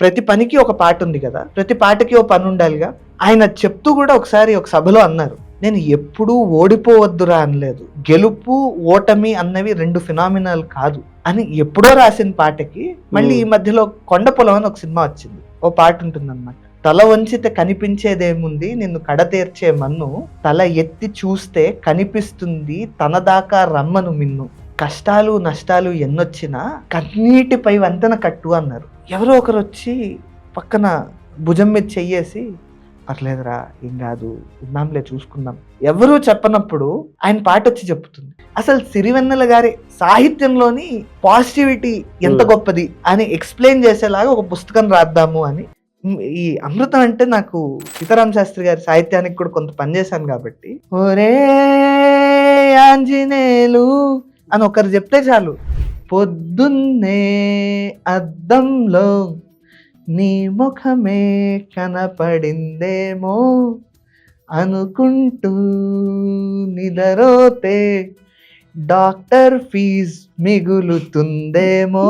ప్రతి పనికి ఒక పాట ఉంది కదా, ప్రతి పాటకి ఒక పని ఉండాలిగా. ఆయన చెప్తూ కూడా ఒకసారి ఒక సభలో అన్నారు, నేను ఎప్పుడూ ఓడిపోవద్దురా అనలేదు, గెలుపు ఓటమి అన్నవి రెండు ఫినామినల్ కాదు అని ఎప్పుడో రాసిన పాటకి మళ్ళీ ఈ మధ్యలో కొండ పొలం అని ఒక సినిమా వచ్చింది, ఓ పాట ఉంటుందన్నమాట. తల వంచితే కనిపించేదేముంది, నిన్ను కడతీర్చే మన్ను, తల ఎత్తి చూస్తే కనిపిస్తుంది తన దాకా రమ్మను మిన్ను, కష్టాలు నష్టాలు ఎన్నొచ్చినా కన్నీటిపై వంతెన కట్టు అన్నారు. ఎవరో ఒకరు వచ్చి పక్కన భుజం మీద చెయ్యేసి, పర్లేదురా ఏం కాదు, ఉన్నాంలే చూసుకుందాం, ఎవరూ చెప్పనప్పుడు ఆయన పాట వచ్చి చెప్తుంది. అసలు సిరివెన్నెల గారి సాహిత్యంలోని పాజిటివిటీ ఎంత గొప్పది అని ఎక్స్ప్లెయిన్ చేసేలాగా ఒక పుస్తకం రాద్దాము అని. ఈ అమృతం అంటే నాకు సీతారామ శాస్త్రి గారి సాహిత్యానికి కూడా కొంత పనిచేశాను కాబట్టి, ఒరే ఆంజనేయులు అని ఒకరు చెప్తే చాలు, పొద్దున్నే అద్దంలో నీ ముఖమే కనపడిందేమో అనుకుంటూ నిదరోతే డాక్టర్ ఫీజ్ మిగులుతుందేమో.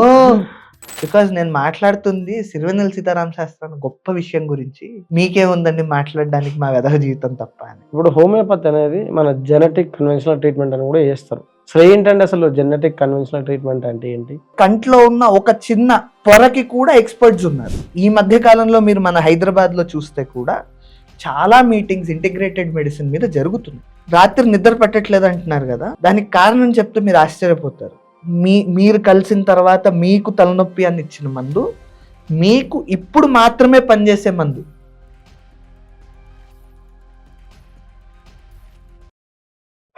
బికాజ్ నేను మాట్లాడుతుంది సిరివెన్నెల సీతారామ శాస్త్రి అన్న గొప్ప విషయం గురించి. మీకేముందండి మాట్లాడడానికి మా వెధవ జీవితం తప్ప అని. ఇప్పుడు హోమియోపతి అనేది మన జెనెటిక్ కన్వెన్షనల్ ట్రీట్మెంట్ అని కూడా చేస్తారు. అసలు ఏంటంటే అసలు జెనెటిక్ కన్వెన్షనల్ ట్రీట్మెంట్ అంటే ఏంటి? కంట్లో ఉన్న ఒక చిన్న పొరకి కూడా ఎక్స్పర్ట్స్ ఉన్నారు. ఈ మధ్య కాలంలో మీరు మన హైదరాబాద్ లో చూస్తే కూడా చాలా మీటింగ్స్ ఇంటిగ్రేటెడ్ మెడిసిన్ మీద జరుగుతున్నాయి. రాత్రి నిద్ర పట్టట్లేదు అంటున్నారు కదా, దానికి కారణం చెప్తే మీరు ఆశ్చర్యపోతారు. మీరు కలిసిన తర్వాత మీకు తలనొప్పి అని ఇచ్చిన మందు మీకు ఇప్పుడు మాత్రమే పనిచేసే మందు.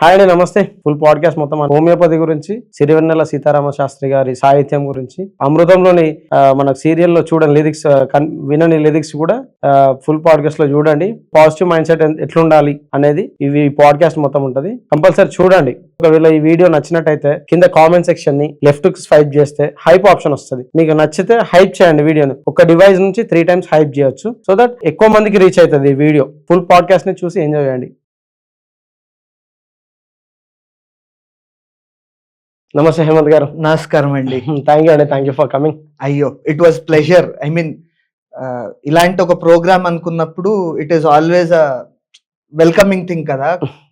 హాయ్ అండి, నమస్తే. ఫుల్ పాడ్కాస్ట్ మొత్తం హోమియోపతి గురించి, సిరివెన్నెల సీతారామ శాస్త్రి గారి సాహిత్యం గురించి, అమృతంలోని మనకు సీరియల్లో చూడండి లిరిక్స్, వినని లిరిక్స్ కూడా ఫుల్ పాడ్కాస్ట్ లో చూడండి. పాజిటివ్ మైండ్ సెట్ ఎట్లుండాలి అనేది ఇవి పాడ్కాస్ట్ మొత్తం ఉంటుంది, కంపల్సరీ చూడండి. ఒకవేళ ఈ వీడియో నచ్చినట్టయితే కింద కామెంట్ సెక్షన్ ని లెఫ్ట్ కి స్వైప్ చేస్తే హైప్ ఆప్షన్ వస్తుంది. మీకు నచ్చితే హైప్ చేయండి వీడియోని. ఒక డివైస్ నుంచి 3 times హైప్ చేయొచ్చు, సో దట్ ఎక్కువ మందికి రీచ్ అవుతుంది ఈ వీడియో. ఫుల్ పాడ్కాస్ట్ ని చూసి ఎంజాయ్ చేయండి. నమస్తే హేమంత్ గారు. నమస్కారం అండి. థ్యాంక్ యూ అండి, థ్యాంక్ యూ ఫర్ కమింగ్. అయ్యో, it was pleasure. I mean ఇలాంటి ఒక ప్రోగ్రామ్ అనుకున్నప్పుడు it is always a welcoming thing కదా,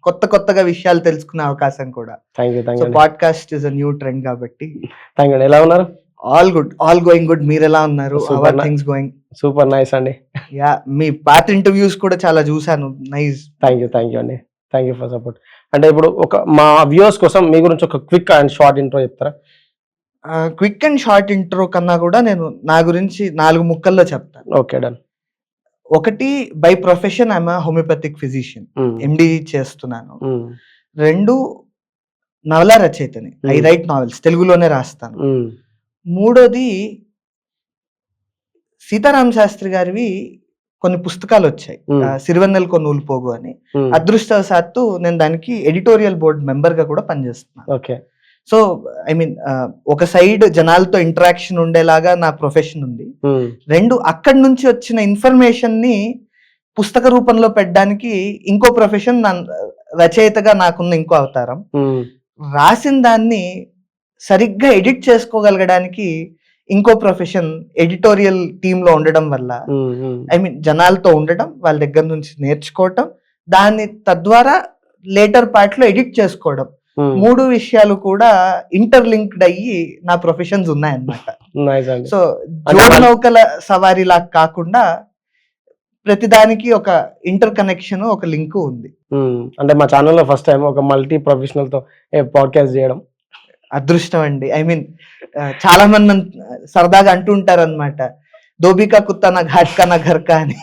కొత్తగా విషయాలు తెలుసుకునే అవకాశం కూడా. Thank you. Podcast is a new trend కాబట్టి. Thank you. ఎలా ఉన్నారు? All good, all going good. మీరు ఎలా ఉన్నారు? Our things going super nice అండి. యా, మీ పాత ఇంటర్వ్యూస్ కూడా చాలా చూసాను. నైస్. థ్యాంక్ యూ అండి, థ్యాంక్ యూ ఫర్ సపోర్ట్. అంటే ఇప్పుడు మా వ్యూవర్స్ కోసం మీ గురించి ఒక క్విక్ అండ్ షార్ట్ ఇంట్రో చెప్తారా? క్విక్ అండ్ షార్ట్ ఇంట్రో కన్నా కూడా నేను నా గురించి 4 ముక్కల్లో చెప్తాను. Okay, done. ఒకటి, by profession I'm homeopathic physician, MD చేస్తున్నాను. 2, నవలా రచయితని, ఐ రైట్ నావెల్స్, తెలుగులోనే రాస్తాను. 3, సీతారామ శాస్త్రి గారివి కొన్ని పుస్తకాలు వచ్చాయి, సిరివెన్నెలకో నూలుపోగు అని. అదృష్టవశాత్తు నేను దానికి ఎడిటోరియల్ బోర్డ్ మెంబర్ గా కూడా పనిచేస్తున్నాను. ఓకే. సో ఐ మీన్ ఒక సైడ్ జనాలతో ఇంటరాక్షన్ ఉండేలాగా నా ప్రొఫెషన్ ఉంది. 2, అక్కడి నుంచి వచ్చిన ఇన్ఫర్మేషన్ ని పుస్తక రూపంలో పెట్టడానికి ఇంకో ప్రొఫెషన్, రచయితగా నాకున్న ఇంకో అవతారం. రాసిన దాన్ని సరిగ్గా ఎడిట్ చేసుకోగలగడానికి ఇంకో ప్రొఫెషన్, ఎడిటోరియల్ టీమ్ లో ఉండడం వల్ల ఐ మీన్ జనాలతో ఉండడం, వాళ్ళ దగ్గర నుంచి నేర్చుకోవటం, దాన్ని తద్వారా లేటర్ పార్ట్ లో ఎడిట్ చేసుకోవడం, 3 విషయాలు కూడా ఇంటర్లింక్డ్ అయ్యి నా ప్రొఫెషన్స్ ఉన్నాయన్నమాట. సో జోడు నౌకల సవారీ లాగా కాకుండా ప్రతిదానికి ఒక ఇంటర్ కనెక్షన్, ఒక లింక్ ఉంది. అంటే మా ఛానల్లో ఫస్ట్ టైం ఒక మల్టీ ప్రొఫెషనల్ తో పాడ్కాస్ట్ చేయడం అదృష్టం అండి. ఐ మీన్ చాలా మంది సరదాగా అంటూ ఉంటారు అనమాట, దోబికా కుత్తా నా ఘాట్ కా నా ఘర్ కా అని.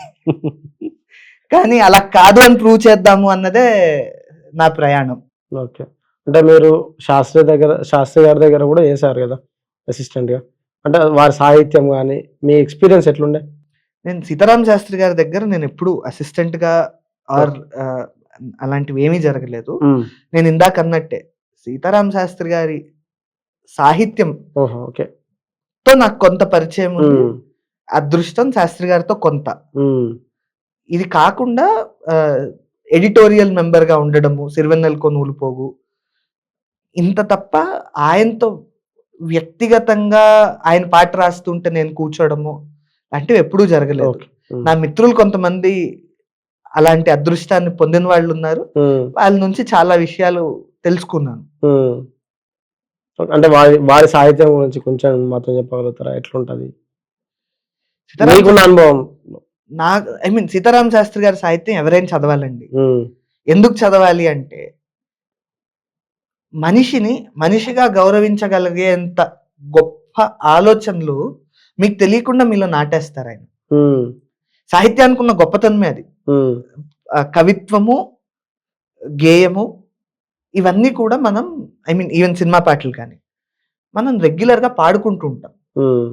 కానీ అలా కాదు అని ప్రూవ్ చేద్దాము అన్నదే నా ప్రయాణం. ఓకే. అంటే మీరు శాస్త్రి గారి దగ్గర కూడా చేశారు కదా అసిస్టెంట్ గా, అంటే వారి సాహిత్యం కానీ మీ ఎక్స్పీరియన్స్ ఎట్లుండే? నేను సీతారామ శాస్త్రి గారి దగ్గర నేను ఎప్పుడు అసిస్టెంట్ గా ఆర్ అలాంటివి ఏమీ జరగలేదు. నేను ఇందాక అన్నట్టే సీతారామ శాస్త్రి గారి సాహిత్యం తో నాకు కొంత పరిచయం ఉంది, అదృష్టం శాస్త్రి గారితో కొంత. ఇది కాకుండా ఎడిటోరియల్ మెంబర్ గా ఉండడము, సిరివెన్నెలకో నూలుపోగు, ఇంత తప్ప ఆయనతో వ్యక్తిగతంగా ఆయన పాట రాస్తుంటే నేను కూర్చోవడము అంటే ఎప్పుడూ జరగలేదు. ఓకే. ఉమ్. నా మిత్రులు కొంతమంది అలాంటి అదృష్టాన్ని పొందిన వాళ్ళు ఉన్నారు. ఉమ్. వాళ్ళ నుంచి చాలా విషయాలు తెలుసుకున్నాను. ఉమ్. అంటే వారి వారి సాహిత్యం గురించి కొంచెం మాతో చెప్పగలుగుతారా? ఎట్లుంటది సీతారామ మీకున్న అనుభవం? సీతారామ శాస్త్రి గారి సాహిత్యం ఎవరైనా చదవాలండి. ఉమ్. ఎందుకు చదవాలి అంటే మనిషిని మనిషిగా గౌరవించగలిగేంత గొప్ప ఆలోచనలు మీకు తెలియకుండా మీలో నాటేస్తారు ఆయన. ఉమ్. సాహిత్యానికి ఉన్న గొప్పతనమే అది. ఉమ్. కవిత్వము, గేయము ఇవన్నీ కూడా మనం ఈవెన్ సినిమా పాటలు కానీ మనం రెగ్యులర్గా పాడుకుంటూ ఉంటాం. ఉమ్.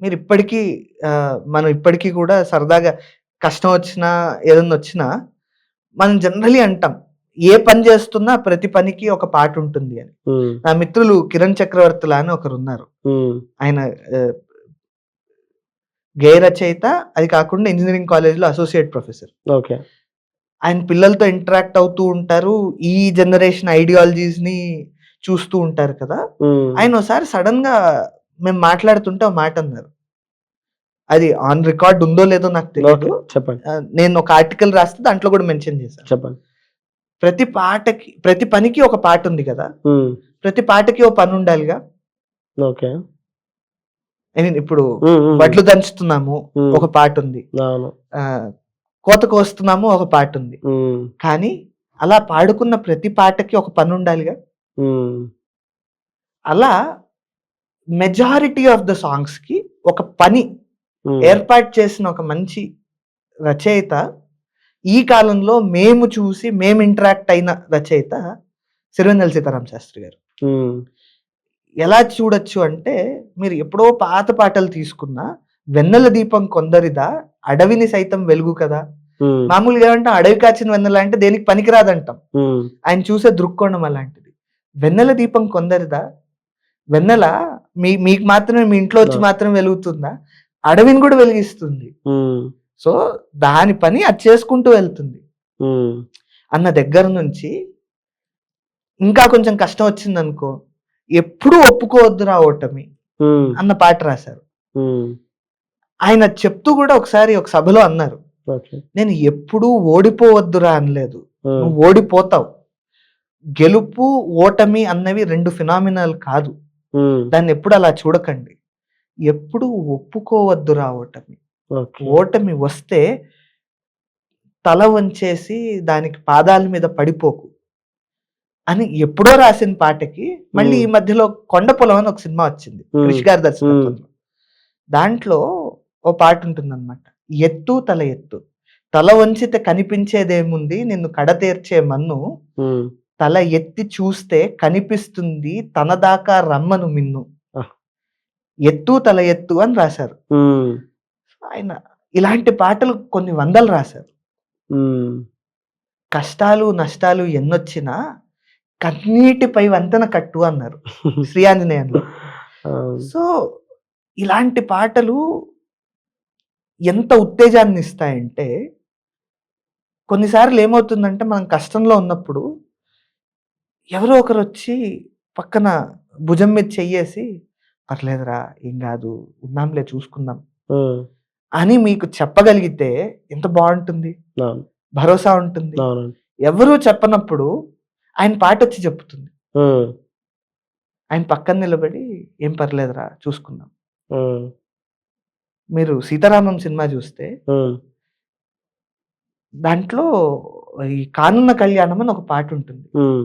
మీరు ఇప్పటికీ మనం ఇప్పటికీ కూడా సరదాగా కష్టం వచ్చినా ఏదన్నా వచ్చినా మనం జనరలీ అంటాం ఏ పని చేస్తున్నా ప్రతి పనికి ఒక పాట ఉంటుంది అని. ఉమ్. నా మిత్రులు కిరణ్ చక్రవర్తుల అని ఒకరు ఉన్నారు. ఉమ్. ఆయన గేయ రచయిత, అది కాకుండా ఇంజనీరింగ్ కాలేజ్లో అసోసియేట్ ప్రొఫెసర్. ఓకే. ఆయన పిల్లలతో ఇంటరాక్ట్ అవుతూ ఉంటారు. ఈ జనరేషన్ ఐడియాలజీస్ ని చూస్తూ ఉంటారు కదా. ఉమ్. ఆయన ఒకసారి సడన్ గా మేము మాట్లాడుతుంటే ఒక మాట అన్నారు. అది ఆన్ రికార్డ్ ఉందో లేదో నాకు ఓకే, తెలియదు. చెప్పండి. నేను ఒక ఆర్టికల్ రాస్తే దాంట్లో కూడా మెన్షన్ చేశాను. చెప్పండి. ప్రతి పనికి ఒక పాట ఉంది కదా. ఉమ్. ప్రతి పాటకి ఒక పని ఉండాలిగా. ఓకే. ఇప్పుడు ఉమ్. ఉమ్. వడ్లు దంచుతున్నాము, ఉమ్. ఒక పాట ఉంది. అవును. కోత కోస్తున్నాము, ఒక పాట ఉంది. ఉమ్. కానీ అలా పాడుకున్న ప్రతి పాటకి ఒక పని ఉండాలిగా. ఉమ్. అలా మెజారిటీ ఆఫ్ ద సాంగ్స్ కి ఒక పని ఉమ్. ఏర్పాటు చేసిన ఒక మంచి రచయిత ఈ కాలంలో మేము చూసి మేము ఇంటరాక్ట్ అయిన రచయిత సిరివెన్నెల సీతారామ శాస్త్రి గారు. ఉమ్. ఎలా చూడొచ్చు అంటే మీరు ఎప్పుడో పాత పాటలు తీసుకున్నా వెన్నెల దీపం కొందరిదా అడవిని సైతం వెలుగు కదా. ఉమ్. మామూలుగా ఏమంటాం అడవి కాచిన వెన్నెల అంటే దేనికి పనికిరాదంటాం. ఉమ్. ఆయన చూసే దృక్కోణం అలాంటిది. వెన్నెల దీపం కొందరిదా, వెన్నెల మీకు మాత్రమే మీ ఇంట్లో వచ్చి మాత్రం వెలుగుతుందా, అడవిని కూడా వెలిగిస్తుంది. ఉమ్. సో దాని పని అది చేసుకుంటూ వెళ్తుంది ఉమ్. అన్న దగ్గర నుంచి ఇంకా కొంచెం కష్టం వచ్చింది అనుకో, ఎప్పుడూ ఒప్పుకోవద్దురా ఓటమి ఉమ్. అన్న పాట రాశారు. ఉమ్. ఆయన చెప్తూ కూడా ఒకసారి ఒక సభలో అన్నారు, ఓకే. నేను ఎప్పుడూ ఓడిపోవద్దురా అనలేదు, ఉమ్. నువ్వు ఓడిపోతావు. గెలుపు ఓటమి అన్నవి రెండు ఫినామినల్ కాదు, ఉమ్. దాన్ని ఎప్పుడు అలా చూడకండి. ఎప్పుడు ఒప్పుకోవద్దురా ఓటమి. ఓకే. ఓటమి వస్తే తల వంచేసి దానికి పాదాల మీద పడిపోకు అని ఎప్పుడో రాసిన పాటకి మళ్ళీ ఈ మధ్యలో కొండ పొలం అని ఒక సినిమా వచ్చింది క్రిష్ గారి దర్శకత్వంలో. దాంట్లో ఓ పాట ఉంటుంది అనమాట, ఎత్తు తల ఎత్తు, తల వంచితే కనిపించేదేముంది నిన్ను కడతీర్చే మన్ను, ఉమ్. తల ఎత్తి చూస్తే కనిపిస్తుంది తన దాకా రమ్మను మిన్ను. ఎత్తు తల ఎత్తు అని రాశారు ఉమ్. ఆయన. ఇలాంటి పాటలు కొన్ని వందలు రాశారు. ఉమ్. కష్టాలు నష్టాలు ఎన్నొచ్చినా కన్నీటిపై వంతెన కట్టు అన్నారు శ్రీ ఆంజనేయంలో. సో ఇలాంటి పాటలు ఎంత ఉత్తేజాన్ని ఇస్తాయంటే, కొన్నిసార్లు ఏమవుతుందంటే మనం కష్టంలో ఉన్నప్పుడు ఎవరో ఒకరు వచ్చి పక్కన భుజం మీద చెయ్యేసి పర్లేదురా ఏం కాదు ఉన్నాంలే చూసుకుందాం ఉమ్. అని మీకు చెప్పగలిగితే ఎంత బాగుంటుంది, అవును. భరోసా ఉంటుంది. అవునండి. ఎవరూ చెప్పనప్పుడు ఆయన పాట వచ్చి చెప్తుంది. ఉమ్. ఆయన పక్కన నిలబడి ఏం పర్లేదురా చూసుకుందాం. ఉమ్. మీరు సీతారామం సినిమా చూస్తే ఉమ్. దాంట్లో ఈ కానున్న కళ్యాణం అని ఒక పాట ఉంటుంది. ఉమ్.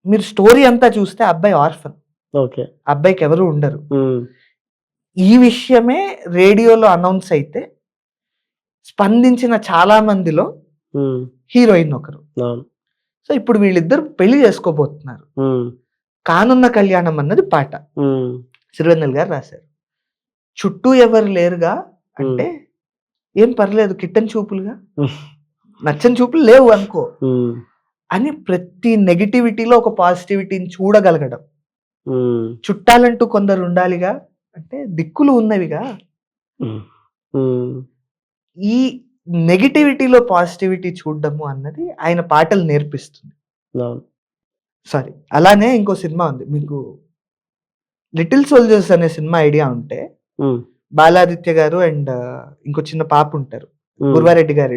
మీరు స్టోరీ అంతా చూస్తే అబ్బాయి ఆర్ఫన్, ఓకే. అబ్బాయికి ఎవరు ఉండరు. ఉమ్. ఈ విషయమే రేడియోలో అనౌన్స్ అయితే స్పందించిన చాలా మందిలో ఉమ్. హీరోయిన్ ఒకరు. అవును. సో ఇప్పుడు వీళ్ళిద్దరు పెళ్లి చేసుకోబోతున్నారు. ఉమ్. కానున్న కళ్యాణం అన్నది పాట ఉమ్. సిరివెన్నెల గారు రాశారు. చుట్టూ ఎవరు లేరుగా అంటే ఏం పర్లేదు కిట్టని చూపులుగా, నచ్చని చూపులు లేవు అనుకో ఉమ్. అని ప్రతి నెగిటివిటీలో ఒక పాజిటివిటీని చూడగలగడం. ఉమ్. చుట్టాలంటూ కొందరు ఉండాలిగా అంటే దిక్కులు ఉన్నవిగా. ఉమ్. ఈ నెగిటివిటీలో పాజిటివిటీ చూడడము అన్నది ఆయన పాటలు నేర్పిస్తుంది. అవును. సారీ, అలానే ఇంకో సినిమా ఉంది మీకు, లిటిల్ సోల్జర్స్ అనే సినిమా ఐడియా ఉంటే, ఉమ్. బాలాదిత్య గారు అండ్ ఇంకో చిన్న పాప ఉంటారు,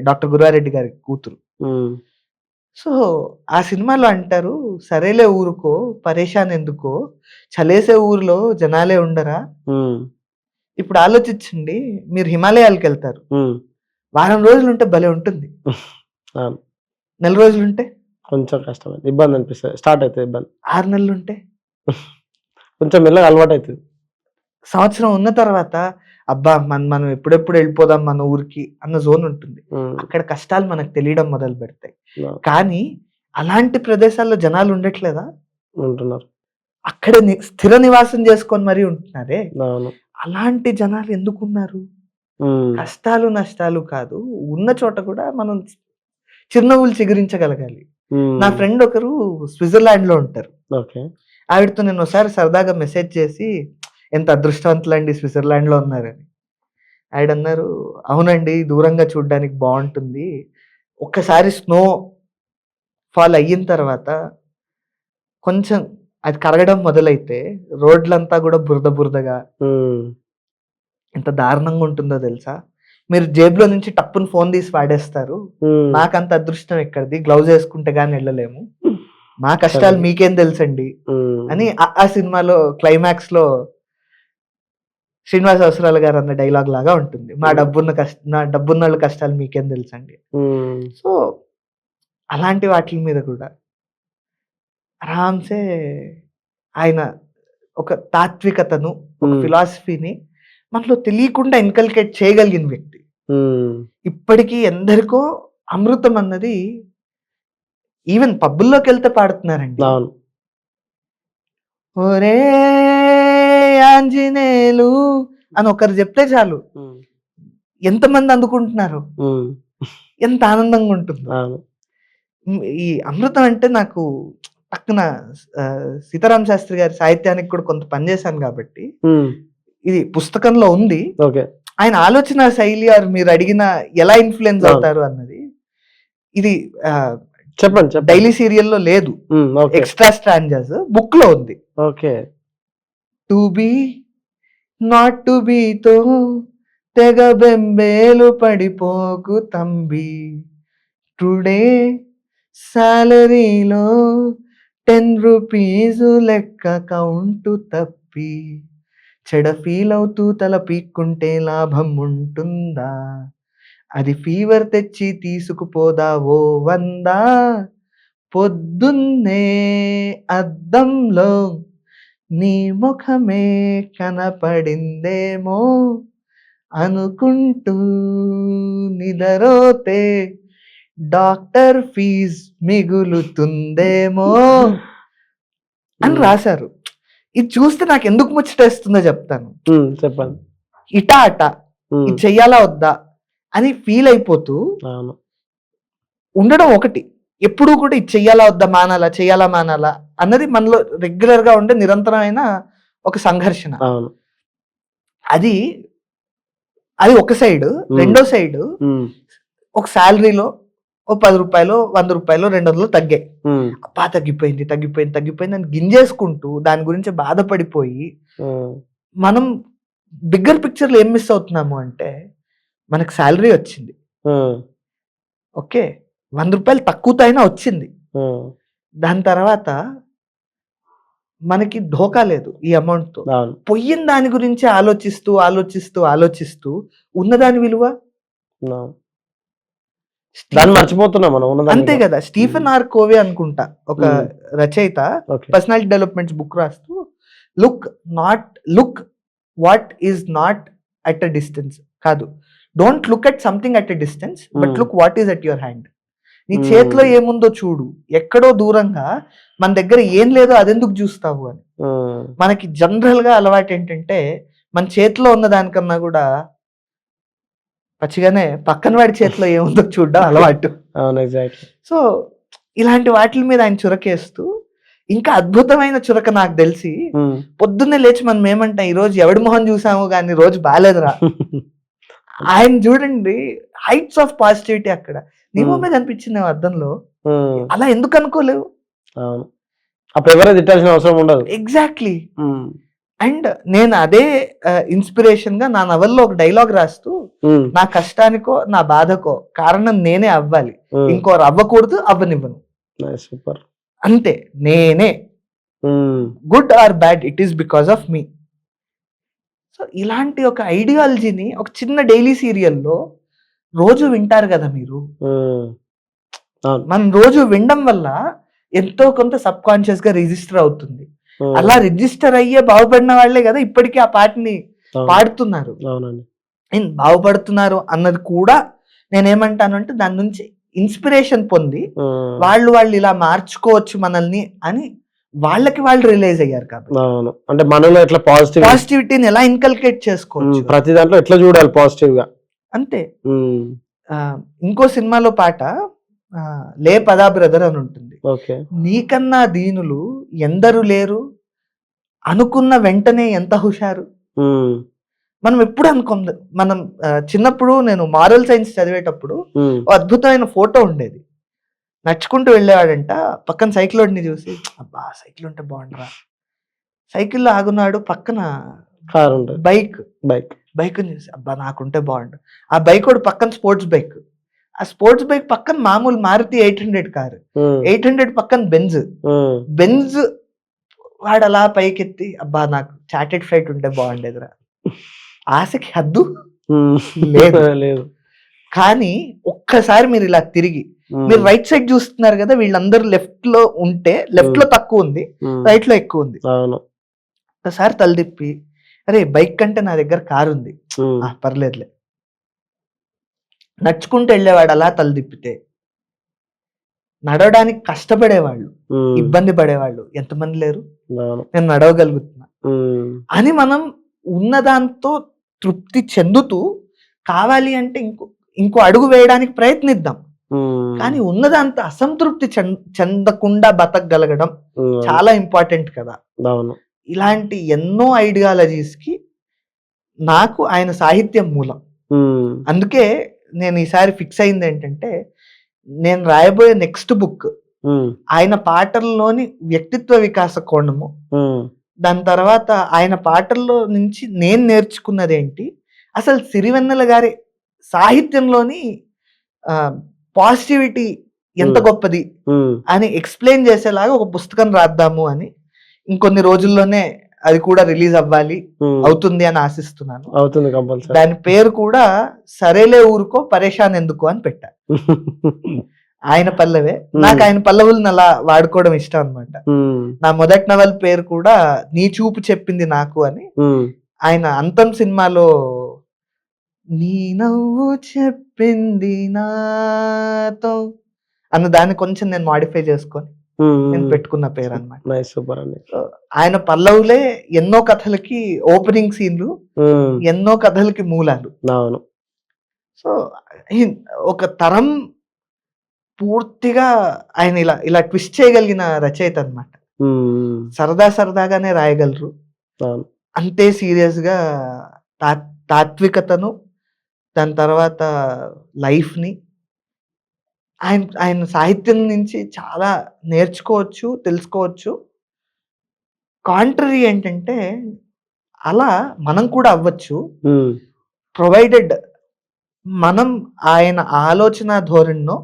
డాక్టర్ గురువారెడ్డి గారి కూతురు. సో ఆ సినిమాలో అంటారు, సరేలే ఊరుకో, పరేషాన్ ఎందుకో, చలేసే ఊర్లో జనాలే ఉండరా. ఇప్పుడు ఆలోచించండి, మీరు హిమాలయాలకు వెళ్తారు, వారం రోజులు ఉంటే భలే ఉంటుంది, నెల రోజులు ఉంటే కొంచెం కష్టం, ఇబ్బంది అనిపిస్తుంది, స్టార్ట్ అవుతుంది ఇబ్బంది. 6 నెలలు ఉంటే కొంచెం మెల్లగా అలవాటు అవుతుంది. సంవత్సరం ఉన్న తర్వాత అబ్బా మనం ఎప్పుడెప్పుడు వెళ్ళిపోదాం మన ఊరికి అన్న జోన్ ఉంటుంది. అక్కడ కష్టాలు మనకు తెలియడం మొదలు పెడతాయి. కానీ అలాంటి ప్రదేశాల్లో జనాలు ఉండట్లేదా? ఉంటున్నారు. అక్కడ స్థిర నివాసం చేసుకొని మరీ ఉంటున్నారే. అలాంటి జనాలు ఎందుకున్నారు? కష్టాలు నష్టాలు కాదు, ఉన్న చోట కూడా మనం చిరునవ్వులు చిగురించగలగాలి. నా ఫ్రెండ్ ఒకరు స్విట్జర్లాండ్ లో ఉంటారు. ఆవిడతో నేను ఒకసారి సరదాగా మెసేజ్ చేసి, ఎంత అదృష్టవంతులండి స్విట్జర్లాండ్ లో ఉన్నారని. ఆవిడ అన్నారు, అవునండి, దూరంగా చూడడానికి బాగుంటుంది, ఒక్కసారి స్నో ఫాల్ అయిన తర్వాత కొంచెం అది కరగడం మొదలైతే రోడ్లంతా కూడా బురదగా ఎంత దారుణంగా ఉంటుందో తెలుసా. మీరు జేబులో నుంచి టప్పుని ఫోన్ తీసి వాడేస్తారు. నాకంత అదృష్టం ఎక్కడిది, గ్లౌజ్ వేసుకుంటే గానీ వెళ్ళలేము, మా కష్టాలు మీకేం తెలుసండి అని ఆ సినిమాలో క్లైమాక్స్ లో శ్రీనివాస అవసరాల గారు అన్న డైలాగ్ లాగా ఉంటుంది. నా డబ్బున్న కష్టాలు మీకేం తెలుసండి. సో అలాంటి వాటి మీద కూడా ఆరామ్సే ఆయన ఒక తాత్వికతను, ఒక ఫిలాసఫీని మనలో తెలియకుండా ఇన్కల్కేట్ చేయగలిగిన వ్యక్తి. ఇప్పటికీ ఎందరికో అమృతం అన్నది ఈవెన్ పబ్బుల్లోకి వెళ్తే పాడుతున్నారండి. ఒరే ఆంజనేయులు అని ఒకరు చెప్తే చాలు ఎంతమంది అందుకుంటున్నారు, ఎంత ఆనందంగా ఉంటుందో. ఈ అమృతం అంటే నాకు పక్కన సీతారామ శాస్త్రి గారి సాహిత్యానికి కూడా కొంత పనిచేశాను కాబట్టి ఇది పుస్తకంలో ఉంది. ఆయన ఆలోచన శైలి మీరు అడిగిన ఎలా ఇన్ఫ్లుయెన్స్ అవుతారు అన్నది ఇది చెప్పండి. డైలీ సీరియల్లో లేదు, ఎక్స్ట్రా స్ట్రాంజర్స్ బుక్ లో ఉంది. To be not to be తో తెగ బెంబేలు పడిపోకు తంబి, టుడే సాలరీలో 10 రూపీస్ లెక్క కౌంటు తప్పి, చెడ ఫీల్ అవుతూ తల పీక్కుంటే లాభం ఉంటుందా, అది ఫీవర్ తెచ్చి తీసుకుపోదా ఓ 100, పొద్దున్నే అద్దంలో నీ ముఖమే కనపడిందేమో, అనుకుంటూ నిదరోతే డాక్టర్ ఫీజ్ మిగులుతుందేమో అని రాశారు. ఇది చూస్తే నాకు ఎందుకు ముచ్చటేస్తుందో చెప్తాను. చెప్పండి. ఇటా అట ఇది చెయ్యాలా వద్దా అని ఫీల్ అయిపోతూ ఉండడం ఒకటి. ఎప్పుడూ కూడా ఇది చెయ్యాలా వద్దా, చెయ్యాలా మానాలా అన్నది మనలో రెగ్యులర్ గా ఉండే నిరంతరమైన ఒక సంఘర్షణ. అది ఒక సైడ్. రెండో సైడ్ ఒక శాలరీలో ఓ 10 రూపాయలు, 100 రూపాయలు, 200 తగ్గాయి. అబ్బా తగ్గిపోయింది అని గింజేసుకుంటూ దాని గురించి బాధపడిపోయి మనం బిగ్గర్ పిక్చర్ లో ఏం మిస్ అవుతున్నాము అంటే, మనకు శాలరీ వచ్చింది, ఓకే, 100 రూపాయలు తక్కువతో అయినా వచ్చింది, దాని తర్వాత మనకి ఢోకా లేదు ఈ అమౌంట్ తో. పోయిన దాని గురించి ఆలోచిస్తూ ఉన్నదాని విలువ మర్చిపోతున్నాం మనం. అంతే కదా. స్టీఫెన్ ఆర్ కోవే అనుకుంటా ఒక రచయిత పర్సనాలిటీ డెవలప్మెంట్స్ బుక్ రాస్తూ, look what is not at a distance కాదు, don't look at something at a distance but look what is at your hand. నీ చేతిలో ఏముందో చూడు, ఎక్కడో దూరంగా మన దగ్గర ఏం లేదో అదెందుకు చూస్తావు అని. మనకి జనరల్ గా అలవాటు ఏంటంటే, మన చేతిలో ఉన్న దానికన్నా కూడా పచ్చిగానే పక్కన వాడి చేతిలో ఏముందో చూడడం అలవాటు. సో ఇలాంటి వాటి మీద ఆయన చురకేస్తూ, ఇంకా అద్భుతమైన చురక నాకు తెలిసి, పొద్దున్నే లేచి మనం ఏమంటాం, ఈ రోజు ఎవడి మొహం చూసాము కానీ రోజు బాగాలేదురా. ఆయన చూడండి, హైట్స్ ఆఫ్ పాజిటివిటీ అక్కడ నీ మొహమే కనిపించింది అర్థంలో. అలా ఎందుకు అనుకోలేవు? అవసరం ఉండదు. ఎగ్జాక్ట్లీ. అండ్ నేను అదే ఇన్స్పిరేషన్ గా నా నవల్లో ఒక డైలాగ్ రాస్తూ, నా కష్టానికో నా బాధకో కారణం నేనే అవ్వాలి, ఇంకోరు అవ్వకూడదు, అవ్వనివ్వను. సూపర్. అంతే, నేనే. Good or bad, it is because of me. So ఇలాంటి ఒక ఐడియాలజీని ఒక చిన్న డైలీ సీరియల్లో రోజు వింటారు కదా మీరు. మనం రోజు వినడం వల్ల ఎంతో కొంత సబ్ కాన్షియస్ గా రిజిస్టర్ అవుతుంది. అలా రిజిస్టర్ అయ్యే బాగుపడిన వాళ్ళే కదా ఇప్పటికీ ఆ పాటని పాడుతున్నారు. బాగుపడుతున్నారు అన్నది కూడా నేనేమంటాను అంటే, దాని నుంచి ఇన్స్పిరేషన్ పొంది వాళ్ళు ఇలా మార్చుకోవచ్చు మనల్ని అని వాళ్ళకి వాళ్ళు రియలైజ్ అయ్యారు. కాబట్టి అంటే మనలో ఎట్లా పాజిటివిటీని ఎలా ఇన్కల్కేట్ చేసుకోవచ్చు, ప్రతి దాంట్లో ఎట్లా చూడాలి పాజిటివ్ గా, అంతే. ఇంకో సినిమాలో పాట లే పదా బ్రదర్ అని ఉంటుంది. నీకన్నా దీనులు ఎందరు లేరు, అనుకున్న వెంటనే ఎంత హుషారు. మనం ఎప్పుడు అనుకోం. మనం చిన్నప్పుడు నేను మారల్ సైన్స్ చదివేటప్పుడు అద్భుతమైన ఫోటో ఉండేది. నడుచుకుంటూ వెళ్ళేవాడంట, పక్కన సైకిల్ వాడిని చూసి అబ్బా సైకిల్ ఉంటే బాగుండరా, సైకిల్లో ఆగున్నాడు, పక్కన బైక్ చూసి అబ్బా నాకుంటే బాగుండు. ఆ బైక్ వాడు పక్కన స్పోర్ట్స్ బైక్, ఆ స్పోర్ట్స్ బైక్ పక్కన మామూలు మారుతి 800 కారు, 800 పక్కన బెంజ్ వాడు అలా పైకెత్తి అబ్బా నాకు చార్టెడ్ ఫ్లైట్ ఉంటే బాగుండేదిరా. ఆశకి హద్దు లేదు. కానీ ఒక్కసారి మీరు ఇలా తిరిగి మీరు రైట్ సైడ్ చూస్తున్నారు కదా, వీళ్ళందరూ లెఫ్ట్ లో ఉంటే లెఫ్ట్ లో తక్కువ ఉంది, రైట్ లో ఎక్కువ ఉంది. ఒకసారి తలదిప్పి అరే బైక్ కంటే నా దగ్గర కారు ఉంది, పర్లేదులే. నడుచుకుంటూ వెళ్ళేవాడు అలా తలదిప్పితే నడవడానికి కష్టపడేవాళ్ళు, ఇబ్బంది పడేవాళ్ళు ఎంతమంది లేరు. నేను నడవగలుగుతున్నా అని మనం ఉన్నదాంతో తృప్తి చెందుతూ కావాలి అంటే ఇంకో అడుగు వేయడానికి ప్రయత్నిద్దాం. కానీ ఉన్నదాంతో అసంతృప్తి చెందకుండా బతకగలగడం చాలా ఇంపార్టెంట్ కదా. ఇలాంటి ఎన్నో ఐడియాలజీస్ కి నాకు ఆయన సాహిత్యం మూలం. అందుకే నేను ఈసారి ఫిక్స్ అయింది ఏంటంటే, నేను రాయబోయే నెక్స్ట్ బుక్ ఆయన పాటల్లోని వ్యక్తిత్వ వికాస కోణము, దాని తర్వాత ఆయన పాటల్లో నుంచి నేను నేర్చుకున్నది ఏంటి, అసలు సిరివెన్నెల గారి సాహిత్యంలోని పాజిటివిటీ ఎంత గొప్పది అని ఎక్స్ప్లెయిన్ చేసేలాగా ఒక పుస్తకం రాద్దాము అని. ఇంకొన్ని రోజుల్లోనే అది కూడా రిలీజ్ అవుతుంది అని ఆశిస్తున్నాను. దాని పేరు కూడా సరేలే ఊరుకో పరేషాన్ ఎందుకు అని పెట్టా. ఆయన పల్లవే, నాకు ఆయన పల్లవులను అలా వాడుకోవడం ఇష్టం అనమాట. నా మొదటి నవల పేరు కూడా నీ చూపు చెప్పింది నాకు అని. ఆయన అంతం సినిమాలో నీ నవ్వు చెప్పింది నాతో అన్న దాన్ని కొంచెం నేను మాడిఫై చేసుకొని నేను పెట్టుకున్న పేరు అనమాట. ఆయన పల్లవులే ఎన్నో కథలకి ఓపెనింగ్ సీన్లు, ఎన్నో కథలకి మూలాలు. సో ఒక తరం పూర్తిగా ఆయన ఇలా ట్విస్ట్ చేయగలిగిన రచయిత అనమాట. సరదాగానే రాయగలరు, అంతే సీరియస్ గా తాత్వికతను, దాని తర్వాత లైఫ్ ని ఆయన సాహిత్యం నుంచి చాలా నేర్చుకోవచ్చు, తెలుసుకోవచ్చు. కాంట్రరీ ఏంటంటే అలా మనం కూడా అవ్వచ్చు, ప్రొవైడెడ్ మనం ఆయన ఆలోచన ధోరణిలో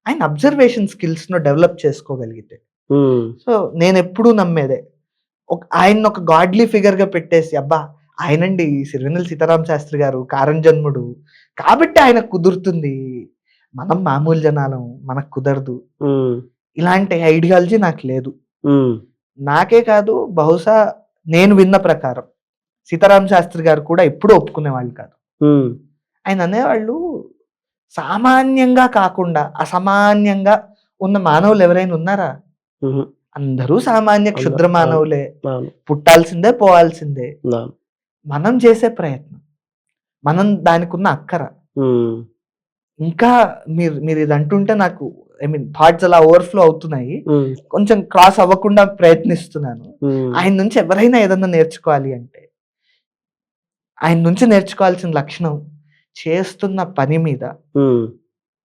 ఆయన అబ్జర్వేషన్ స్కిల్స్ ను డెవలప్ చేసుకోగలిగితే. సో నేను ఎప్పుడూ నమ్మేదే, ఆయన ఒక గాడ్లీ ఫిగర్ గా పెట్టేసి అబ్బా ఆయనండి సిరివెన్నెల సీతారామ శాస్త్రి గారు కారణజన్ముడు కాబట్టి ఆయన కుదురుతుంది, మనం మామూలు జనాలం మనకు కుదరదు, ఇలాంటి ఐడియాలజీ నాకు లేదు. నాకే కాదు, బహుశా నేను విన్న ప్రకారం సీతారామ శాస్త్రి గారు కూడా ఎప్పుడూ ఒప్పుకునేవాళ్ళు కాదు. ఆయన అనేవాళ్ళు సామాన్యంగా కాకుండా అసామాన్యంగా ఉన్న మానవులు ఎవరైనా ఉన్నారా? అందరూ సామాన్య క్షుద్ర మానవులే, పుట్టాల్సిందే పోవాల్సిందే. మనం చేసే ప్రయత్నం, మనం దానికి ఉన్న అక్కర. ఇంకా మీరు ఇది అంటుంటే నాకు థాట్స్ అలా ఓవర్ఫ్లో అవుతున్నాయి, కొంచెం క్రాస్ అవ్వకుండా ప్రయత్నిస్తున్నాను. ఆయన నుంచి ఎవరైనా ఏదన్నా నేర్చుకోవాలి అంటే ఆయన నుంచి నేర్చుకోవాల్సిన లక్షణం చేస్తున్న పని మీద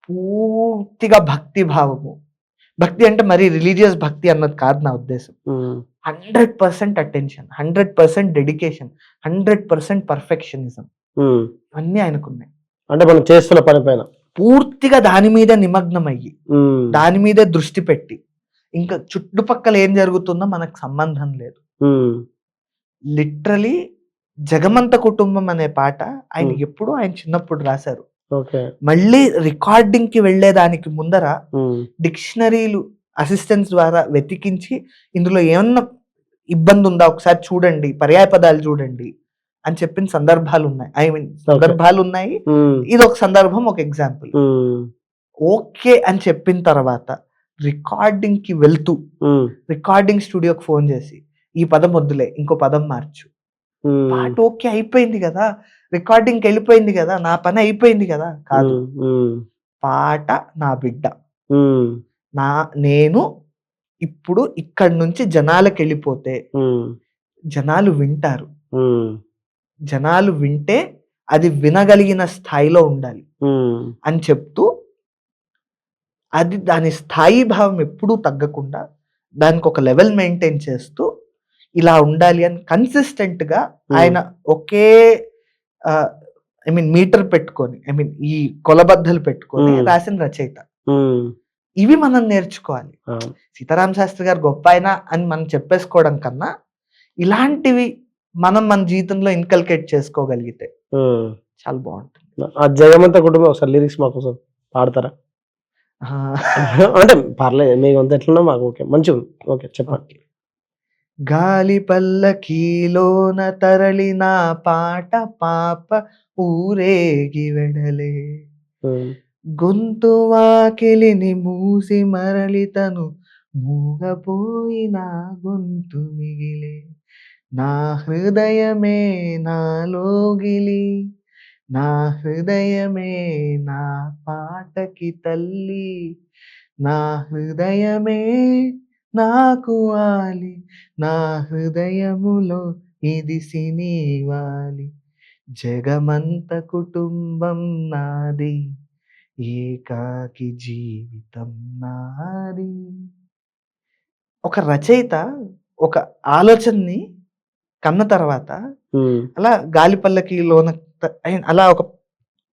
పూర్తిగా భక్తి భావము. భక్తి అంటే మరి రిలీజియస్ భక్తి అన్నది కాదు నా ఉద్దేశం. 100% అటెన్షన్, 100% డెడికేషన్, 100% పర్ఫెక్షనిజం అన్నీ ఆయనకున్నాయి. అంటే మనం చేస్తున్న పని పైన పూర్తిగా దాని మీద నిమగ్నం అయ్యి, దాని మీదే దృష్టి పెట్టి, ఇంకా చుట్టుపక్కల ఏం జరుగుతుందో మనకు సంబంధం లేదు. లిటరలీ జగమంత కుటుంబం అనే పాట ఆయన ఎప్పుడు ఆయన చిన్నప్పుడు రాశారు. మళ్ళీ రికార్డింగ్ కి వెళ్లేదానికి ముందర డిక్షనరీలు అసిస్టెంట్స్ ద్వారా వెతికించి ఇందులో ఏమన్నా ఇబ్బంది ఉందా ఒకసారి చూడండి, పర్యాయ పదాలు చూడండి అని చెప్పిన సందర్భాలు ఉన్నాయి. ఐ మీన్ సందర్భాలు ఉన్నాయి. ఇది ఒక సందర్భం, ఒక ఎగ్జాంపుల్. ఓకే అని చెప్పిన తర్వాత రికార్డింగ్ కి వెళ్తూ రికార్డింగ్ స్టూడియోకి ఫోన్ చేసి ఈ పదం వద్దులే, ఇంకో పదం మార్చు, పాట ఓకే అయిపోయింది కదా, రికార్డింగ్కి వెళ్ళిపోయింది కదా, నా పని అయిపోయింది కదా. కాదు, పాట నా బిడ్డ, నేను ఇప్పుడు ఇక్కడి నుంచి జనాలకు వెళ్ళిపోతే జనాలు వింటారు, జనాలు వింటే అది వినగలిగిన స్థాయిలో ఉండాలి అని చెప్తూ, అది దాని స్థాయి భావం ఎప్పుడూ తగ్గకుండా దానికి ఒక లెవెల్ మెయింటైన్ చేస్తూ ఇలా ఉండాలి అని కన్సిస్టెంట్ గా ఆయన ఒకే ఐ మీన్ మీటర్ పెట్టుకొని, ఐ మీన్ ఈ కొలబద్దలు పెట్టుకొని రాసిన రచయిత. ఇవి మనం నేర్చుకోవాలి. సీతారామ శాస్త్రి గారు గొప్ప ఆయన అని మనం చెప్పేసుకోవడం కన్నా ఇలాంటివి మనం మన జీవితంలో ఇన్కల్కేట్ చేసుకోగలిగితే చాలా బాగుంటుంది. ఆ జగమంత కుటుంబం ఒకసారి లిరిక్స్ మాకు పాడతారా? అంటే పర్లేదు, మీకు అంత ఎట్లున్నా మాకు ఓకే, మంచిగా ఓకే చెప్పండి. గాలి పల్లకీలోన తరలిన పాట పాప ఊరేగి వెడలే, గొంతు వాకిలిని మూసి మరలి తను మూగపోయిన గొంతు మిగిలే, నా హృదయమే నాలోగిలి, నా హృదయమే నా పాటకి తల్లి, నా హృదయమే నాకు వాలి, నా హృదయములో ఇది సినివాలి, జగమంత కుటుంబం నాది, ఏకాకి జీవితం నాది. ఒక రచయిత ఒక ఆలోచనని కన్న తర్వాత అలా గాలిపల్లకిలోన అలా ఒక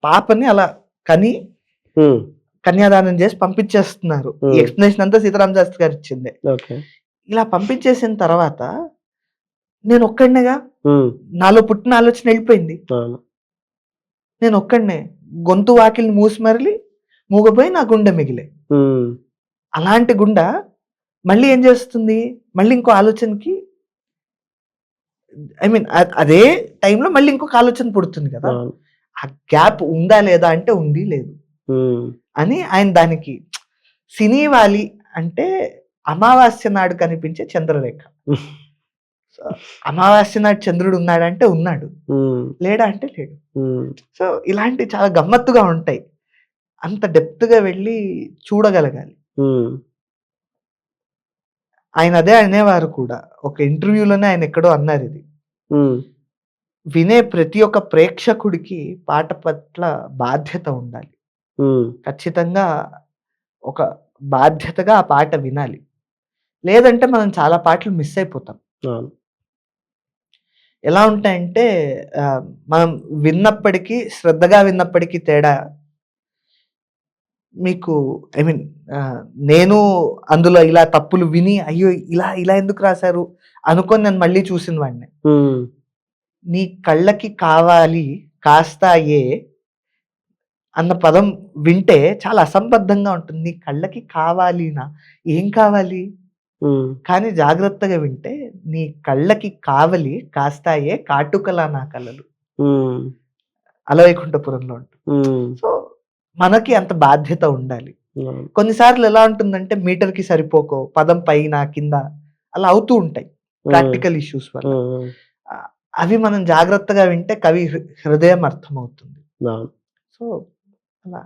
పాపని అలా కని కన్యాదానం చేసి పంపించేస్తున్నారు. ఈ ఎక్స్ప్లెనేషన్ అంతా సీతారామ శాస్త్రి గారు ఇచ్చింది. ఇలా పంపించేసిన తర్వాత నేను ఒక్కడినేగా, నాలో పుట్టిన ఆలోచన వెళ్ళిపోయింది, నేను ఒక్కడినే, గొంతు వాకిల్ని మూసి మరలి మూగపోయి నా గుండె మిగిలే. అలాంటి గుండె మళ్ళీ ఏం చేస్తుంది, మళ్ళీ ఇంకో ఆలోచనకి, ఐ మీన్ అదే టైంలో మళ్ళీ ఇంకొక ఆలోచన పుడుతుంది కదా. ఆ గ్యాప్ ఉందా లేదా అంటే ఉంది, లేదు అని ఆయన దానికి సినీవాలి అంటే అమావాస్య నాడు కనిపించే చంద్రరేఖ. అమావాస్య నాడు చంద్రుడు ఉన్నాడంటే ఉన్నాడు, లేడా అంటే లేడు. సో ఇలాంటి చాలా గమ్మత్తుగా ఉంటాయి, అంత డెప్త్ గా వెళ్ళి చూడగలగాలి. ఆయన అదే అనేవారు కూడా, ఒక ఇంటర్వ్యూలోనే ఆయన ఎక్కడో అన్నారు ఇది, వినే ప్రతి ఒక్క ప్రేక్షకుడికి పాట పట్ల బాధ్యత ఉండాలి, ఖచ్చితంగా ఒక బాధ్యతగా ఆ పాట వినాలి, లేదంటే మనం చాలా పాటలు మిస్ అయిపోతాం. ఎలా ఉంటాయంటే మనం విన్నప్పటికీ, శ్రద్ధగా విన్నప్పటికీ తేడా మీకు, ఐ మీన్ నేను అందులో ఇలా తప్పులు విని అయ్యో ఇలా ఇలా ఎందుకు రాశారు అనుకొని నేను మళ్ళీ చూసిన వాడిని. నీ కళ్ళకి కావాలి కాస్తాయే అన్న పదం వింటే చాలా అసంబద్ధంగా ఉంటుంది. నీ కళ్ళకి కావాలినా, ఏం కావాలి? కానీ జాగ్రత్తగా వింటే నీ కళ్ళకి కావలి కాస్తాయే కాటుకలా నా కళలు, అలవైకుంఠపురంలో ఉంటుంది. సో మనకి అంత బాధ్యత ఉండాలి. కొన్నిసార్లు ఎలా ఉంటుందంటే మీటర్కి సరిపోకో పదం పైన కింద అలా అవుతూ ఉంటాయి ప్రాక్టికల్ ఇష్యూస్ వల్ల. అవి మనం జాగ్రత్తగా వింటే కవి హృదయం అర్థమవుతుంది. సో అలా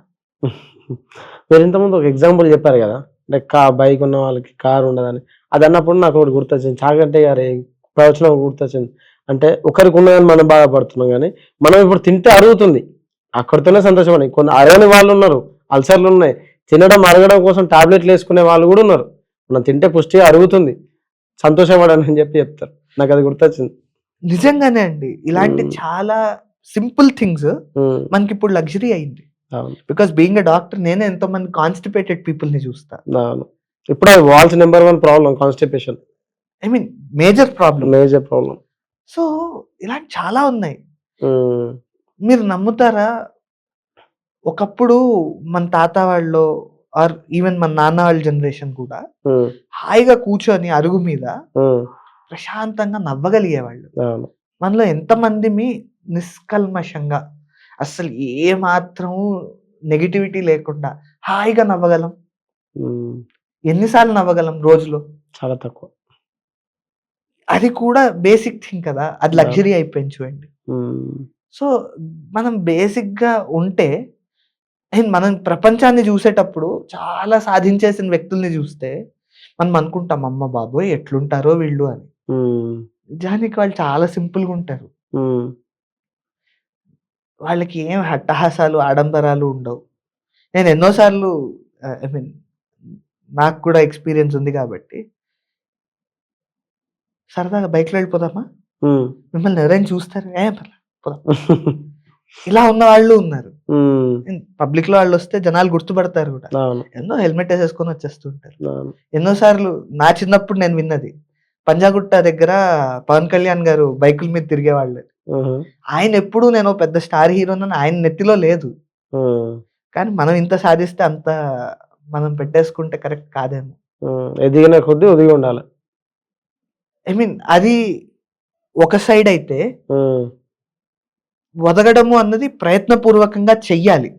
మీరు ఇంతకుముందు ఒక ఎగ్జాంపుల్ చెప్పారు కదా, అంటే బైక్ ఉన్న వాళ్ళకి కారు ఉండదని. అది అన్నప్పుడు నాకు ఒకటి గుర్తొచ్చింది, చాగంటి గారి ప్రవచనం గుర్తొచ్చింది. అంటే ఒకరికి ఉన్నదని మనం బాధపడుతున్నాం, కానీ మనం ఇప్పుడు తింటే అరుగుతుంది, అక్కడితోనే సంతోషపడి. కొన్ని అరగని వాళ్ళు ఉన్నారు, అల్సర్లు ఉన్నాయి, తినడం అరగడం కోసం టాబ్లెట్లు వేసుకునే వాళ్ళు కూడా ఉన్నారు. మనం తింటే పుష్టిగా అరుగుతుంది, సంతోషపడను అని చెప్పి చెప్తారు. నాకు అది గుర్తొచ్చింది. నిజంగానే అండి. ఇలాంటి చాలా సింపుల్ థింగ్స్ మనకి ఇప్పుడు లగ్జరీ అయింది. అవును. బికాస్ బీయింగ్ ఎ డాక్టర్ నేనే ఎంతో మంది కాన్స్టిపేటెడ్ పీపుల్ ని చూస్తా. అవును. ఇప్పుడు అది world's number 1 problem constipation. I mean major problem. Major problem. So ఇలాంటి చాలా ఉన్నాయి. మీరు నమ్ముతారా? ఒకప్పుడు మన తాత వాళ్ళు ఆర్ ఈవెన్ మన నాన్న వాళ్ళ జనరేషన్ కూడా హాయిగా కూర్చొని అరుగు మీద ప్రశాంతంగా నవ్వగలిగేవాళ్ళు. అవును. మనలో ఎంతమందిమి నిష్కల్మషంగా అస్సలు ఏ మాత్రము నెగటివిటీ లేకుండా హాయిగా నవ్వగలం? ఎన్నిసార్లు నవ్వగలం రోజులో? చాలా తక్కువ. అది కూడా బేసిక్ థింగ్ కదా! అది లగ్జరీ అయిపోయింది చూడండి. సో మనం బేసిక్‌గా ఉంటే మనం ప్రపంచాన్ని చూసేటప్పుడు చాలా సాధించేసిన వ్యక్తుల్ని చూస్తే మనం అనుకుంటాం అమ్మ బాబోయ్! ఎట్లుంటారో వీళ్ళు అని. నిజానికి వాళ్ళు చాలా సింపుల్‌గా ఉంటారు. వాళ్ళకి ఏం అట్టహాసాలు, ఆడంబరాలు ఉండవు. నేను ఎన్నో సార్లు ఐ మీన్ నాకు కూడా ఎక్స్‌పీరియన్స్ ఉంది కాబట్టి సరదాగా బైక్‌లో వెళ్ళిపోదామా? మిమ్మల్ని ఎవరైనా చూస్తారు. ఏ పర్లేదు పోదాం. ఇలా ఉన్న వాళ్ళు ఉన్నారు. పబ్లిక్‌లో వాళ్ళొస్తే జనాలు గుర్తుపడతారు కూడా. ఎన్నో హెల్మెట్ ఏసేసుకొని వచ్చేస్తుంటారు. ఎన్నో సార్లు నా చిన్నప్పుడు నేను విన్నది. పంజాగుట్ట దగ్గర పవన్ కళ్యాణ్ గారు బైకుల మీద తిరిగేవాళ్ళు. ఆయన ఎప్పుడు నేను పెద్ద స్టార్ హీరోనని ఆయన నెత్తిలో లేదు. కానీ మనం ఇంత సాధిస్తే అంత మనం పెట్టేసుకుంటే కరెక్ట్ కాదేమో. ఎదిగిన కొద్దీ ఒదిగి ఉండాలి. ఐ మీన్ అది ఒక సైడ్ అయితే ఒదగడము అన్నది ప్రయత్నపూర్వకంగా చెయ్యాలి.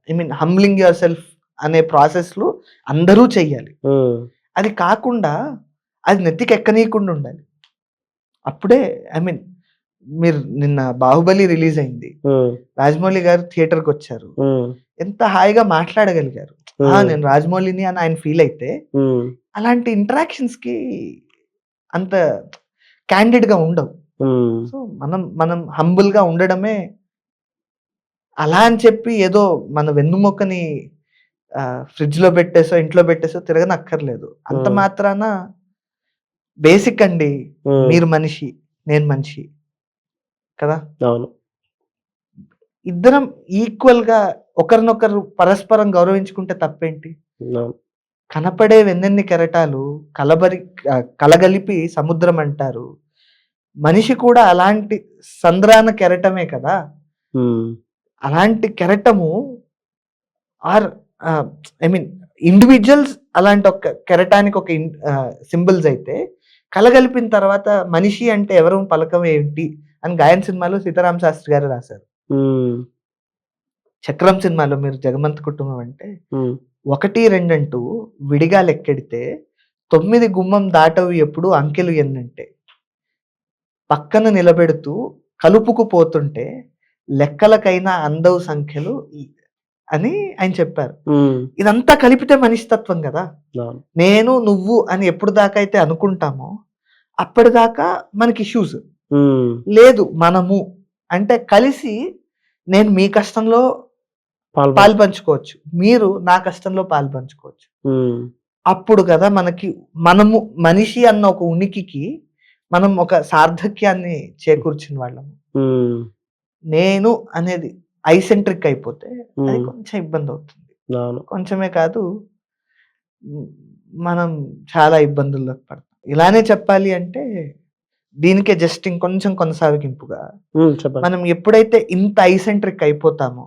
I mean humbling your self అనే ప్రాసెస్‌లో అందరూ చెయ్యాలి. అది కాకుండా అది నెత్తికి ఎక్కనీయకుండా ఉండాలి. అప్పుడే ఐ మీన్ మీరు నిన్న 'బాహుబలి' రిలీజ్ అయింది. రాజమౌళి గారు థియేటర్‌కి వచ్చారు. ఎంత హాయిగా మాట్లాడగలిగారు. నేను రాజమౌళిని అని ఆయన ఫీల్ అయితే అలాంటి ఇంటరాక్షన్స్‌కి అంత క్యాండిడ్‌గా ఉండవు. సో మనం హంబుల్‌గా ఉండడమే. అలా అని చెప్పి ఏదో మన వెన్నుముకని ఫ్రిడ్జ్‌లో పెట్టేసో, ఇంట్లో పెట్టేసో తిరగనక్కర్లేదు. అంత మాత్రాన బేసిక్ అండి. మీరు మనిషి, నేను మనిషి కదా! అవును. ఇద్దరం ఈక్వల్‌గా ఒకరినొకరు పరస్పరం గౌరవించుకుంటే తప్పేంటి? కనపడే వెన్నెన్ని కెరటాలు కలగలిపి సముద్రం అంటారు. మనిషి కూడా అలాంటి సంద్రాన కెరటమే కదా! అలాంటి కెరటము ఆర్ ఐ మీన్ ఇండివిడ్యువల్స్ అలాంటి ఒక కెరటానికి ఒక సింబల్స్ అయితే కలగలిపిన తర్వాత మనిషి అంటే ఎవరు పలకం ఏంటి అని గాయన్ సినిమాలో సీతారామ శాస్త్రి గారు రాశారు. చక్రం సినిమాలో మీరు జగమంత్ కుటుంబం అంటే 1, 2 అంటూ విడిగా లెక్కెడితే 9 గుమ్మం దాటవు ఎప్పుడు అంకెలు ఎన్నంటే పక్కన నిలబెడుతూ కలుపుకు పోతుంటే లెక్కలకైనా అందవు సంఖ్యలు అని ఆయన చెప్పారు. ఇదంతా కలిపితే మనిషితత్వం కదా! నేను నువ్వు అని ఎప్పుడు దాకా అయితే అనుకుంటామో అప్పటిదాకా మనకి ఇష్యూస్ లేదు. మనము అంటే కలిసి నేను మీ కష్టంలో పాలు పంచుకోవచ్చు, మీరు నా కష్టంలో పాలు పంచుకోవచ్చు. అప్పుడు కదా మనము మనిషి అన్న ఒక ఉనికికి మనం ఒక సార్థక్యాన్ని చేకూర్చిన వాళ్ళము. నేను అనేది ఐసెంట్రిక్ అయిపోతే అది కొంచెం ఇబ్బంది అవుతుంది. కొంచెమే కాదు మనం చాలా ఇబ్బందుల్లోకి పడతాం. ఇలానే చెప్పాలి అంటే దీనికే జస్ట్ ఇంకొంచెం కొనసాగింపుగా మనం ఎప్పుడైతే ఇంత ఐసెంట్రిక్ అయిపోతామో,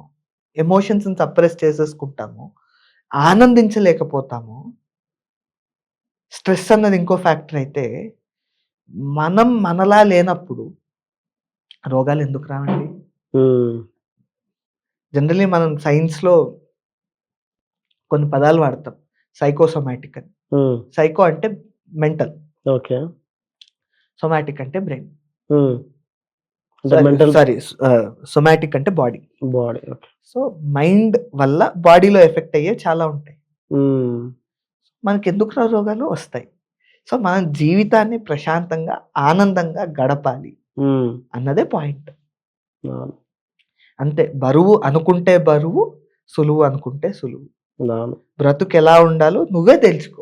ఎమోషన్స్ సప్రెస్ చేసేసుకుంటామో, ఆనందించలేకపోతామో, స్ట్రెస్ అన్నది ఇంకో ఫ్యాక్టర్ అయితే మనం మనలా లేనప్పుడు రోగాలు ఎందుకు రావండి? జనరల్లీ మనం సైన్స్‌లో కొన్ని పదాలు వాడతాం. సైకోసోమాటిక్ అని. సైకో అంటే మెంటల్. ఓకే. సోమాటిక్ అంటే బ్రెయిన్. మెంటల్ సోమాటిక్ అంటే బాడీ. ఓకే. సో మైండ్ వల్ల బాడీలో ఎఫెక్ట్ అయ్యే చాలా ఉంటాయి. మనకెందుకు రోగాలు వస్తాయి? సో మన జీవితాన్ని ప్రశాంతంగా, ఆనందంగా గడపాలి అన్నదే పాయింట్. అంతే. బరువు అనుకుంటే బరువు, సులువు అనుకుంటే సులువు. బ్రతుకు ఎలా ఉండాలో నువ్వే తెలుసుకో.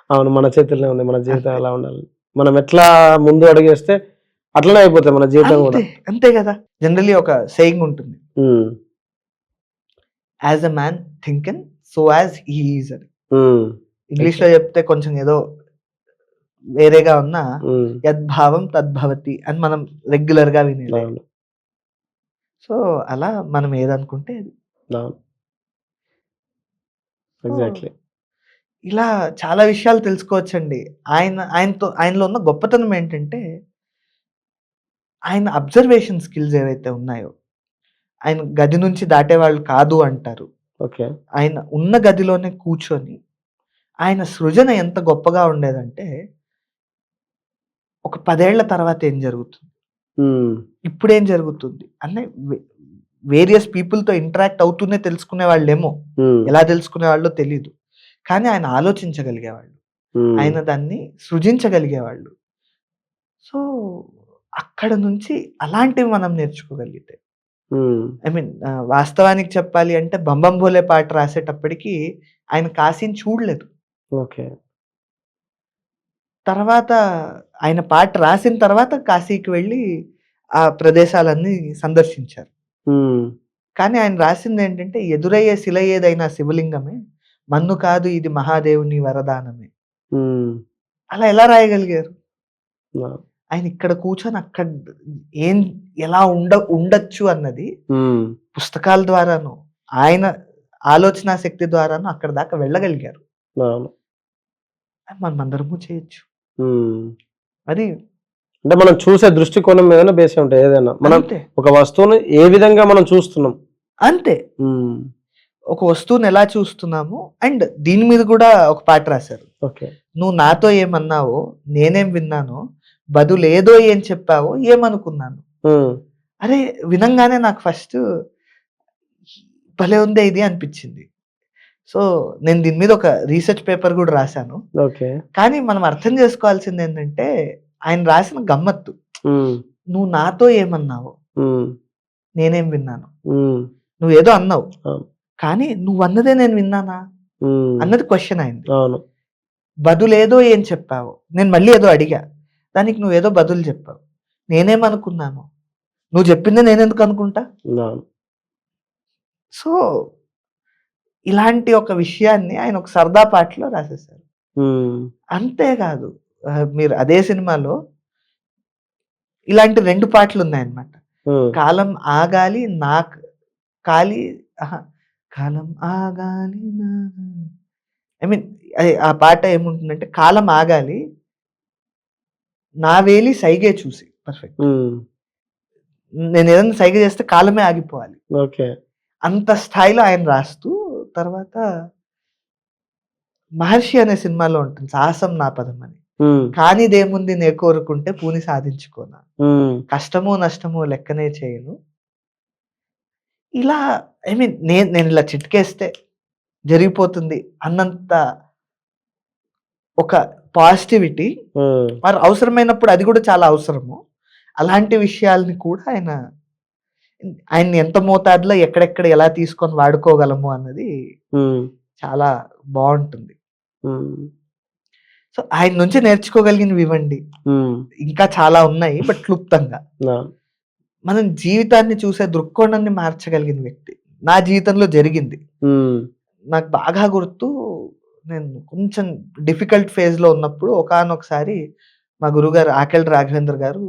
అవును, మన చేతుల్లోనే ఉంది మన జీవితం అంతే. ఎలా ఉండాలి. మనం ఎట్లా ముందు అడుగేస్తే అట్లనే అయిపోతుంది మన జీవితం కూడా. అంతే. అంతే గదా! జనరల్లీ ఒక సేయింగ్ ఉంటుంది. హ్మ్. As a man thinketh so as he is అని. హ్మ్. ఇంగ్లీష్‌లో చెప్తే కొంచెం ఏదో వేరేగా ఉన్నా హ్మ్. యద్భావం తద్భవతి అని మనం రెగ్యులర్‌గా వినేదే. అవును. సో, అలా మనం ఏదనుకుంటే అది. అవును. So, exactly. ఇలా చాలా విషయాలు తెలుసుకోవచ్చండి. ఆయనలో ఉన్న గొప్పతనం ఏంటంటే, ఆయన అబ్జర్వేషన్ స్కిల్స్ ఏవైతే ఉన్నాయో, ఆయన గది నుంచి దాటేవాళ్ళు కాదు అంటారు. ఓకే. ఆయన ఉన్న గదిలోనే కూర్చొని, ఆయన సృజన ఎంత గొప్పగా ఉండేదంటే, ఒక 10 ఏళ్ల తర్వాత ఏం జరుగుతుంది? హ్మ్. ఇప్పుడేం జరుగుతుంది? అనే వేరియస్ పీపుల్‌తో ఇంటరాక్ట్ అవుతూనే తెలుసుకునేవాళ్ళేమో. హ్మ్. ఎలా తెలుసుకునేవాళ్ళో తెలీదు. కానీ ఆయన ఆలోచించగలిగేవాళ్ళు. హ్మ్. ఆయన దాన్ని సృజించగలిగేవాళ్ళు. సో, అక్కడ నుంచి అలాంటివి మనం నేర్చుకోగలిగితే హ్మ్. ఐ మీన్ వాస్తవానికి చెప్పాలి అంటే 'బంబం బోలే' పాట రాసేటప్పటికి ఆయన కాశీని చూడలేదు. ఓకే. తర్వాత ఆయన పాట రాసిన తర్వాత కాశీకి వెళ్ళి ఆ ప్రదేశాలన్నీ సందర్శించారు. హ్మ్. కానీ ఆయన రాసిందేంటంటే, ఎదురయ్యే శిల ఏదైనా శివలింగమే, మన్ను కాదు ఇది మహాదేవుని వరదానమే. హ్మ్. అలా ఎలా రాయగలిగారు? ఆ! ఆయన ఇక్కడ కూర్చొని అక్కడ ఏం ఎలా ఉండొచ్చు అన్నది హ్మ్. పుస్తకాల ద్వారాను, ఆయన ఆలోచనా శక్తి ద్వారాను అక్కడి దాకా వెళ్ళగలిగారు. అవును. మనమందరము చేయొచ్చు. హ్మ్. అది అంటే మనం చూసే దృష్టికోణం మీదనే బేస్ అయి ఉంటాయి ఏదైనా. మనం అంతే. ఒక వస్తువుని ఏ విధంగా మనం చూస్తున్నాం. అంతే. హ్మ్. ఒక వస్తువుని ఎలా చూస్తున్నామో అండ్ దీని మీద కూడా ఒక పాట రాశారు. ఓకే. నువ్వు నాతో ఏమన్నావో నేనేం విన్నానో, బదులేదో ఏం చెప్పావో ఏమనుకున్నాను. హ్మ్. అరే! వినంగానే నాకు ఫస్టు భలే ఉందే ఇది అనిపిచ్చింది. సో, నేను దీని మీద ఒక రీసెర్చ్ పేపర్ గూడా రాసాను. ఓకే. కానీ మనం అర్థం జేసుకోవాల్సిందేంటంటే, ఆయన రాసిన గమ్మత్తు. హ్మ్. నువ్వు నాతో ఏమన్నావో, హ్మ్. నేనేం విన్నాను. హ్మ్. నువ్వేదో అన్నావు. అవును. కానీ నువ్వన్నదే నేను విన్నానా? హ్మ్. అన్నది క్వెషన్ ఆయనది. అవును. బదులేదో ఏం చెప్పావో. నేను మళ్ళీ ఏదో అడిగా. దానికి నువ్వేదో బదులు జెప్పావు. నేనేమనుకున్నాను? నువ్వు జెప్పిందే నేనెందుకు అనుకుంటా? అవును. సో, ఇలాంటి ఒక విషయాన్ని ఆయన ఒక సరదా పాటలో రాసేసారు. హ్మ్. అంతేగాదు మీరు అదే సినిమాలో ఇలాంటి 2 పాటలున్నాయన్నమాట. హ్మ్. కాలం ఆగాలి కాలి అహా! కాలం ఆగాలి ఐ మీన్ ఆ పాట ఏముంటుందంటే కాలం ఆగాలి నా వేలి సైగే చూసి. పర్ఫెక్ట్. హ్మ్. నేనేదైనా సైగ చేస్తే కాలమే ఆగిపోవాలి. ఓకే. అంత స్థాయిలో ఆయన రాస్తూ తర్వాత 'మహర్షి' అనే సినిమాలో ఉంటుంది 'సాహసం నా పదం' అని. హ్మ్. కానిదేముంది నే కోరుకుంటే పూని సాధించుకోనా. హ్మ్. కష్టమో నష్టమో లెక్కనే చేయను. ఇలా ఐ మీన్ నేనిలా చిటికేస్తే జరిగిపోతుంది అన్నంత ఒక పాజిటివిటీ హ్మ్. మరి అవసరమైనప్పుడు అది కూడా చాలా అవసరము. అలాంటి విషయాల్ని కూడా ఆయన్ని ఎంత మోతాదులో ఎక్కడెక్కడ ఎలా తీసుకొని వాడుకోగలము అన్నది హ్మ్. చాలా బావుంటుంది. హ్మ్. సో, ఆయన నుంచి నేర్చుకోగలిగినవి ఇవండి. హ్మ్. ఇంకా చాలా ఉన్నాయి. బట్ క్లుప్తంగా. అవును. మనం జీవితాన్ని చూసే దృక్కోణాన్ని మార్చగలిగిన వ్యక్తి. నా జీవితంలో జరిగింది. హ్మ్. నాకు బాగా గుర్తు నేను కొంచెం డిఫికల్ట్ ఫేజ్‌లో ఉన్నప్పుడు ఒకానొకసారి మా గురువుగారు ఆకెళ్ళ రాఘవేంద్ర గారు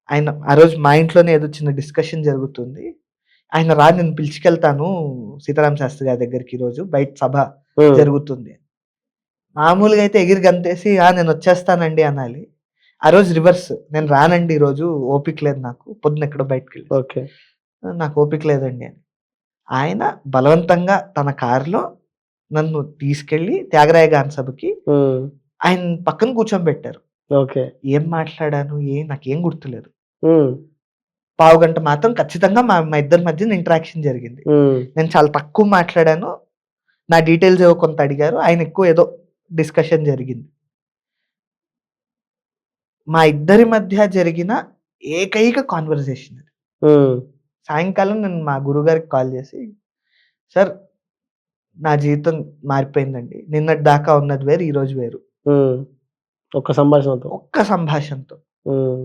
ఆయన ఆ రోజు మా ఇంట్లోనే ఏదో చిన్న డిస్కషన్ జరుగుతుంది. ఆయన రా నేను పిలుచుకెళ్తాను సీతారామ శాస్త్రి గారి దగ్గరికి ఈరోజు బయట సభ హ్మ్. జరుగుతుంది. మామూలుగా అయితే ఎగిరి గంతేసి "ఆ! నేనొచ్చేస్తానండి" అనాలి. ఆ రోజు రివర్స్. "నేను రానండి ఈరోజు ఓపిక లేదు నాకు. పొద్దున ఎక్కడో బయటికెళ్ళేసి." ఓకే. "నాకు ఓపిక లేదండి" అని. ఆయన బలవంతంగా తన కారులో నన్ను తీసుకెళ్ళి త్యాగరాయ గాన సభకి హ్మ్. ఆయన పక్కన కూర్చోబెట్టారు. ఓకే. ఏం మాట్లాడాను నాకేం గుర్తులేదు. హ్మ్. పావుగంట మాత్రం ఖచ్చితంగా మా మా ఇద్దరి మధ్యన ఇంటరాక్షన్ జరిగింది. హ్మ్. నేను చాలా తక్కువ మాట్లాడాను. నా డీటెయిల్స్ ఏవో కొంత అడిగారు. ఆయన ఎక్కువ ఏదో డిస్కషన్ జరిగింది. మా ఇద్దరి మధ్య జరిగిన ఏకైక కన్వర్జేషన్ అది. హ్మ్. సాయంకాలం నేను మా గురువుగారికి కాల్ చేసి, "సార్ నా జీవితం మారిపోయిందండి. నిన్నటి దాకా ఉన్నది వేరు, ఈరోజు వేరు. ఒక్క సంభాషణతో. ఒక్క సంభాషణతో. హ్మ్.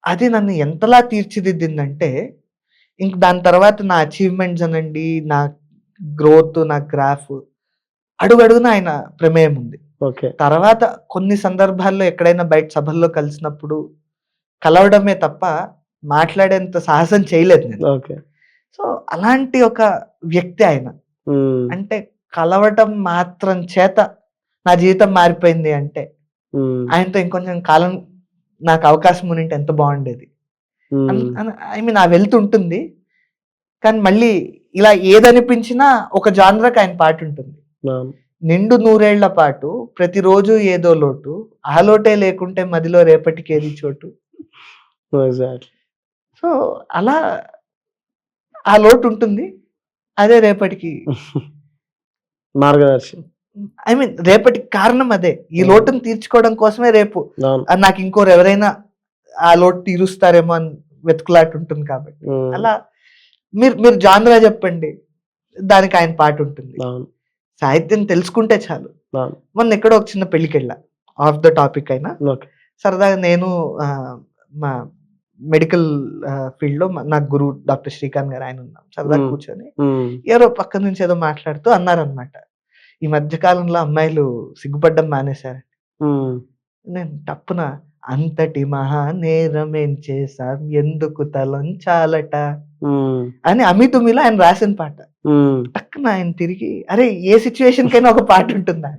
అది నన్ను ఎంతలా తీర్చిదిద్దిందంటే, ఇంక దాని తర్వాత నా అచీవ్‌మెంట్స్ అనండి, నా గ్రోత్, నా గ్రాఫ్ అడుగడుగునా ఆయన ప్రమేయం ఉంది. ఓకే. తర్వాత కొన్ని సందర్భాల్లో ఎక్కడైనా బయట సభల్లో కలిసినప్పుడు కలవడమే తప్ప మాట్లాడేంత సాహసం చేయలేదు నేను. ఓకే. సో, అలాంటి ఒక వ్యక్తి ఆయన. హ్మ్. అంటే కలవటం మాత్రం చేత నా జీవితం మారిపోయింది అంటే, ఆయనతో ఇంకొంచెం కాలం నాకు అవకాశం ఉండింటే ఎంత బాగుండేది. ఐ మీన్ ఆ వెళ్తుంటుంది. కానీ మళ్ళీ ఇలా ఏదనిపించినా ఒక జానర్‌కి ఆయన పాటుంటుంది. నిండు నూరేళ్ల పాటు ప్రతిరోజు ఏదో లోటు, ఆ లోటే లేకుంటే మదిలో రేపటికేది చోటు. సో, అలా ఆ లోటు ఉంటుంది. అదే రేపటికి మార్గదర్శి. ఐ మీన్ రేపటికి కారణం అదే. ఈ లోటుని తీర్చుకోవడం కోసమే రేపు నాకు ఇంకోరు ఎవరైనా ఆ లోటు తీరుస్తారేమో అని వెతుకులాట ఉంటుంది కాబట్టి. అలా మీరు జానరా చెప్పండి. దానికి ఆయన పాట ఉంటుంది. సాహిత్యం తెలుసుకుంటే చాలు. మొన్న ఎక్కడో ఒక చిన్న పెళ్ళికెళ్ళా. ఆఫ్ ద టాపిక్ అయినా. సరదాగా నేను మా మెడికల్ ఫీల్డ్ లో నాకు గురువు డాక్టర్ శ్రీకాంత్ గారు ఆయన ఉన్నాం. సరదాగా కూర్చొని ఎవరో పక్క నుంచి ఏదో మాట్లాడుతూ అన్నారనమాట. ఈ మధ్య కాలంలో అమ్మాయిలు సిగ్గుపడ్డం మానేశారు. నేను తప్పున అంతటి మహానేరమేం చేశాం ఎందుకు తలంచాలట అని అమితుమిలో ఆయన రాసిన పాట. టక్కున ఆయన తిరిగి అరే ఏ సిచ్యువేషన్ కైనా ఒక పాట ఉంటుందా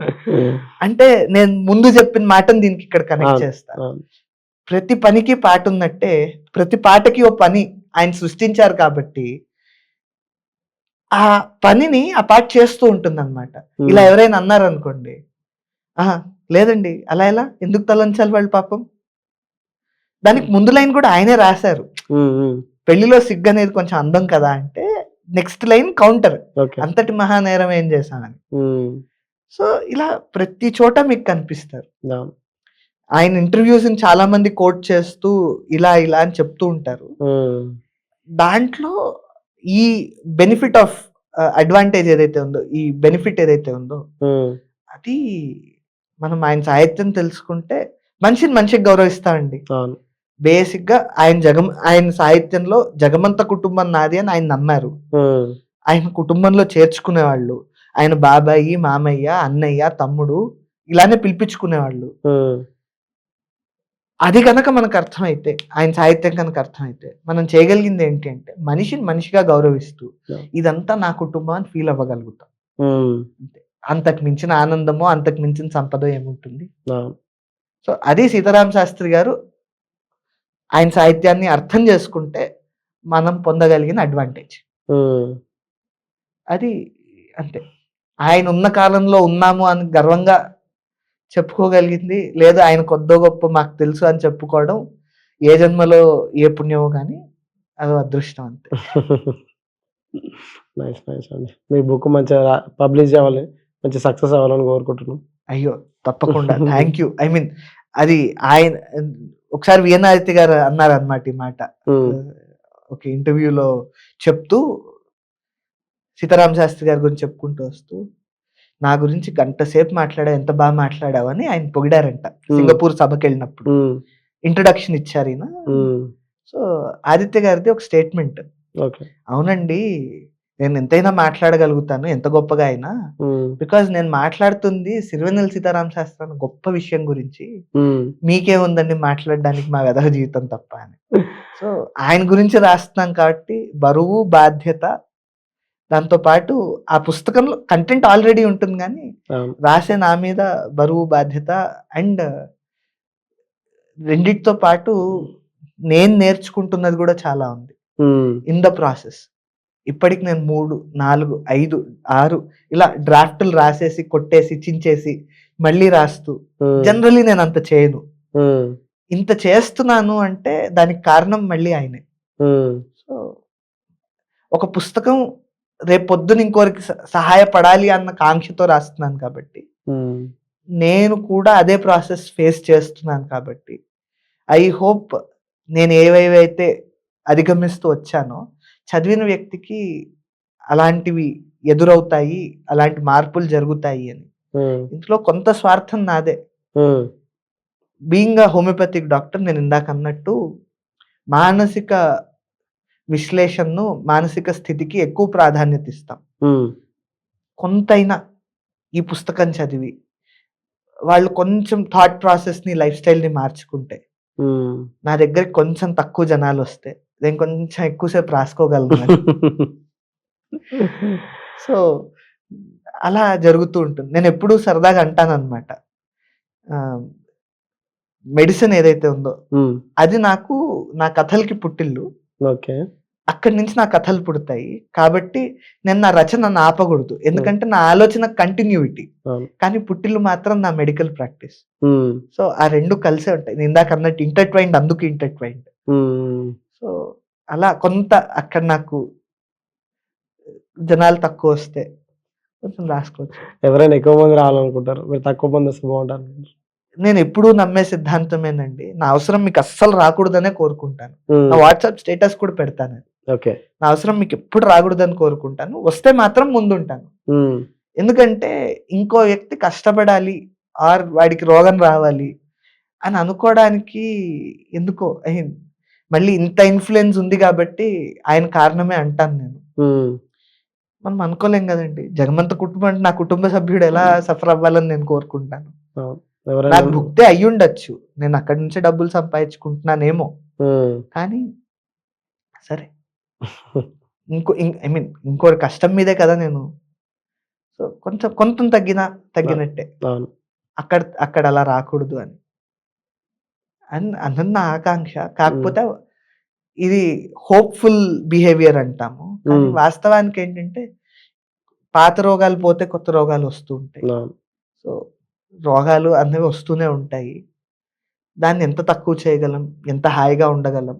అంటే నేను ముందు చెప్పిన మాటను దీనికి ఇక్కడ కనెక్ట్ చేస్తా. ప్రతి పనికి పాట ఉన్నట్టే ప్రతి పాటకి ఓ పని ఆయన సృష్టించారు కాబట్టి ఆ పనిని ఆ పాట చేస్తూ ఉంటుంది అనమాట. ఇలా ఎవరైనా అన్నారు అనుకోండి, లేదండి అలా ఎలా ఎందుకు తలంచాలి వాళ్ళు పాపం. దానికి ముందు లైన్ కూడా ఆయనే రాశారు. పెళ్లిలో సిగ్గు అనేది కొంచెం అందం కదా అంటే నెక్స్ట్ లైన్ కౌంటర్ అంతటి మహానేరం ఏం చేశానని. సో ఇలా ప్రతి చోట మీకు కనిపిస్తారు. ఆయన ఇంటర్వ్యూస్ చాలా మంది కోట్ చేస్తూ ఇలా ఇలా అని చెప్తూ ఉంటారు. దాంట్లో ఈ బెనిఫిట్ ఆఫ్ అడ్వాంటేజ్ ఏదైతే ఉందో, ఈ బెనిఫిట్ ఏదైతే ఉందో అది మనం ఆయన సాహిత్యం తెలుసుకుంటే మనిషిని మంచిగా గౌరవిస్తామండి. బేసిక్ గా ఆయన సాహిత్యంలో జగమంత కుటుంబం నాది అని ఆయన నమ్మారు. ఆయన కుటుంబంలో చేర్చుకునేవాళ్ళు. ఆయన బాబాయి, మామయ్య, అన్నయ్య, తమ్ముడు ఇలానే పిలిపించుకునేవాళ్ళు. అది కనుక మనకు అర్థమైతే, ఆయన సాహిత్యం కనుక అర్థమైతే మనం చేయగలిగింది ఏంటి అంటే మనిషిని మనిషిగా గౌరవిస్తూ ఇదంతా నా కుటుంబం అని ఫీల్ అవ్వగలుగుతాం. అంతే. అంతకు మించిన ఆనందమో అంతకు మించిన సంపద ఏముంటుంది. సో అది సీతారామ శాస్త్రి గారు ఆయన సాహిత్యాన్ని అర్థం చేసుకుంటే మనం పొందగలిగిన అడ్వాంటేజ్ అది. అంతే. ఆయన ఉన్న కాలంలో ఉన్నాము అని గర్వంగా చెప్పుకోగలిగింది లేదా ఆయన కొద్దో గొప్ప మాకు తెలుసు అని చెప్పుకోవడం ఏ జన్మలో ఏ పుణ్యమో కానీ అది అదృష్టం అంతే. నైస్ నైస్ అండి. మీ బుక్ మంచిగా పబ్లిష్ అవ్వాలి, మంచి సక్సెస్ అవ్వాలని కోరుకుంటున్నాం. అయ్యో తప్పకుండా. Thank you. ఐ మీన్ అది ఆయన ఒకసారి విఎన్ఆదిత్య గారు అన్నారనమాట ఈ మాట ఒక ఇంటర్వ్యూలో చెప్తూ, సీతారామ శాస్త్రి గారి గురించి చెప్పుకుంటూ వస్తూ నా గురించి గంట సేపు మాట్లాడావు, ఎంత బాగా మాట్లాడావు అని ఆయన పొగిడారంట సింగపూర్ సభకి వెళ్ళినప్పుడు. ఇంట్రొడక్షన్ ఇచ్చారు ఈయన. సో ఆదిత్య గారిది ఒక స్టేట్మెంట్, అవునండి నేను ఎంతైనా మాట్లాడగలుగుతాను ఎంత గొప్పగా అయినా, బికాజ్ నేను మాట్లాడుతుంది సిరివెన్నెల సీతారామ శాస్త్రి అన్న గొప్ప విషయం గురించి, మీకేముందండి మాట్లాడడానికి మా వెధవ జీవితం తప్ప అని. సో ఆయన గురించి రాస్తున్నాం కాబట్టి బరువు బాధ్యత, దాంతో పాటు ఆ పుస్తకంలో కంటెంట్ ఆల్రెడీ ఉంటుంది కానీ రాసే నా మీద బరువు బాధ్యత అండ్ రెండిటితో పాటు నేను నేర్చుకుంటున్నది కూడా చాలా ఉంది ఇన్ ద ప్రాసెస్. ఇప్పటికి నేను 3, 4, 5, 6 ఇలా డ్రాఫ్ట్లు రాసేసి కొట్టేసి చించేసి మళ్ళీ రాస్తూ, జనరల్లీ నేను అంత చేయను. ఇంత చేస్తున్నాను అంటే దానికి కారణం మళ్ళీ ఆయనే. సో ఒక పుస్తకం రేపు పొద్దున ఇంకోరికి సహాయపడాలి అన్న కాంక్షతో రాస్తున్నాను కాబట్టి, నేను కూడా అదే ప్రాసెస్ ఫేస్ చేస్తున్నాను కాబట్టి ఐ హోప్ నేను ఏవేవైతే అధిగమిస్తూ వచ్చానో చదివిన వ్యక్తికి అలాంటివి ఎదురవుతాయి, అలాంటి మార్పులు జరుగుతాయి అని. ఇందులో కొంత స్వార్థం నాదే. బీయింగ్ అ హోమియోపతిక్ డాక్టర్, నేను ఇందాక అన్నట్టు మానసిక విశ్లేషణను, మానసిక స్థితికి ఎక్కువ ప్రాధాన్యత ఇస్తాం. కొంతైనా ఈ పుస్తకం చదివి వాళ్ళు కొంచెం థాట్ ప్రాసెస్ని, లైఫ్ స్టైల్ని మార్చుకుంటే, నా దగ్గరికి కొంచెం తక్కువ జనాలు వస్తే నేను కొంచెం ఎక్కువసేపు రాసుకోగలను. సో అలా జరుగుతూ ఉంటుంది. నేను ఎప్పుడూ సరదాగా అంటానన్నమాట, మెడిసిన్ ఏదైతే ఉందో అది నాకు, నా కథలకి పుట్టిల్లు. ఓకే. అక్కడి నుంచి నా కథలు పుడతాయి. కాబట్టి నేను నా రచనను ఆపకూడదు. ఎందుకంటే నా ఆలోచన కంటిన్యూటీ. కానీ పుట్టిల్లు మాత్రం నా మెడికల్ ప్రాక్టీస్. సో ఆ రెండు కలిసే ఉంటాయి. నేను ఇందాక అన్నట్టు ఇంటర్ట్వైన్డ్, అందుకు ఇంటర్ట్వైన్డ్. సో అలా కొంత అక్కడ నాకు జనాలు తక్కువ వస్తే కొంచెం రాసుకోవచ్చు. ఎవరైనా ఎక్కువ మంది రావాలనుకుంటారు, మీరు తక్కువ మంది వస్తే బాగుంటారు. నేను ఎప్పుడూ నమ్మే సిద్ధాంతమేనండి, నా అవసరం మీకు అస్సలు రాకూడదనే కోరుకుంటాను. నా వాట్సాప్ స్టేటస్ కూడా పెడతాను. ఓకే. నా అవసరం మీకు ఎప్పుడు రాకూడదని కోరుకుంటాను. వస్తే మాత్రం ముందుంటాను. ఎందుకంటే ఇంకో వ్యక్తి కష్టపడాలి ఆర్ వాడికి రోగం రావాలి అని అనుకోవడానికి ఎందుకో మళ్ళీ ఇంత ఇన్ఫ్లుయెన్స్ ఉంది కాబట్టి ఆయన కారణమే అంటాను నేను. మనం అనుకోలేం కదండి, జగమంత కుటుంబం అంటే నా కుటుంబ సభ్యుడు ఎలా సఫర్ అవ్వాలని నేను కోరుకుంటాను. నాకు భుక్తే అయ్యుండొచ్చు, నేను అక్కడి నుంచే డబ్బులు సంపాదించుకుంటున్నానేమో, కానీ సరే ఇంకో కష్టం మీదే కదా నేను. సో కొంచెం కొంత తగ్గినట్టే అక్కడ అలా రాకూడదు అని అన్నది నా ఆకాంక్ష. కాకపోతే ఇది హోప్ఫుల్ బిహేవియర్ అంటాము, కానీ వాస్తవానికి ఏంటంటే పాత రోగాలు పోతే కొత్త రోగాలు వస్తూ ఉంటాయి. సో రోగాలు అనేవి వస్తూనే ఉంటాయి. దాన్ని ఎంత తక్కువ చేయగలం, ఎంత హాయిగా ఉండగలం,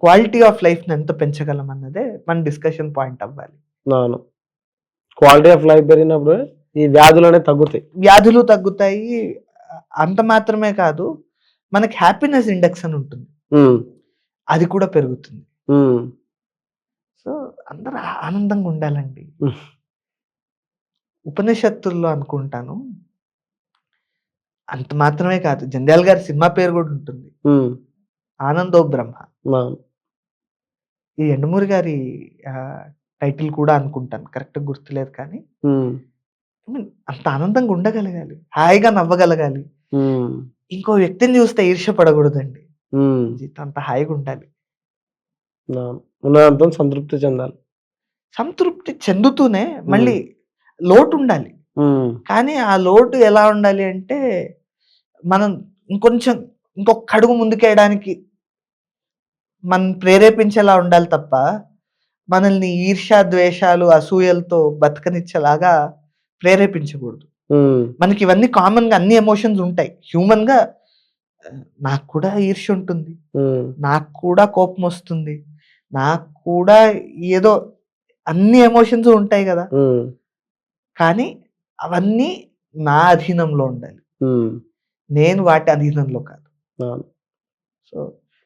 క్వాలిటీ ఆఫ్ లైఫ్ ని ఎంత పెంచగలం అన్నదే మన డిస్కషన్ పాయింట్ అవ్వాలి. క్వాలిటీ ఆఫ్ లైఫ్ పెరిగినప్పుడు ఈ వ్యాధులు అనేవి తగ్గుతాయి. వ్యాధులు తగ్గుతాయి. అంత మాత్రమే కాదు, మనకి హ్యాపీనెస్ ఇండెక్స్ అని ఉంటుంది, అది కూడా పెరుగుతుంది. సో అందరూ ఆనందంగా ఉండాలండి. ఉపనిషత్తుల్లో అనుకుంటాను, అంత మాత్రమే కాదు, జంధ్యాల గారి సినిమా పేరు కూడా ఉంటుంది, ఆనందో బ్రహ్మ. ఈ ఎండమూరి గారి టైటిల్ కూడా అనుకుంటాను, కరెక్ట్ గుర్తులేదు, కానీ అంత ఆనందంగా ఉండగలగాలి, హాయిగా నవ్వగలగాలి, ఇంకో వ్యక్తిని చూస్తే ఈర్ష్య పడకూడదండి. జీవితం అంత హాయిగా ఉండాలి, సంతృప్తి చెందాలి. సంతృప్తి చెందుతూనే మళ్ళీ లోటు ఉండాలి. కానీ ఆ లోటు ఎలా ఉండాలి అంటే, మనం ఇంకొక అడుగు ముందుకేయడానికి మనం ప్రేరేపించేలా ఉండాలి తప్ప, మనల్ని ఈర్ష్య, ద్వేషాలు, అసూయలతో బతకనిచ్చేలాగా ప్రేరేపించకూడదు. మనకి ఇవన్నీ కామన్ గా అన్ని ఎమోషన్స్ ఉంటాయి. హ్యూమన్ గా నాకు కూడా ఈర్ష్య ఉంటుంది, నాకు కూడా కోపం వస్తుంది, నాకు కూడా ఏదో అన్ని ఎమోషన్స్ ఉంటాయి కదా. కానీ అవన్నీ నా అధీనంలో ఉండాలి, నేను వాటి అధీనంలో కాదు. సో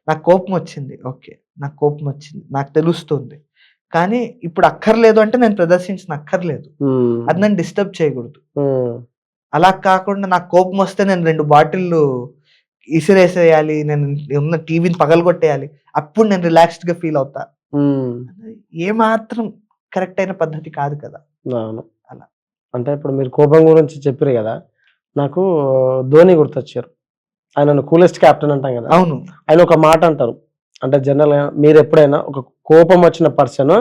నాకు కోపం వచ్చింది, ఓకే, నాకు కోపం వచ్చింది, నాకు తెలుస్తుంది, కానీ ఇప్పుడు అక్కర్లేదు అంటే నేను ప్రదర్శించిన అక్కర్లేదు, అది నన్ను డిస్టర్బ్ చేయకూడదు. అలా కాకుండా నాకు కోపం వస్తే నేను 2 బాటిల్లు ఇసిరేసేయాలి, నేను ఉన్న టీవీని పగలగొట్టేయాలి, అప్పుడు నేను రిలాక్స్డ్ గా ఫీల్ అవుతా. ఏమాత్రం కరెక్ట్ అయిన పద్ధతి కాదు కదా. అలా అంటే ఇప్పుడు మీరు కోపం గురించి చెప్పారు కదా, నాకు ధోని గుర్తొచ్చారు. ఆయన కూలెస్ట్ క్యాప్టెన్ అంటాం కదా. అవును. ఆయన ఒక మాట అంటారు, అంటే జనరల్ గా మీరు ఎప్పుడైనా ఒక కోపం వచ్చిన పర్సన్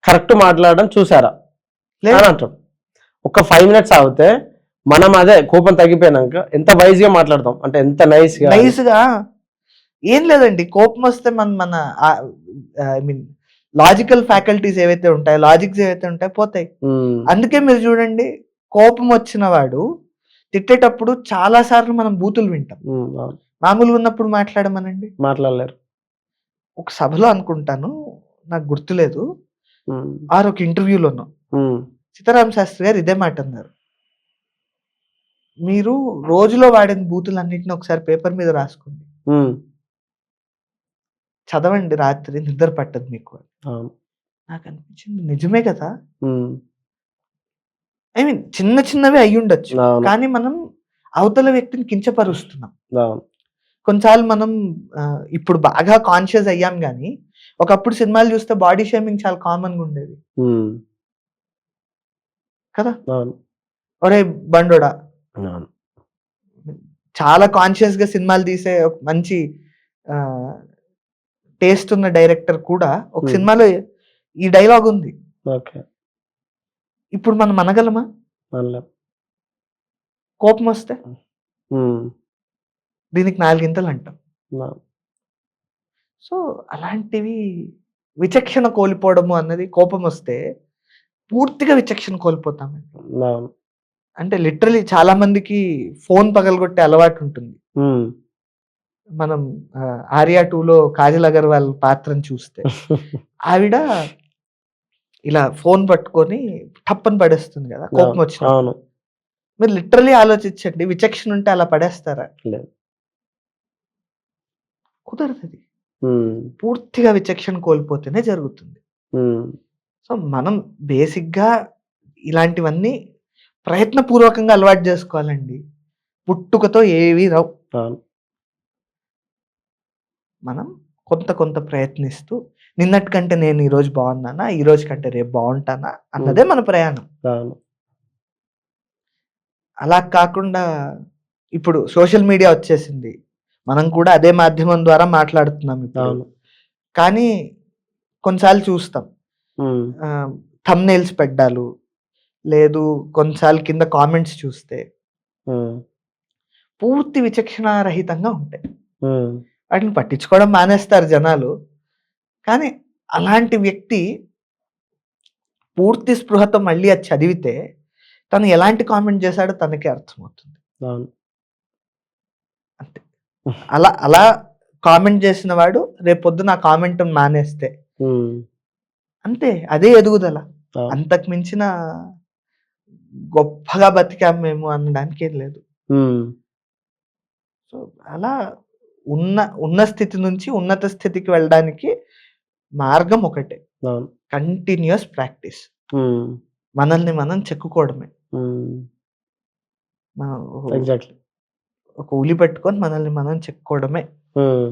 కరెక్ట్ మాట్లాడడం చూసారా అని అంటారు. ఒక 5 minutes ఆగితే మనం అదే కోపం తగ్గిపోయినాక ఎంత వైజ్ గా మాట్లాడతాం, అంటే ఎంత నైస్ గా. ఏం లేదండి, కోపం వస్తే మన ఐ మీన్ లాజికల్ ఫ్యాకల్టీస్ ఏవైతే ఉంటాయో, లాజిక్స్ ఏవైతే ఉంటాయో పోతాయి. అందుకే మీరు చూడండి, కోపం వచ్చిన వాడు తిట్టేటప్పుడు చాలా సార్లు మనం బూతులు వింటాం. మామూలుగా ఉన్నప్పుడు మాట్లాడమనండి, మాట్లాడలేరు. ఒక సభలో అనుకుంటాను, నాకు గుర్తులేదు, ఆర్ ఒక ఇంటర్వ్యూలోనో సీతారామ శాస్త్రి గారు ఇదే మాట అన్నారు, మీరు రోజులో వాడిన బూతులన్నిటిని ఒకసారి పేపర్ మీద రాసుకోండి, చదవండి, రాత్రి నిద్ర పట్టదు మీకు. నాకు అనిపించింది నిజమే కదా. ఐ మీన్ చిన్న చిన్నవి అయ్యుండొచ్చు. అవును. కానీ మనం అవతల వ్యక్తిని కించపరుస్తున్నాం. అవును. కొన్నిసార్లు మనం ఇప్పుడు బాగా కాన్షియస్ అయ్యాం గానీ, ఒకప్పుడు సినిమాలు చూస్తే బాడీ షేమింగ్ చాలా కామన్‌గా ఉండేది. కదా! అవును. ఒరేయ్ బండోడా! అవును. చాలా కాన్షియస్‌గా సినిమాలు తీసే ఒక మంచి ఆహ్, టేస్ట్ ఉన్న డైరెక్టర్ కూడా ఒక సినిమాలో ఈ డైలాగ్ ఉంది. ఓకే. ఇప్పుడు మనం అనగలమా? అనలేం. కోపమొస్తే? హ్మ్. దీనికి నాలుగింతలంటాం. అవును. సో, అలాంటివి విచక్షణ కోల్పోవడము అన్నది కోపమొస్తే పూర్తిగా విచక్షణ కోల్పోతామండి. అవును. అంటే లిటరల్లీ చాలా మందికి ఫోను పగలగొట్టే అలవాటుంటుంది. హ్మ్. మనం 'ఆర్య 2లో కాజల్ అగర్వాల్ పాత్రను చూస్తే ఆవిడ ఇలా ఫోను పట్టుకొని టప్పని పడేస్తుంది గదా! అవును. కోపమొచ్చినప్పుడు. అవును. మీరు లిటరల్లీ ఆలోచించండి. విచక్షణ ఉంటే అలా పడేస్తారా? లేదు. కుదరదది. హ్మ్. పూర్తిగా విచక్షణ కోల్పోతేనే జరుగుతుంది. హ్మ్. సో, మనం బేసిక్‌గా ఇలాంటివన్నీ ప్రయత్నపూర్వకంగా అలవాటు జేసుకోవాలండి. పుట్టుకతో ఏవి రావు. అవును. మనం కొంత కొంత ప్రయత్నిస్తూ నిన్నటి కంటే నేను ఈరోజు బాగున్నానా? ఈరోజు కంటే రేపు బావుంటానా? అన్నదే మన ప్రయాణం. అవును. అలా కాకుండా ఇప్పుడు సోషల్ మీడియా వచ్చేసింది. మనం కూడా అదే మాధ్యమం ద్వారా మాట్లాడుతున్నాం ఇప్పుడు. అవును. కానీ కొన్నిసార్లు చూస్తాం. హ్మ్. థంబ్‌నెయిల్స్ పెట్టడాలు, లేదు కొన్నిసార్లు కింద కామెంట్స్ చూస్తే హ్మ్. పూర్తి విచక్షణారహితంగా ఉంటాయి. హ్మ్. వాటిని పట్టించుకోవడం మానేస్తారు జనాలు. కానీ అలాంటి వ్యక్తి పూర్తి స్పృహతో మళ్ళీ అది చదివితే తను ఎలాంటి కామెంట్ చేశాడో తనకే అర్థమవుతుంది. అవును. అంతే. అలా అలా కామెంట్ చేసిన వాడు రేపొద్దున ఆ కామెంట్‌ని మానేస్తే హ్మ్. అంతే. అదే ఎదుగుదల. అవును. అంతకు మించిన గొప్పగా బతికాం మేము అనడానికి ఏం లేదు. హ్మ్. సో, అలా ఉన్న ఉన్న స్థితి నుంచి ఉన్నత స్థితికి వెళ్ళడానికి మార్గం ఒకటే. అవును. Continuous practice. హ్మ్. మనల్ని మనం చెక్కుకోవడమే. హ్మ్. మనం ఎగ్జాక్ట్‌లీ. ఒక ఉలి పెట్టుకొని మనల్ని మనం చెక్కుకోవడమే. హ్మ్.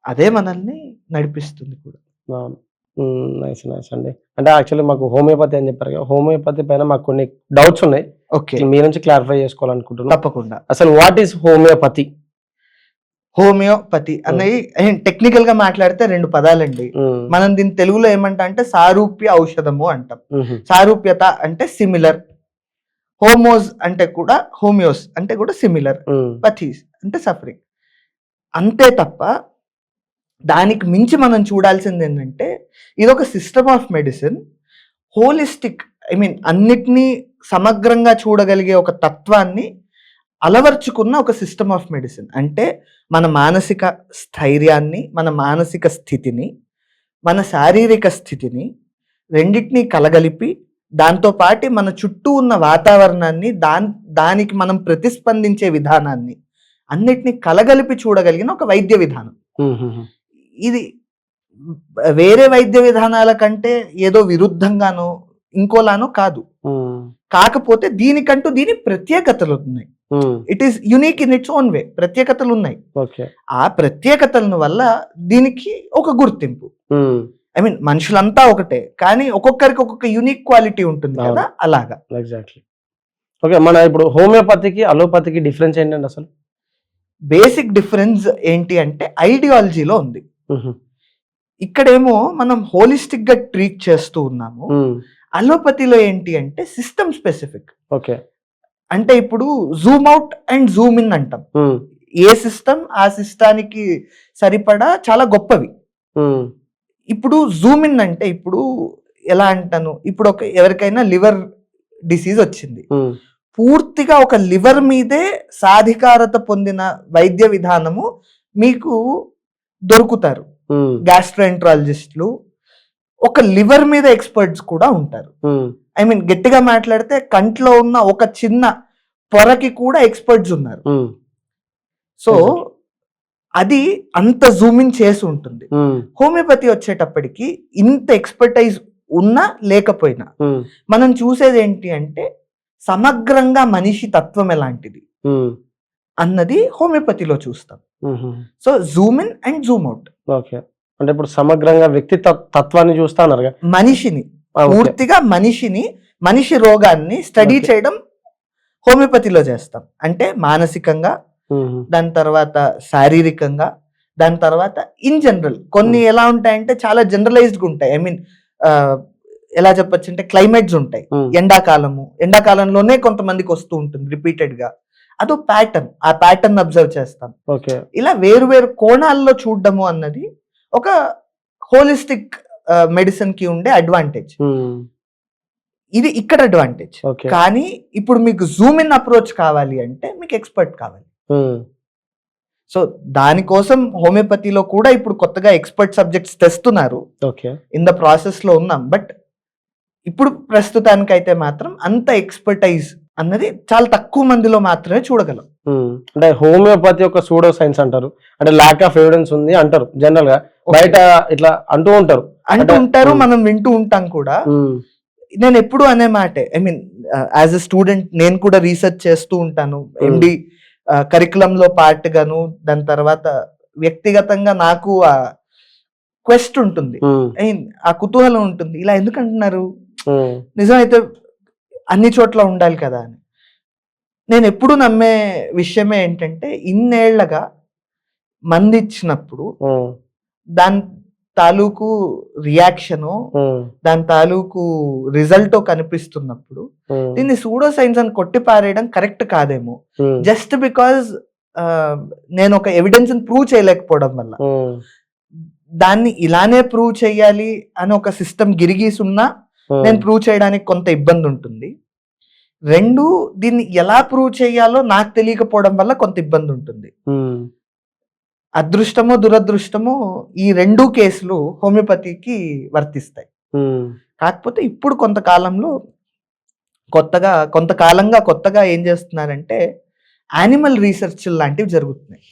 అదే మనల్ని నడిపిస్తుంది కూడా. అవును. హ్మ్. నైస్. నైస్ అండి. అంటే యాక్చువల్లీ మాకు హోమియోపతి అని చెప్పారు కదా! హోమియోపతి పైన మాకు కొన్ని డౌట్స్ ఉన్నాయి. ఓకే. మీ నుంచి క్లారిఫై చేసుకోవాలనుకుంటున్నాం. తప్పకుండా. అసలు వాట్ ఈస్ హోమియోపతి? హోమియోపతి అన్నయి టెక్నికల్‌గా మాట్లాడితే 2 పదాలండి. హ్మ్. మనం దీన్ని తెలుగులో ఏమంటాం అంటే సారూప్య ఔషధము అంటాం. హుహు. సారూప్యత అంటే సిమిలర్. హోమోస్ అంటే కూడా హోమియోస్ అంటే కూడా సిమిలర్. హ్మ్. పథీస్ అంటే సఫరింగ్. అంతే తప్ప దానికి మించి మనం చూడాల్సిందేంటంటే ఇదొక system of medicine. Holistic I mean అన్నిటిని సమగ్రంగా చూడగలిగే ఒక తత్వాన్ని అలవర్చుకున్న ఒక సిస్టమ్ ఆఫ్ మెడిసిన్. అంటే మన మానసిక స్థైర్యాన్ని, మన మానసిక స్థితిని, మన శారీరక స్థితిని రెండిటిని కలగలిపి దాంతో పాటు మన చుట్టూ ఉన్న వాతావరణాన్ని దానికి మనం ప్రతిస్పందించే విధానాన్ని అన్నిటిని కలగలిపి చూడగలిగిన ఒక వైద్య విధానం. హుహుహు. ఇది వేరే వైద్య విధానాల కంటే ఏదో విరుద్ధంగానో, ఇంకోలానో కాదు. హ్మ్. కాకపోతే దీనికంటూ దీని ప్రత్యేకతలున్నాయి. హ్మ్. It is unique in its own way. ప్రత్యేకతలున్నాయి. ఓకే. ఆ ప్రత్యేకతలను వల్ల దీనికి ఒక గుర్తింపు. హ్మ్. ఐ మీన్ మనుషులంతా ఒకటే. కానీ ఒక్కొక్కరికి ఒక్కొక్క యూనిక్ క్వాలిటీ ఉంటుంది కదా! అవును. అలాగా. ఎగ్జాక్ట్‌లీ. ఓకే. మన ఇప్పుడు హోమియోపతికి, అలోపతికి డిఫరెన్స్ ఏంటండి అసలు? బేసిక్ డిఫరెన్స్ ఏంటి అంటే ఐడియాలజీలో ఉంది. హుహు. ఇక్కడేమో మనం హోలిస్టిక్‌గా ట్రీట్ చేస్తూ ఉన్నాము. హ్మ్. అలోపతిలో ఏంటి అంటే సిస్టమ్ స్పెసిఫిక్. ఓకే. అంటే ఇప్పుడు Zoom out and Zoom in అంటాం. హ్మ్. ఏ సిస్టమ్ ఆ సిస్టానికి సరిపడా చాలా గొప్పవి. హ్మ్. ఇప్పుడు జూమ్ ఇన్ అంటే ఇప్పుడు ఎలా అంటాను? ఇప్పుడు ఎవరికైనా లివర్ డిసీజ్ వచ్చింది. హ్మ్. పూర్తిగా ఒక లివర్ మీదే సాధికారత పొందిన వైద్య విధానము మీకు దొరుకుతారు. హ్మ్. గ్యాస్ట్రోఎంట్రాలజిస్ట్‌లు ఒక లివర్ మీద ఎక్స్‌పర్ట్స్ కూడా ఉంటారు. హ్మ్. ఐ మీన్ గట్టిగా మాట్లాడితే కంట్లో ఉన్న ఒక చిన్న పొరకి కూడా ఎక్స్‌పర్ట్స్ ఉన్నారు. హ్మ్. So, exactly. అది అంత జూమ్ ఇన్ చేసి ఉంటుంది. హ్మ్. హోమియోపతి వచ్చేటప్పటికి ఇంత ఎక్స్‌పర్టైజ్ ఉన్నా లేకపోయినా మనం చూసేది ఏంటి అంటే సమగ్రంగా మనిషి తత్వం ఎలాంటిది అన్నది హోమియోపతిలో చూస్తాం. So Zoom in and Zoom out. Okay, అంటే ఇప్పుడు సమగ్రంగా వ్యక్తి తత్వాన్ని చూస్తా అన్నారు, మనిషిని పూర్తిగా మనిషి రోగాన్ని స్టడీ చేయడం హోమియోపతిలో చేస్తాం. అంటే మానసికంగా, దాని తర్వాత శారీరకంగా, దాని తర్వాత ఇన్ జనరల్ కొన్ని ఎలా ఉంటాయంటే చాలా జనరలైజ్డ్గా ఉంటాయి. ఐ మీన్ ఎలా చెప్పొచ్చు అంటే క్లైమేట్స్ ఉంటాయి. ఎండాకాలంలోనే కొంతమందికి వస్తూ ఉంటుంది రిపీటెడ్ గా, అదో ప్యాటర్న్, ఆ ప్యాటర్న్ అబ్జర్వ్ చేస్తాం. ఇలా వేరు కోణాల్లో చూడడము అన్నది ఒక హోలిస్టిక్ మెడిసిన్ కి ఉండే అడ్వాంటేజ్. ఇది ఇక్కడ అడ్వాంటేజ్. కానీ ఇప్పుడు మీకు జూమ్ ఇన్ అప్రోచ్ కావాలి అంటే మీకు ఎక్స్పర్ట్ కావాలి. సో దానికోసం హోమియోపతిలో కూడా ఇప్పుడు కొత్తగా ఎక్స్పర్ట్ సబ్జెక్ట్స్ తెస్తున్నారు. ఇన్ ద ప్రాసెస్ లో ఉన్నాం. బట్ ఇప్పుడు ప్రస్తుతానికైతే మాత్రం అంత ఎక్స్పర్టైజ్ అన్నది చాలా తక్కువ మందిలో మాత్రమే చూడగలం. అంటే హోమియోపతి ఒక సూడో సైన్స్ అంటారు, అంటే ల్యాక్ ఆఫ్ ఎవిడెన్స్ ఉంది అంటారు జనరల్ గా, బయట ఇట్లా అంటూ ఉంటారు, మనం వింటూ ఉంటాం కూడా. నేను ఎప్పుడు అనే మాటే, I mean as a student నేను కూడా రీసెర్చ్ చేస్తూ ఉంటాను. ఎండి కరికులం లో పార్ట్ గాను, దాని తర్వాత వ్యక్తిగతంగా నాకు ఆ క్వెస్ట్ ఉంటుంది, ఆ కుతూహలం ఉంటుంది. ఇలా ఎందుకు అంటున్నారు, నిజమైతే అన్ని చోట్ల ఉండాలి కదా అని. నేను ఎప్పుడు నమ్మే విషయమే ఏంటంటే ఇన్నేళ్లగా మంది ఇచ్చినప్పుడు దాని తాలూకు రియాక్షను, దాని తాలూకు రిజల్ట్ కనిపిస్తున్నప్పుడు దీన్ని సూడో సైన్స్ అని కొట్టి పారేయడం కరెక్ట్ కాదేమో. జస్ట్ బికాజ్ నేను ఒక ఎవిడెన్స్ ప్రూవ్ చేయలేకపోవడం వల్ల, దాన్ని ఇలానే ప్రూవ్ చేయాలి అని ఒక సిస్టమ్ గిరిగీసి ఉన్నా నేను ప్రూవ్ చేయడానికి కొంత ఇబ్బంది ఉంటుంది. రెండు, దీన్ని ఎలా ప్రూవ్ చేయాలో నాకు తెలియకపోవడం వల్ల కొంత ఇబ్బంది ఉంటుంది. అదృష్టమో దురదృష్టమో ఈ రెండు కేసులు హోమియోపతికి వర్తిస్తాయి. కాకపోతే ఇప్పుడు కొంతకాలంగా కొత్తగా ఏం చేస్తున్నారంటే యానిమల్ రీసెర్చ్ లాంటివి జరుగుతున్నాయి.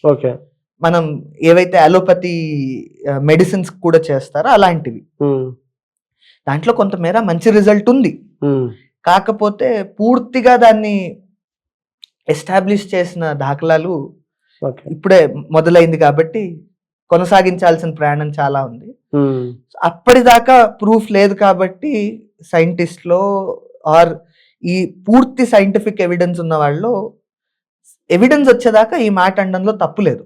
మనం ఏవైతే అలోపతి మెడిసిన్స్ కూడా చేస్తారో అలాంటివి, దాంట్లో కొంతమేర మంచి రిజల్ట్ ఉంది. కాకపోతే పూర్తిగా దాన్ని ఎస్టాబ్లిష్ చేసిన దాఖలాలు ఇప్పుడే మొదలైంది కాబట్టి కొనసాగించాల్సిన ప్రయాణం చాలా ఉంది. అప్పటిదాకా ప్రూఫ్ లేదు కాబట్టి సైంటిస్ట్లో ఆర్ ఈ పూర్తి సైంటిఫిక్ ఎవిడెన్స్ ఉన్న వాళ్ళు ఎవిడెన్స్ వచ్చేదాకా ఈ మాట అనడంలో తప్పు లేదు.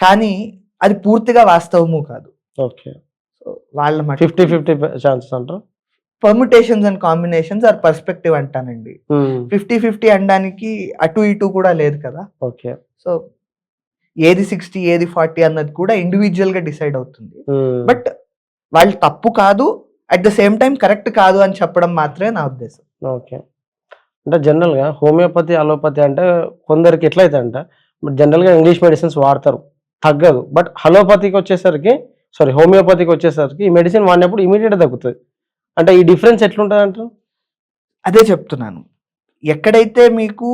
కానీ అది పూర్తిగా వాస్తవము కాదు. వాళ్ళ 50-50 ఛాన్సెస్ అంటారు. Permutations and combinations or perspective అంటానండి. 50-50 అనడానికి అటు ఇటు కూడా లేదు కదా. సో ఏది 60 ఏది 40 అన్నది కూడా ఇండివిజువల్ గా డిసైడ్ అవుతుంది. బట్ వాళ్ళు తప్పు కాదు, at the same time correct కాదు అని చెప్పడం మాత్రమే నా ఉద్దేశం. అంటే జనరల్ గా హోమియోపతి అలోపతి అంటే కొందరికి ఎట్లయితే అంటే జనరల్ గా ఇంగ్లీష్ మెడిసిన్స్ వాడతారు, తగ్గదు. బట్ హోమియోపతికి వచ్చేసరికి ఈ మెడిసిన్ వాడినప్పుడు ఇమీడియట్ తగ్గుతుంది. అంటే ఈ డిఫరెన్స్ ఎట్లుంటుంది అంటారు? అదే చెప్తున్నాను, ఎక్కడైతే మీకు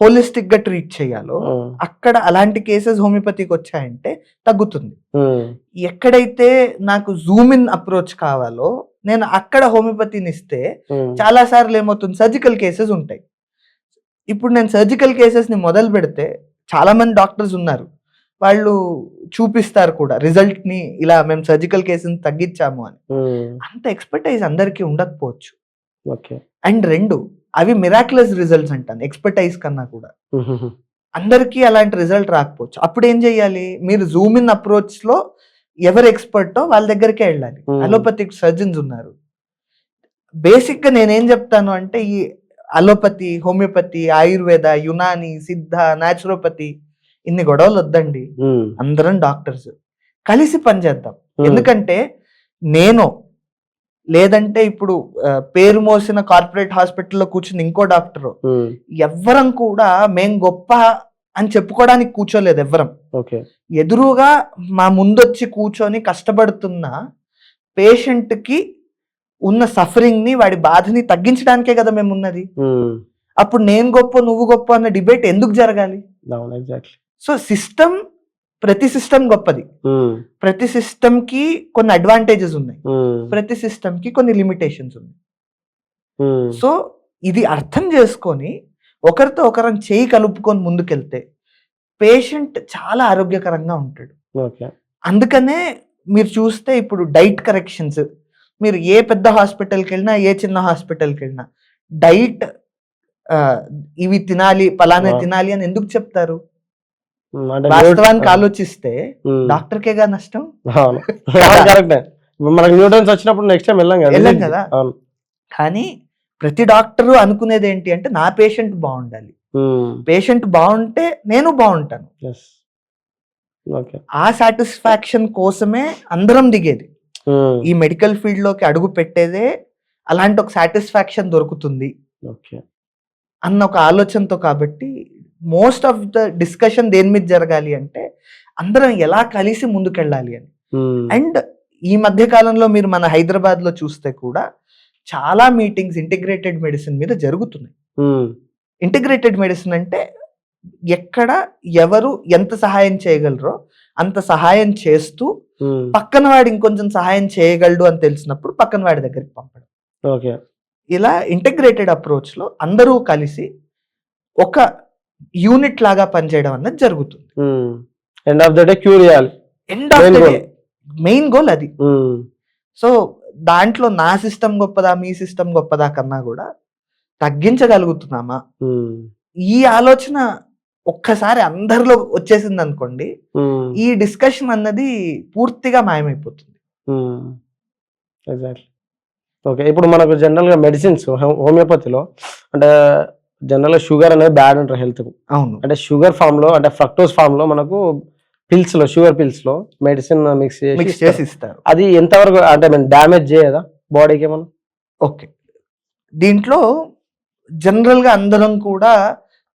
హోలిస్టిక్ గా ట్రీట్ చేయాలో అక్కడ అలాంటి కేసెస్ హోమియోపతికి వచ్చాయంటే తగ్గుతుంది. ఎక్కడైతే నాకు జూమ్ ఇన్ అప్రోచ్ కావాలో నేను అక్కడ హోమియోపతిని ఇస్తే చాలా సార్లు ఏమవుతుంది, సర్జికల్ కేసెస్ ఉంటాయి. ఇప్పుడు నేను సర్జికల్ కేసెస్ ని మొదలు పెడితే చాలా మంది డాక్టర్స్ ఉన్నారు, వాళ్ళు చూపిస్తారు కూడా రిజల్ట్ ని, ఇలా మేము సర్జికల్ కేసుని తగ్గించాము అని. అంత ఎక్స్పర్టైజ్ అందరికీ ఉండకపోవచ్చు. అండ్ రెండు, అవి మిరాక్యులస్ రిజల్ట్స్ అంటాను ఎక్స్పర్టైజ్ కన్నా కూడా. అందరికీ అలాంటి రిజల్ట్ రాకపోవచ్చు. అప్పుడు ఏం చెయ్యాలి, మీరు జూమ్ ఇన్ అప్రోచ్ లో ఎవరు ఎక్స్పర్టో వాళ్ళ దగ్గరికే వెళ్ళాలి. అలోపతిక్ సర్జన్స్ ఉన్నారు. బేసిక్ గా నేనేం చెప్తాను అంటే ఈ అలోపతి, హోమియోపతి, ఆయుర్వేద, యునాని, సిద్ధ, న్యాచురోపతి ఇన్ని గొడవలు వద్దండి. అందరం డాక్టర్స్ కలిసి పనిచేద్దాం. ఎందుకంటే నేను లేదంటే ఇప్పుడు పేరు మోసిన కార్పొరేట్ హాస్పిటల్లో కూర్చుని ఇంకో డాక్టరు, ఎవ్వరం కూడా మేం గొప్ప అని చెప్పుకోవడానికి కూర్చోలేదు. ఎవ్వరం ఎదురుగా మా ముందొచ్చి కూర్చొని కష్టపడుతున్న పేషెంట్ కి ఉన్న సఫరింగ్ ని, వాడి బాధని తగ్గించడానికే కదా మేము ఉన్నది. అప్పుడు నేను గొప్ప నువ్వు గొప్ప అన్న డిబేట్ ఎందుకు జరగాలి? సో సిస్టమ్ ప్రతి సిస్టమ్ గొప్పది, ప్రతి సిస్టమ్ కి కొన్ని అడ్వాంటేజెస్ ఉన్నాయి, ప్రతి సిస్టమ్ కి కొన్ని లిమిటేషన్స్ ఉన్నాయి. సో ఇది అర్థం చేసుకొని ఒకరితో ఒకరం చేయి కలుపుకొని ముందుకెళ్తే పేషెంట్ చాలా ఆరోగ్యకరంగా ఉంటాడు. అందుకనే మీరు చూస్తే ఇప్పుడు డైట్ కరెక్షన్స్, మీరు ఏ పెద్ద హాస్పిటల్కి వెళ్ళినా ఏ చిన్న హాస్పిటల్కి వెళ్ళినా డైట్ ఇవి తినాలి పలానా తినాలి అని ఎందుకు చెప్తారు? వాస్తవానికి ఆలోచిస్తే డాక్టర్కేగా నష్టం. మనకి న్యూట్రన్స్ వచ్చినప్పుడు నెక్స్ట్ టైం వెళ్ళాం కదా. కానీ ప్రతి డాక్టరు అనుకునేది ఏంటి అంటే నా పేషెంట్ బాగుండాలి, పేషెంట్ బాగుంటే నేను బాగుంటాను. ఆ సాటిస్ఫాక్షన్ కోసమే అందరం దిగేది. ఈ మెడికల్ ఫీల్డ్ లోకి అడుగు పెట్టేదే అలాంటి ఒక సాటిస్ఫాక్షన్ దొరుకుతుంది అన్న ఒక ఆలోచనతో. కాబట్టి మోస్ట్ ఆఫ్ ద డిస్కషన్ దేని మీద జరగాలి అంటే అందరం ఎలా కలిసి ముందుకెళ్ళాలి అని. అండ్ ఈ మధ్య కాలంలో మీరు మన హైదరాబాద్ లో చూస్తే కూడా చాలా మీటింగ్స్ ఇంటిగ్రేటెడ్ మెడిసిన్ మీద జరుగుతున్నాయి. ఇంటిగ్రేటెడ్ మెడిసిన్ అంటే ఎక్కడ ఎవరు ఎంత సహాయం చేయగలరో అంత సహాయం చేస్తూ పక్కన వాడు ఇంకొంచెం సహాయం చేయగలడు అని తెలిసినప్పుడు పక్కన వాడి దగ్గరికి పంపడం. ఇలా ఇంటిగ్రేటెడ్ అప్రోచ్ లో అందరూ కలిసి ఒక యూనిట్ లాగా పనిచేయడం అన్నది జరుగుతుంది. End of the day cure చేయాలి, end of the day main goal అది. సో దాంట్లో నా సిస్టమ్ గొప్పదా మీ సిస్టమ్ గొప్పదా కన్నా కూడా తగ్గించగలుగుతున్నామా ఈ ఆలోచన ఒక్కసారి అందరిలో వచ్చేసింది అనుకోండి, ఈ డిస్కషన్ అన్నది పూర్తిగా మాయమైపోతుంది. ఓకే, ఇప్పుడు మనకు జనరల్ గా మెడిసిన్స్ హోమియోపతిలో అంటే జనరల్ గా షుగర్ అనేది బ్యాడ్ అంటారు హెల్త్ కు. అవును, అంటే షుగర్ ఫామ్ లో అంటే ఫ్రక్టోస్ ఫామ్ లో మనకు పిల్స్ లో షుగర్ పిల్స్ లో మెడిసిన్ మిక్స్ చేసి ఇస్తారు. అది ఎంతవరకు అంటే డ్యామేజ్ చేయదా బాడీకి ఏమన్నా? ఓకే, దీంట్లో జనరల్ గా అందరం కూడా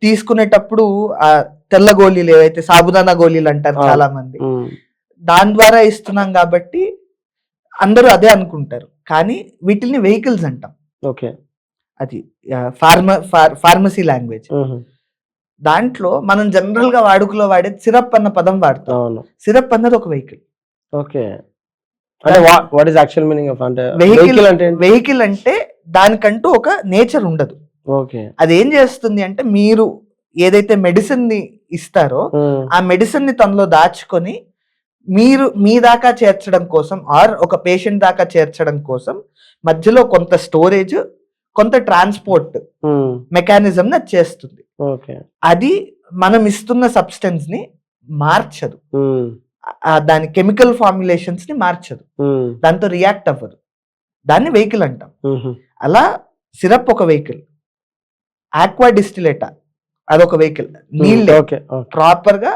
తీసుకునేటప్పుడు ఆ తెల్ల గోళీలు ఏవైతే సాబుదానా గోళీలు అంటారు చాలా మంది, దాని ద్వారా ఇస్తున్నాం కాబట్టి అందరూ అదే అనుకుంటారు. కానీ వీటిని వెహికల్స్ అంటాం. ఓకే, అది ఫార్మసీ లాంగ్వేజ్. దాంట్లో మనం జనరల్ గా వాడుకలో వాడే సిరప్ అన్న పదం వాడతాం. సిరప్ అన్నది ఒక vehicle. Okay, what is actual meaning of అంటే వెహికల్ అంటే దానికంటూ ఒక నేచర్ ఉండదు. ఓకే, అది ఏం చేస్తుంది అంటే మీరు ఏదైతే మెడిసిన్ ని ఇస్తారో ఆ మెడిసిన్ ని తనలో దాచుకొని మీరు మీ దాకా చేర్చడం కోసం ఆర్ ఒక పేషెంట్ దాకా చేర్చడం కోసం మధ్యలో కొంత స్టోరేజ్ కొంత ట్రాన్స్పోర్ట్ మెకానిజం ని చేస్తుంది. అది మనం ఇస్తున్న సబ్స్టెన్స్ ని మార్చదు, దాని కెమికల్ ఫార్ములేషన్స్ ని మార్చదు, దాంతో రియాక్ట్ అవ్వదు. దాన్ని వెహికల్ అంటాం. అలా సిరప్ ఒక వెహికల్, ఆక్వా డిస్టిలేటా అదొక వెహికల్, నీళ్ళే ప్రాపర్ గా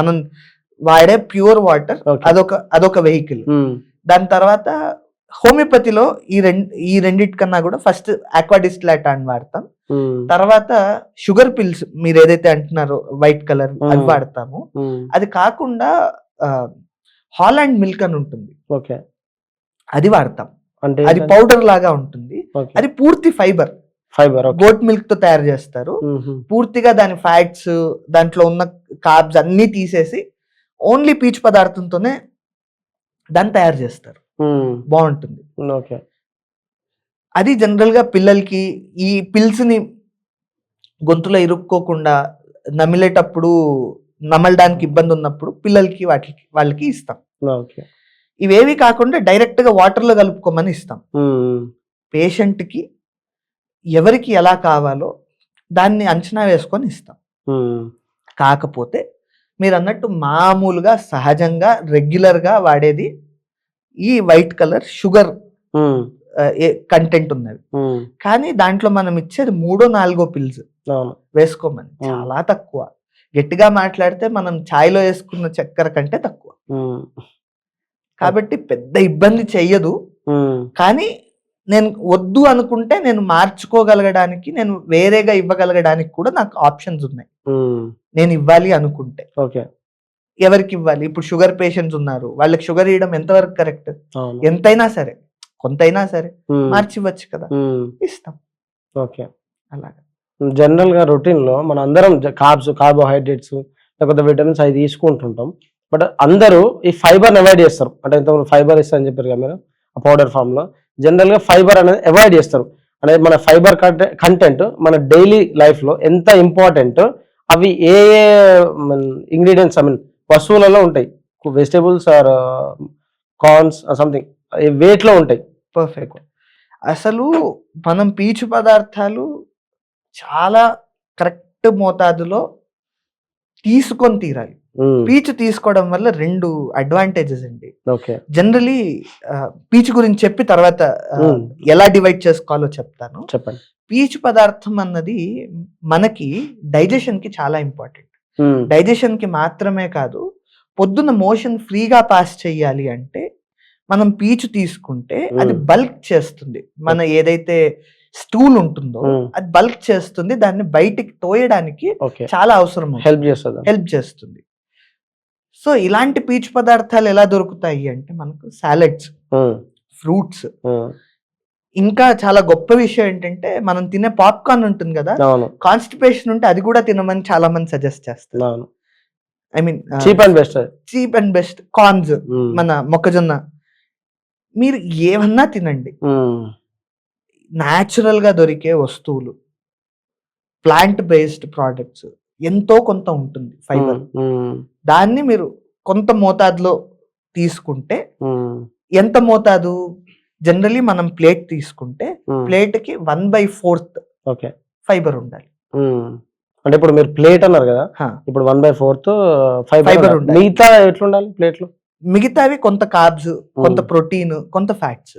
మనం వాడే ప్యూర్ వాటర్ అదొక వెహికల్. దాని తర్వాత హోమియోపతిలో ఈ రెండిటికన్నా కూడా ఫస్ట్ ఆక్వా డిస్టిలేటా అని వాడతాం. తర్వాత షుగర్ పిల్స్ మీరు ఏదైతే అంటున్నారో వైట్ కలర్ అది వాడతాము. అది కాకుండా హాలాండ్ మిల్క్ అని ఉంటుంది, అది వాడతాం. అది పౌడర్ లాగా ఉంటుంది, అది పూర్తి ఫైబర్ గోట్ మిల్క్ తో తయారు చేస్తారు. పూర్తిగా దాని ఫ్యాట్స్ దాంట్లో ఉన్న కార్బ్స్ అన్ని తీసేసి ఓన్లీ పీచు పదార్థంతోనే దాన్ని తయారు చేస్తారు. బాగుంటుంది. అది జనరల్ గా పిల్లలకి ఈ పిల్స్ ని గొంతులో ఇరుక్కోకుండా నమిలేటప్పుడు నమలడానికి ఇబ్బంది ఉన్నప్పుడు పిల్లలకి వాళ్ళకి ఇస్తాం. ఇవేవి కాకుండా డైరెక్ట్ గా వాటర్ లో కలుపుకోమని ఇస్తాం. పేషెంట్ కి ఎవరికి ఎలా కావాలో దాన్ని అంచనా వేసుకొని ఇస్తాం. కాకపోతే మీరు అన్నట్టు మామూలుగా సహజంగా రెగ్యులర్ గా వాడేది ఈ వైట్ కలర్ షుగర్ కంటెంట్ ఉన్నది. కానీ దాంట్లో మనం ఇచ్చేది 3-4 పిల్స్ వేసుకోమని, చాలా తక్కువ. గట్టిగా మాట్లాడితే మనం ఛాయ్లో వేసుకున్న చక్కెర కంటే తక్కువ. కాబట్టి పెద్ద ఇబ్బంది చెయ్యదు. కానీ నేను వద్దు అనుకుంటే నేను మార్చుకోగలగడానికి, నేను వేరేగా ఇవ్వగలగడానికి కూడా నాకు ఆప్షన్స్ ఉన్నాయి. నేను ఇవ్వాలి అనుకుంటే ఎవరికి ఇవ్వాలి? ఇప్పుడు షుగర్ పేషెంట్స్ ఉన్నారు, వాళ్ళకి షుగర్ ఇవ్వడం ఎంతవరకు కరెక్ట్? ఎంతైనా సరే కొంతైనా సరే మార్చి ఇవ్వచ్చు కదా, ఇస్తాం. ఓకే, అలాగే జనరల్ గా రొటీన్ లో మన అందరం కార్బ్స్ కార్బోహైడ్రేట్స్ లేకపోతే విటమిన్స్ అవి తీసుకుంటుంటాం. బట్ అందరూ ఈ ఫైబర్ని అవాయిడ్ చేస్తారు. అంటే ఇంతకుముందు ఫైబర్ ఇస్తారని చెప్పారు కదా మీరు ఆ పౌడర్ ఫామ్లో. జనరల్గా ఫైబర్ అనేది అవాయిడ్ చేస్తారు. అనేది మన ఫైబర్ కంటెంట్ మన డైలీ లైఫ్లో ఎంత ఇంపార్టెంట్, అవి ఏ ఏ ఇంగ్రీడియంట్స్ వస్తువులలో ఉంటాయి, వెజిటేబుల్స్ ఆర్ కార్న్స్ సంథింగ్ వేట్లో ఉంటాయి. పర్ఫెక్ట్. అసలు మనం పీచు పదార్థాలు చాలా కరెక్ట్ మోతాదులో తీసుకొని తీరాలి. పీచు తీసుకోవడం వల్ల 2 అడ్వాంటేజెస్ అండి. ఓకే. జనరలీ పీచు గురించి చెప్పి తర్వాత ఎలా డివైడ్ చేసుకోవాలో చెప్తాను. చెప్పండి. పీచు పదార్థం అన్నది మనకి డైజెషన్ కి చాలా ఇంపార్టెంట్. డైజెషన్ కి మాత్రమే కాదు, పొద్దున్న మోషన్ ఫ్రీగా పాస్ చేయాలి అంటే మనం పీచు తీసుకుంటే అది బల్క్ చేస్తుంది. మన ఏదైతే స్టూల్ ఉంటుందో అది బల్క్ చేస్తుంది, దాన్ని బయటికి తోయడానికి చాలా అవసరం, హెల్ప్ చేస్తుంది. సో ఇలాంటి పీచు పదార్థాలు ఎలా దొరుకుతాయి అంటే మనకు సాలడ్స్, ఫ్రూట్స్. ఇంకా చాలా గొప్ప విషయం ఏంటంటే మనం తినే పాప్కార్న్ ఉంటుంది కదా, కాన్స్టిపేషన్ ఉంటే అది కూడా తినమని చాలా మంది సజెస్ట్ చేస్తారు. I mean cheap and best corns, మన మొక్కజొన్న. మీరు ఏమన్నా తినండి, న్యాచురల్ గా దొరికే వస్తువులు, ప్లాంట్ బేస్డ్ ప్రోడక్ట్స్ ఎంతో కొంత ఉంటుంది ఫైబర్. దాన్ని మీరు కొంత మోతాదులో తీసుకుంటే, ఎంత మోతాదు, జనరలీ మనం ప్లేట్ తీసుకుంటే ప్లేట్ కి 1/4 ఫైబర్ ఉండాలి. అంటే ఇప్పుడు మీరు ప్లేట్ అన్నారు కదా, ఇప్పుడు 1/4 ఫైబర్ ఉండాలి. మిగతా ఎట్లా ఉండాలి ప్లేట్ లో? మిగతావి కొంత కార్బ్స్, కొంత ప్రోటీన్, కొంత ఫ్యాట్స్.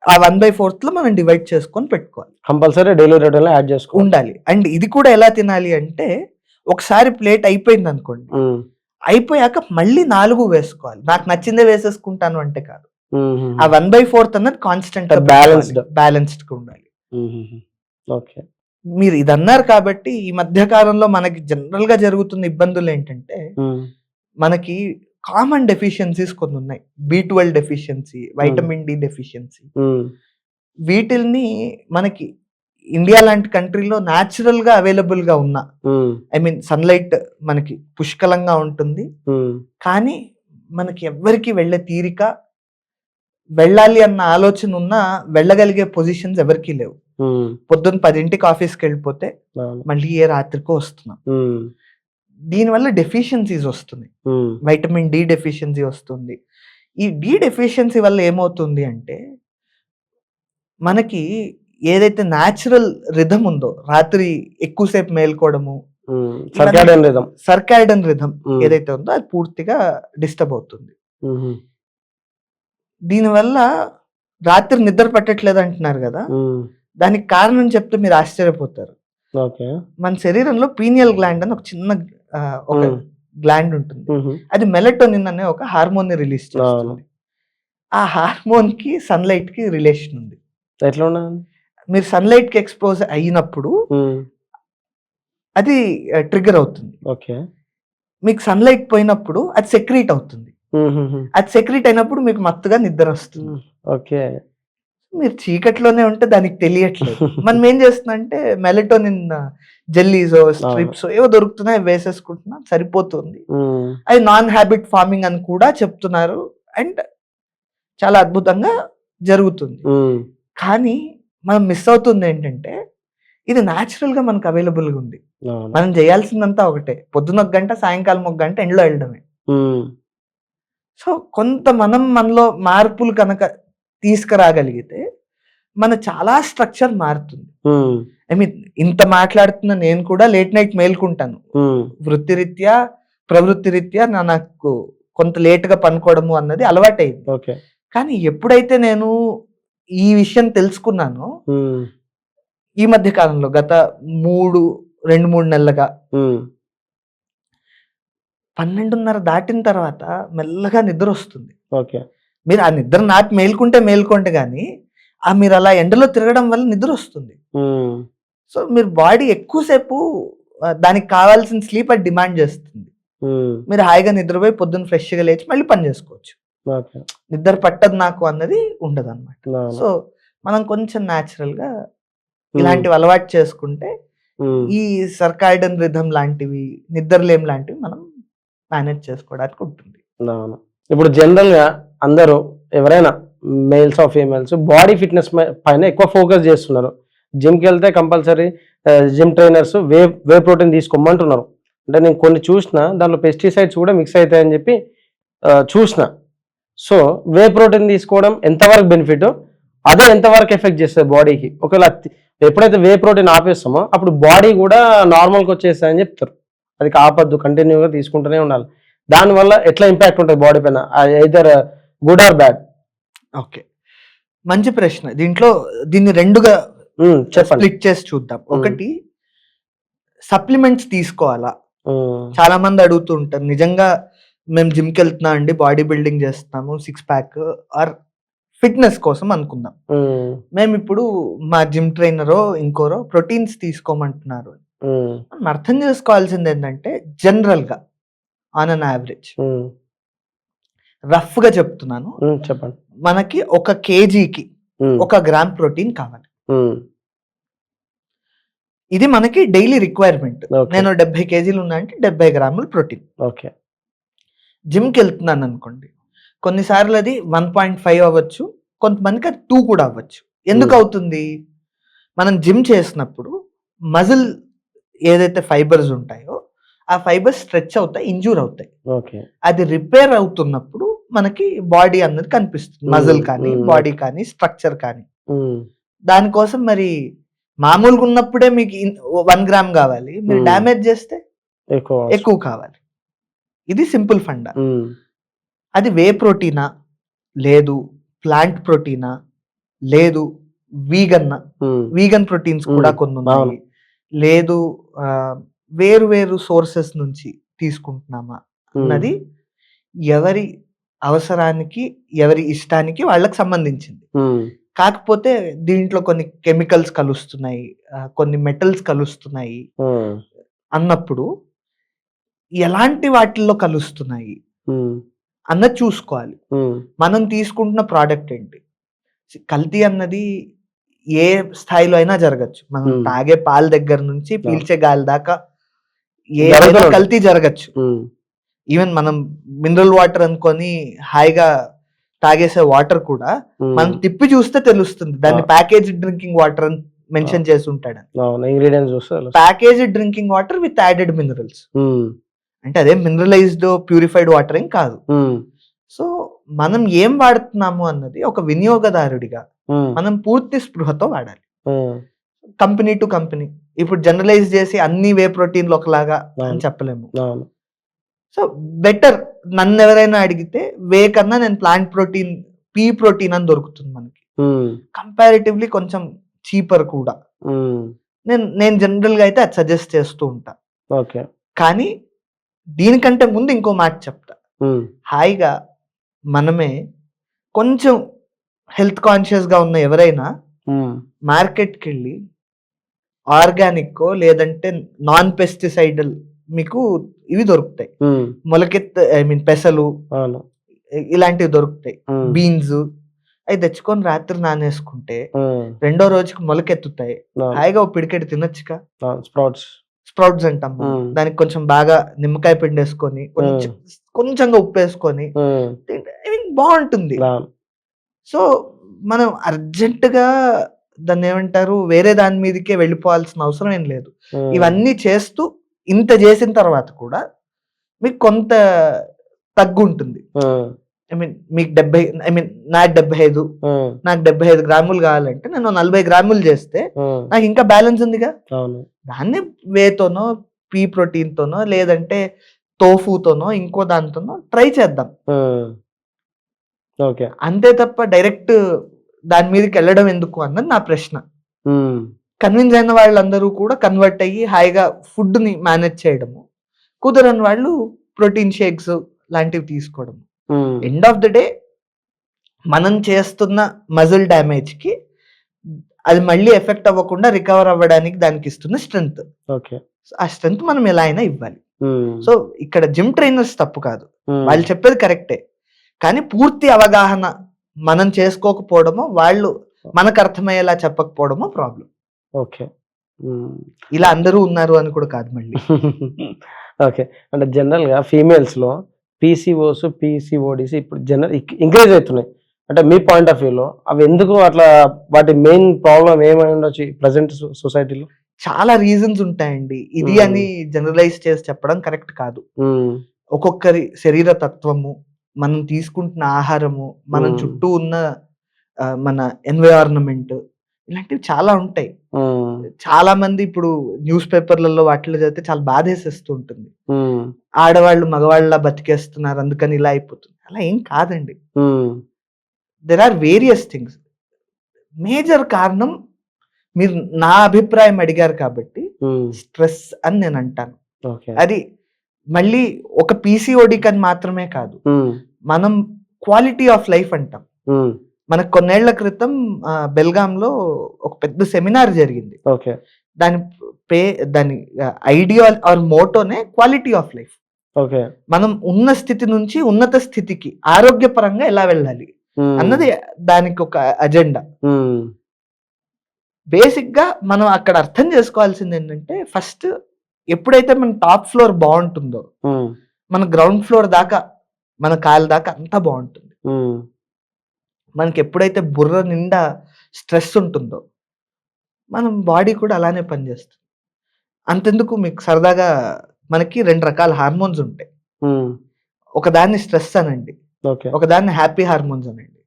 ఆ 1/4 లో మనం డివైడ్ చేసుకొని పెట్టుకోవాలి. కంపల్సరీ డైలీ రొటీన్ లో యాడ్ చేసుకో ఉండాలి. అండ్ ఇది కూడా ఎలా తినాలి అంటే, ఒకసారి ప్లేట్ అయిపోయింది అనుకోండి, అయిపోయాక మళ్ళీ 4 వేసుకోవాలి. నాకు నచ్చిందే వేసేసుకుంటాను అంటే కాదు. ఆ 1/4 అన్నది కాన్స్టెంట్ బ్యాలెన్స్డ్ గా ఉండాలి. మీరు ఇది అన్నారు కాబట్టి ఈ మధ్య కాలంలో మనకి జనరల్ గా జరుగుతున్న ఇబ్బందులు ఏంటంటే, మనకి కామన్ డెఫిషియన్సీస్ కొన్ని ఉన్నాయి. B12 deficiency, vitamin D deficiency. వీటిల్ని మనకి ఇండియా లాంటి కంట్రీలో న్యాచురల్ గా అవైలబుల్ గా ఉన్న, ఐ మీన్ సన్లైట్ మనకి పుష్కలంగా ఉంటుంది, కానీ మనకి ఎవ్వరికి వెళ్ళే తీరిక, వెళ్ళాలి అన్న ఆలోచన ఉన్నా వెళ్ళగలిగే పొజిషన్స్ ఎవరికి లేవు. పొద్దున్న 10ంటికి ఆఫీస్కి వెళ్ళిపోతే మళ్ళీ ఏ రాత్రికో వస్తున్నాం. దీనివల్ల డెఫిషియన్సీస్ వస్తున్నాయి. వైటమిన్ డి డెఫిషియన్సీ వస్తుంది. ఈ డి డెఫిషియన్సీ వల్ల ఏమవుతుంది అంటే, మనకి ఏదైతే న్యాచురల్ రిథమ్ ఉందో, రాత్రి ఎక్కువసేపు మేల్కోవడము, సర్కాడియన్ రిథమ్ ఏదైతే ఉందో అది పూర్తిగా డిస్టర్బ్ అవుతుంది. దీనివల్ల రాత్రి నిద్ర పట్టట్లేదు అంటున్నారు కదా, దానికి కారణం చెప్తే మీరు ఆశ్చర్యపోతారు. మన శరీరంలో పీనియల్ గ్లాండ్ అని ఒక చిన్న ఒక గ్లాండ్ ఉంటుంది. అది మెలటోనిన్ అనే ఒక హార్మోన్ ని రిలీజ్ చేస్తుంది. ఆ హార్మోన్ కి సన్లైట్ కి రిలేషన్ ఉంది. ఎట్లా మీరు సన్లైట్ కి ఎక్స్పోజ్ అయినప్పుడు అది ట్రిగర్ అవుతుంది. మీకు సన్లైట్ పోయినప్పుడు అది సెక్రీట్ అవుతుంది. అది సెక్రీట్ అయినప్పుడు మీకు మత్తుగా నిద్ర వస్తుంది. మీరు చీకట్లోనే ఉంటే దానికి తెలియట్లేదు. మనం ఏం చేస్తుందంటే మెలటోనిన్ జెల్లీసో స్ట్రిప్స్ ఏవో దొరుకుతున్నాయి, వేసేసుకుంటున్నా, సరిపోతుంది. అది నాన్ హ్యాబిట్ ఫార్మింగ్ అని కూడా చెప్తున్నారు, అండ్ చాలా అద్భుతంగా జరుగుతుంది. కానీ మనం మిస్ అవుతుంది ఏంటంటే, ఇది న్యాచురల్ గా మనకు అవైలబుల్ గా ఉంది. మనం చేయాల్సిందంతా ఒకటే, పొద్దున 1 గంట, సాయంకాలం 1 గంట ఎండలో వెళ్ళడమే. సో కొంత మనలో మార్పులు కనుక తీసుకురాగలిగితే మన చాలా స్ట్రక్చర్ మారుతుంది. ఐ మీన్ ఇంత మాట్లాడుతున్న నేను కూడా లేట్ నైట్ మేల్కుంటాను. వృత్తిరీత్యా, ప్రవృత్తి రీత్యా నాకు కొంత లేట్ గా పనుకోవడము అన్నది అలవాటైంది. కానీ ఎప్పుడైతే నేను ఈ విషయం తెలుసుకున్నానో, ఈ మధ్య కాలంలో గత 2-3 నెలలుగా 12:30 దాటిన తర్వాత మెల్లగా నిద్ర వస్తుంది. మీరు ఆ నిద్ర నాటి మేల్కుంటే గానీ, మీరు అలా ఎండలో తిరగడం వల్ల నిద్ర వస్తుంది. సో మీరు బాడీ ఎక్కువసేపు దానికి కావాల్సిన స్లీప్ అది డిమాండ్ చేస్తుంది. మీరు హాయిగా నిద్రపోయి పొద్దున్న ఫ్రెష్ గా లేచి మళ్ళీ పని చేసుకోవచ్చు. నిద్ర పట్టదు నాకు అన్నది ఉండదు అన్నమాట. సో మనం కొంచెం న్యాచురల్ గా ఇలాంటివి అలవాటు చేసుకుంటే ఈ సర్కాయిడన్ రిథం లాంటివి, నిద్రలేం లాంటివి మనం మేనేజ్ చేసుకోవడానికి ఉంటుంది. అవును. ఇప్పుడు జనరల్ గా అందరూ ఎవరైనా males or females body fitness పైన ఎక్కువ ఫోకస్ చేస్తున్నారు. జిమ్కి వెళ్తే కంపల్సరీ జిమ్ ట్రైనర్స్ వే ప్రోటీన్ తీసుకోమంటున్నారు. అంటే నేను కొన్ని చూసిన దాంట్లో పెస్టిసైడ్స్ కూడా మిక్స్ అవుతాయని చెప్పి చూసిన. సో వే ప్రోటీన్ తీసుకోవడం ఎంతవరకు బెనిఫిట్, అదే ఎంతవరకు ఎఫెక్ట్ చేస్తుంది బాడీకి? ఒకవేళ ఎప్పుడైతే వే ప్రోటీన్ ఆపేస్తామో అప్పుడు బాడీ కూడా నార్మల్కి వచ్చేస్తాయని చెప్తారు. అది ఆపద్దు, కంటిన్యూగా తీసుకుంటూనే ఉండాలి. దానివల్ల ఎట్లా ఇంపాక్ట్ ఉంటుంది బాడీ పైన, either good or bad? Okay, మంచి ప్రశ్న. దీన్ని రెండుగా స్ప్లిట్ చేసి చూద్దాం. ఒకటి, సప్లిమెంట్స్ తీసుకోవాలా? చాలా మంది అడుగుతూ ఉంటారు, నిజంగా మేము జిమ్కి వెళ్తున్నా అండి, బాడీ బిల్డింగ్ చేస్తున్నాము, 6 ప్యాక్ ఆర్ ఫిట్నెస్ కోసం అనుకుందాం. మేము ఇప్పుడు మా జిమ్ ట్రైనరో ఇంకోరో ప్రోటీన్స్ తీసుకోమంటున్నారు. మనం అర్థం చేసుకోవాల్సింది ఏంటంటే, జనరల్ గా ఆన్ అన్ యావరేజ్, రఫ్ గా చెప్తున్నాను, చెప్పండి, మనకి 1 kgకి 1 గ్రామ్ ప్రోటీన్ కావాలి. ఇది మనకి డైలీ రిక్వైర్మెంట్. నేను 70 kgలు ఉన్నా అంటే 70 గ్రాములు ప్రోటీన్. ఓకే. జిమ్కి వెళ్తున్నాను అనుకోండి, కొన్నిసార్లు అది 1.5 అవ్వచ్చు, కొంతమందికి అది 2 కూడా అవ్వచ్చు. ఎందుకు అవుతుంది? మనం జిమ్ చేసినప్పుడు మజిల్ ఏదైతే ఫైబర్స్ ఉంటాయో ఆ ఫైబర్స్ స్ట్రెచ్ అవుతాయి, ఇంజూర్ అవుతాయి. అది రిపేర్ అవుతున్నప్పుడు మనకి బాడీ అన్నది కనిపిస్తుంది, మజిల్ కానీ బాడీ కానీ స్ట్రక్చర్ కానీ. దానికోసం మరి మామూలుగా ఉన్నప్పుడే మీకు 1 గ్రామ్ కావాలి, మీరు డ్యామేజ్ చేస్తే ఎక్కువ కావాలి. ఇది సింపుల్ ఫండా. అది వే ప్రోటీనా, లేదు ప్లాంట్ ప్రోటీనా, లేదు వీగన్ ప్రోటీన్స్ కూడా కొన్ని ఉన్నాయి, లేదు వేరు వేరు సోర్సెస్ నుంచి తీసుకుంటున్నామా అన్నది ఎవరి అవసరానికి, ఎవరి ఇష్టానికి వాళ్ళకి సంబంధించింది. కాకపోతే దీంట్లో కొన్ని కెమికల్స్ కలుస్తున్నాయి, కొన్ని మెటల్స్ కలుస్తున్నాయి అన్నప్పుడు ఎలాంటి వాటిల్లో కలుస్తున్నాయి అన్నది చూసుకోవాలి. మనం తీసుకుంటున్న ప్రోడక్ట్ ఏంటి? కల్తీ అన్నది ఏ స్థాయిలో అయినా జరగచ్చు. మనం తాగే పాల దగ్గర నుంచి పీల్చే గాలి దాకా ఏదైనా కల్తీ జరగచ్చు. ఈవెన్ మనం మినరల్ వాటర్ అనుకొని హాయిగా తాగేసే వాటర్ కూడా మనం తిప్పి చూస్తే తెలుస్తుంది దాన్ని ప్యాకేజ్ డ్రింకింగ్ వాటర్ అని మెన్షన్ చేసి ఉంటాడు. Package drinking water with added minerals, అంటే అదే మినరలైజ్డ్ ప్యూరిఫైడ్ వాటర్ ఏం కాదు. సో మనం ఏం వాడుతున్నాము అన్నది ఒక వినియోగదారుడిగా మనం పూర్తి స్పృహతో వాడాలి. కంపెనీ టు కంపెనీ ఇప్పుడు జనరలైజ్ చేసి అన్ని వే ప్రోటీన్లు ఒకలాగా అని చెప్పలేము. సో బెటర్, నన్ను ఎవరైనా అడిగితే వే కన్నా నేను ప్లాంట్ ప్రోటీన్, పీ ప్రోటీన్ అని దొరుకుతుంది మనకి, కంపారిటివ్లీ కొంచెం చీపర్ కూడా. నేను జనరల్ గా అయితే అది సజెస్ట్ చేస్తూ ఉంటా. కానీ దీనికంటే ముందు ఇంకో మాట చెప్తా. హాయిగా మనమే కొంచెం హెల్త్ కాన్షియస్ గా ఉన్న ఎవరైనా మార్కెట్కి వెళ్ళి ఆర్గానిక్ లేదంటే నాన్ పెస్టిసైడల్ మీకు ఇవి దొరుకుతాయి, పెసలు ఇలాంటివి దొరుకుతాయి, బీన్స్, అవి తెచ్చుకొని రాత్రి నానేసుకుంటే 2వ రోజుకి మొలకెత్తుతాయి. హాయిగా పిడికెట్ తినొచ్చుగా. స్ప్రౌట్స్ అంటాం, దానికి కొంచెం బాగా నిమ్మకాయ పిండి వేసుకొని కొంచెంగా ఉప్పు వేసుకొని బాగుంటుంది. సో మనం అర్జెంటుగా దాన్ని ఏమంటారు, వేరే దాని మీదకే వెళ్ళిపోవాల్సిన అవసరం ఏం లేదు. ఇవన్నీ చేస్తూ ఇంత చేసిన తర్వాత కూడా మీకు కొంత తగ్గు ఉంటుంది. మీకు నాకు 75 గ్రాములు కావాలంటే నేను 40 గ్రాములు చేస్తే నాకు ఇంకా బ్యాలెన్స్ ఉందిగా. దాన్ని వేతోనో, పీ ప్రోటీన్ తోనో, లేదంటే తోఫుతోనో, ఇంకో దానితోనో ట్రై చేద్దాం. అంతే తప్ప డైరెక్ట్ దాని మీదకి వెళ్ళడం ఎందుకు అన్నది నా ప్రశ్న. కన్విన్స్ అయిన వాళ్ళందరూ కూడా కన్వర్ట్ అయ్యి హాయిగా ఫుడ్ ని మేనేజ్ చేయడము, కుదరని వాళ్ళు ప్రోటీన్ షేక్స్ లాంటివి తీసుకోవడం. ఎండ్ ఆఫ్ ద డే మనం చేస్తున్న మజిల్ డ్యామేజ్ కి అది మళ్ళీ ఎఫెక్ట్ అవ్వకుండా రికవర్ అవ్వడానికి దానికి ఇస్తున్న స్ట్రెంగ్త్. ఆ స్ట్రెంగ్త్ మనం ఎలా అయినా ఇవ్వాలి. సో ఇక్కడ జిమ్ ట్రైనర్స్ తప్పు కాదు, వాళ్ళు చెప్పేది కరెక్టే. కానీ పూర్తి అవగాహన మనం చేసుకోకపోవడమో, వాళ్ళు మనకు అర్థమయ్యేలా చెప్పకపోవడమో ప్రాబ్లం. ఓకే, ఇలా అందరూ ఉన్నారు అని కూడా కాదు మళ్ళీ. ఓకే. అంటే జనరల్‌గా ఫీమేల్స్‌లో పీసీఓస్, పీసీఓడీస్ ఇప్పుడు ఇంక్రీజ్ అవుతున్నాయి. అంటే మీ పాయింట్ ఆఫ్ వ్యూలో అవి ఎందుకు అట్లా, వాటి మెయిన్ ప్రాబ్లమ్ ఏమై ఉండొచ్చు ప్రెజెంట్ సొసైటీలో? చాలా రీజన్స్ ఉంటాయండి. ఇది అని జనరలైజ్ చేసి చెప్పడం కరెక్ట్ కాదు. ఒక్కొక్కరి శరీర తత్వము, మనం తీసుకుంటున్న ఆహారము, మనం చుట్టూ ఉన్న మన ఎన్విరాన్మెంట్, ఇలాంటివి చాలా ఉంటాయి. చాలా మంది ఇప్పుడు న్యూస్ పేపర్లలో వాటిలో చదివితే చాలా బాధేసేస్తూ ఉంటుంది. ఆడవాళ్ళు మగవాళ్ళలా బతికేస్తున్నారు అందుకని ఇలా అయిపోతుంది. అలా ఏం కాదండి. There are various things. Major కారణం మీరు నా అభిప్రాయం అడిగారు కాబట్టి స్ట్రెస్ అని నేను అంటాను. అది మళ్ళీ ఒక పీసీఓడి కని మాత్రమే కాదు, మనం క్వాలిటీ ఆఫ్ లైఫ్ అంటాం. మనకు కొన్నేళ్ల క్రితం బెల్గాంలో ఒక పెద్ద సెమినార్ జరిగింది. దాని ఐడియా ఆర్ మోటోనే క్వాలిటీ ఆఫ్ లైఫ్. మనం ఉన్న స్థితి నుంచి ఉన్నత స్థితికి ఆరోగ్యపరంగా ఎలా వెళ్ళాలి అన్నది దానికి ఒక అజెండా. బేసిక్ గా మనం అక్కడ అర్థం చేసుకోవాల్సింది ఏంటంటే, ఫస్ట్ ఎప్పుడైతే మన టాప్ ఫ్లోర్ బాగుంటుందో మన గ్రౌండ్ ఫ్లోర్ దాకా, మన కాలు దాకా అంతా బాగుంటుంది. మనకి ఎప్పుడైతే బుర్ర నిండా స్ట్రెస్ ఉంటుందో మనం బాడీ కూడా అలానే పనిచేస్తుంది. అంతెందుకు మీకు సరదాగా మనకి 2 రకాల హార్మోన్స్ ఉంటాయి. ఒకదాన్ని స్ట్రెస్ అనండి, ఒకదాన్ని హ్యాపీ హార్మోన్స్ అనండి.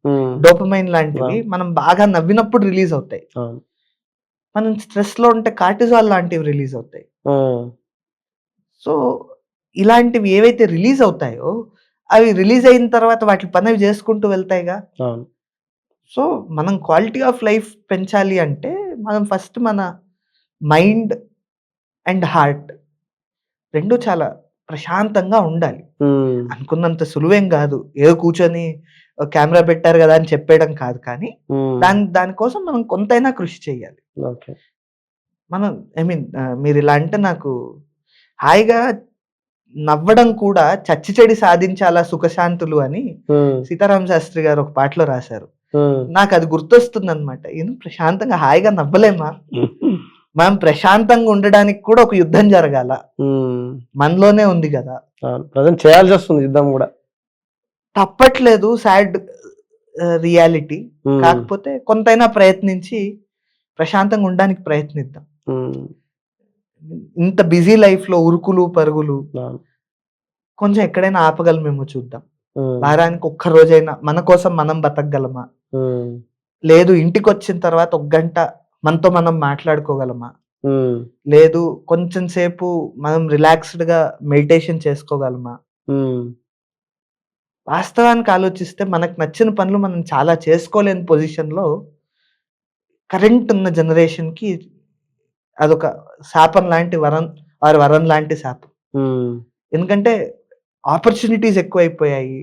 డోపమైన్ లాంటివి మనం బాగా నవ్వినప్పుడు రిలీజ్ అవుతాయి. మనం స్ట్రెస్ లో ఉంటే కార్టిజాల్ లాంటివి రిలీజ్ అవుతాయి. సో ఇలాంటివి ఏవైతే రిలీజ్ అవుతాయో అవి రిలీజ్ అయిన తర్వాత వాటి పని అవి చేసుకుంటూ వెళ్తాయిగా. సో మనం క్వాలిటీ ఆఫ్ లైఫ్ పెంచాలి అంటే మనం ఫస్ట్ మన మైండ్ అండ్ హార్ట్ రెండు చాలా ప్రశాంతంగా ఉండాలి. అనుకున్నంత సులువేం కాదు, ఏదో కూర్చొని కెమెరా పెట్టారు కదా అని చెప్పేయడం కాదు, కానీ దానికోసం మనం కొంతైనా కృషి చేయాలి. మనం మీరు ఇలా అంటే నాకు హాయిగా నవ్వడం కూడా చచ్చి చెడి సాధించాలా సుఖశాంతులు అని సీతారామ శాస్త్రి గారు ఒక పాటలో రాశారు. నాకు అది గుర్తొస్తుంది అనమాట. ప్రశాంతంగా హాయిగా నవ్వలేమా? మనం ప్రశాంతంగా ఉండడానికి కూడా ఒక యుద్ధం జరగాల, మనలోనే ఉంది కదా. చేయాల్సి వస్తుంది యుద్ధం కూడా, తప్పట్లేదు. Sad reality. కాకపోతే కొంతైనా ప్రయత్నించి ప్రశాంతంగా ఉండడానికి ప్రయత్నిద్దాం. ఇంత బిజీ లైఫ్ లో ఉరుకులు పరుగులు కొంచెం ఎక్కడైనా ఆపగలమేమో చూద్దాం. వారానికి ఒక్క రోజైనా మన కోసం మనం బతకగలమా? లేదు ఇంటికి వచ్చిన తర్వాత 1 గంట మనతో మనం మాట్లాడుకోగలమా? లేదు కొంచెం సేపు మనం రిలాక్స్డ్ గా మెడిటేషన్ చేసుకోగలమా? వాస్తవానికి ఆలోచిస్తే మనకు నచ్చిన పనులు మనం చాలా చేసుకోలేని పొజిషన్ లో కరెంట్ ఉన్న జనరేషన్ కి అదొక శాపం లాంటి వరం లాంటి శాపం. ఎందుకంటే ఆపర్చునిటీస్ ఎక్కువైపోయాయి,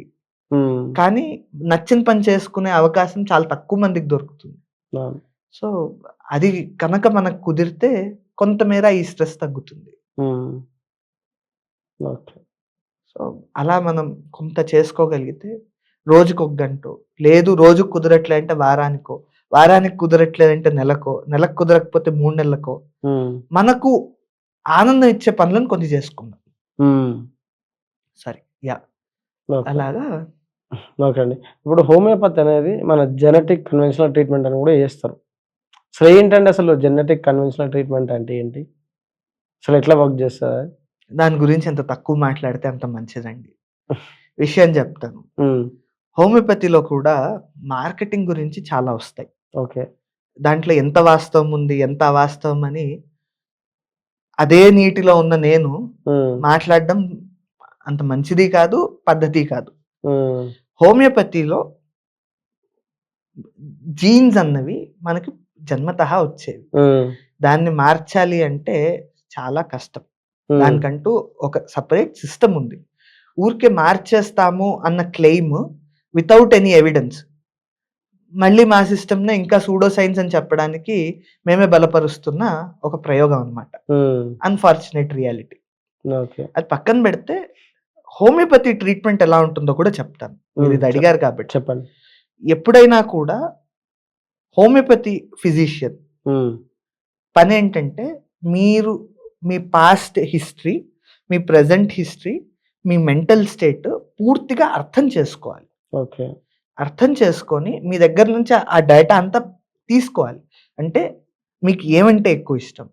కానీ నచ్చిన పని చేసుకునే అవకాశం చాలా తక్కువ మందికి దొరుకుతుంది. సో అది కనుక మనకు కుదిరితే కొంతమేర ఈ స్ట్రెస్ తగ్గుతుంది. సో అలా మనం కొంత చేసుకోగలిగితే రోజుకు 1 గంట, లేదు రోజుకు కుదరట్లే అంటే వారానికి కుదరట్లేదంటే నెలకు కుదరకపోతే 3 నెలలకో మనకు ఆనందం ఇచ్చే పనులను కొన్ని చేసుకుందాం. సరే, అలాగా. ఓకే అండి. ఇప్పుడు హోమియోపతి అనేది మన జెనెటిక్ కన్వెన్షనల్ ట్రీట్మెంట్ అని కూడా చేస్తారు. అసలు ఏంటంటే అసలు జెనెటిక్ కన్వెన్షనల్ ట్రీట్మెంట్ అంటే ఏంటి? అసలు ఎట్లా వర్క్ చేస్తుంది? దాని గురించి ఎంత తక్కువ మాట్లాడితే అంత మంచిదండి. విషయం చెప్తాను. హోమియోపతిలో కూడా మార్కెటింగ్ గురించి చాలా వస్తాయి. ఓకే. దాంట్లో ఎంత వాస్తవం ఉంది, ఎంత అవాస్తవం అని అదే నీటిలో ఉన్న నేను మాట్లాడడం అంత మంచిది కాదు, పద్ధతి కాదు. హోమియోపతిలో జీన్స్ అన్నవి మనకి జన్మతహా వచ్చేవి. దాన్ని మార్చాలి అంటే చాలా కష్టం. దానికంటూ ఒక సపరేట్ సిస్టమ్ ఉంది. ఊరికే మార్చేస్తాము అన్న క్లెయిమ్ వితౌట్ ఎనీ ఎవిడెన్స్, మళ్ళీ మా సిస్టమ్నే ఇంకా సూడో సైన్స్ అని చెప్పడానికి మేమే బలపరుస్తున్న ఒక ప్రయోగం అన్నమాట. Unfortunate reality. అది పక్కన పెడితే హోమియోపతి ట్రీట్మెంట్ ఎలా ఉంటుందో కూడా చెప్తాను. మీరు ఇది అడిగారు కాబట్టి చెప్పండి. ఎప్పుడైనా కూడా హోమియోపతి ఫిజిషియన్ పని ఏంటంటే మీరు మీ పాస్ట్ హిస్టరీ, మీ ప్రెజెంట్ హిస్టరీ, మీ మెంటల్ స్టేట్ పూర్తిగా అర్థం చేసుకోవాలి. ఓకే. అర్థం చేసుకొని మీ దగ్గర నుంచి ఆ డేటా అంతా తీసుకోవాలి. అంటే మీకు ఏమంటే ఎక్కువ ఇష్టం?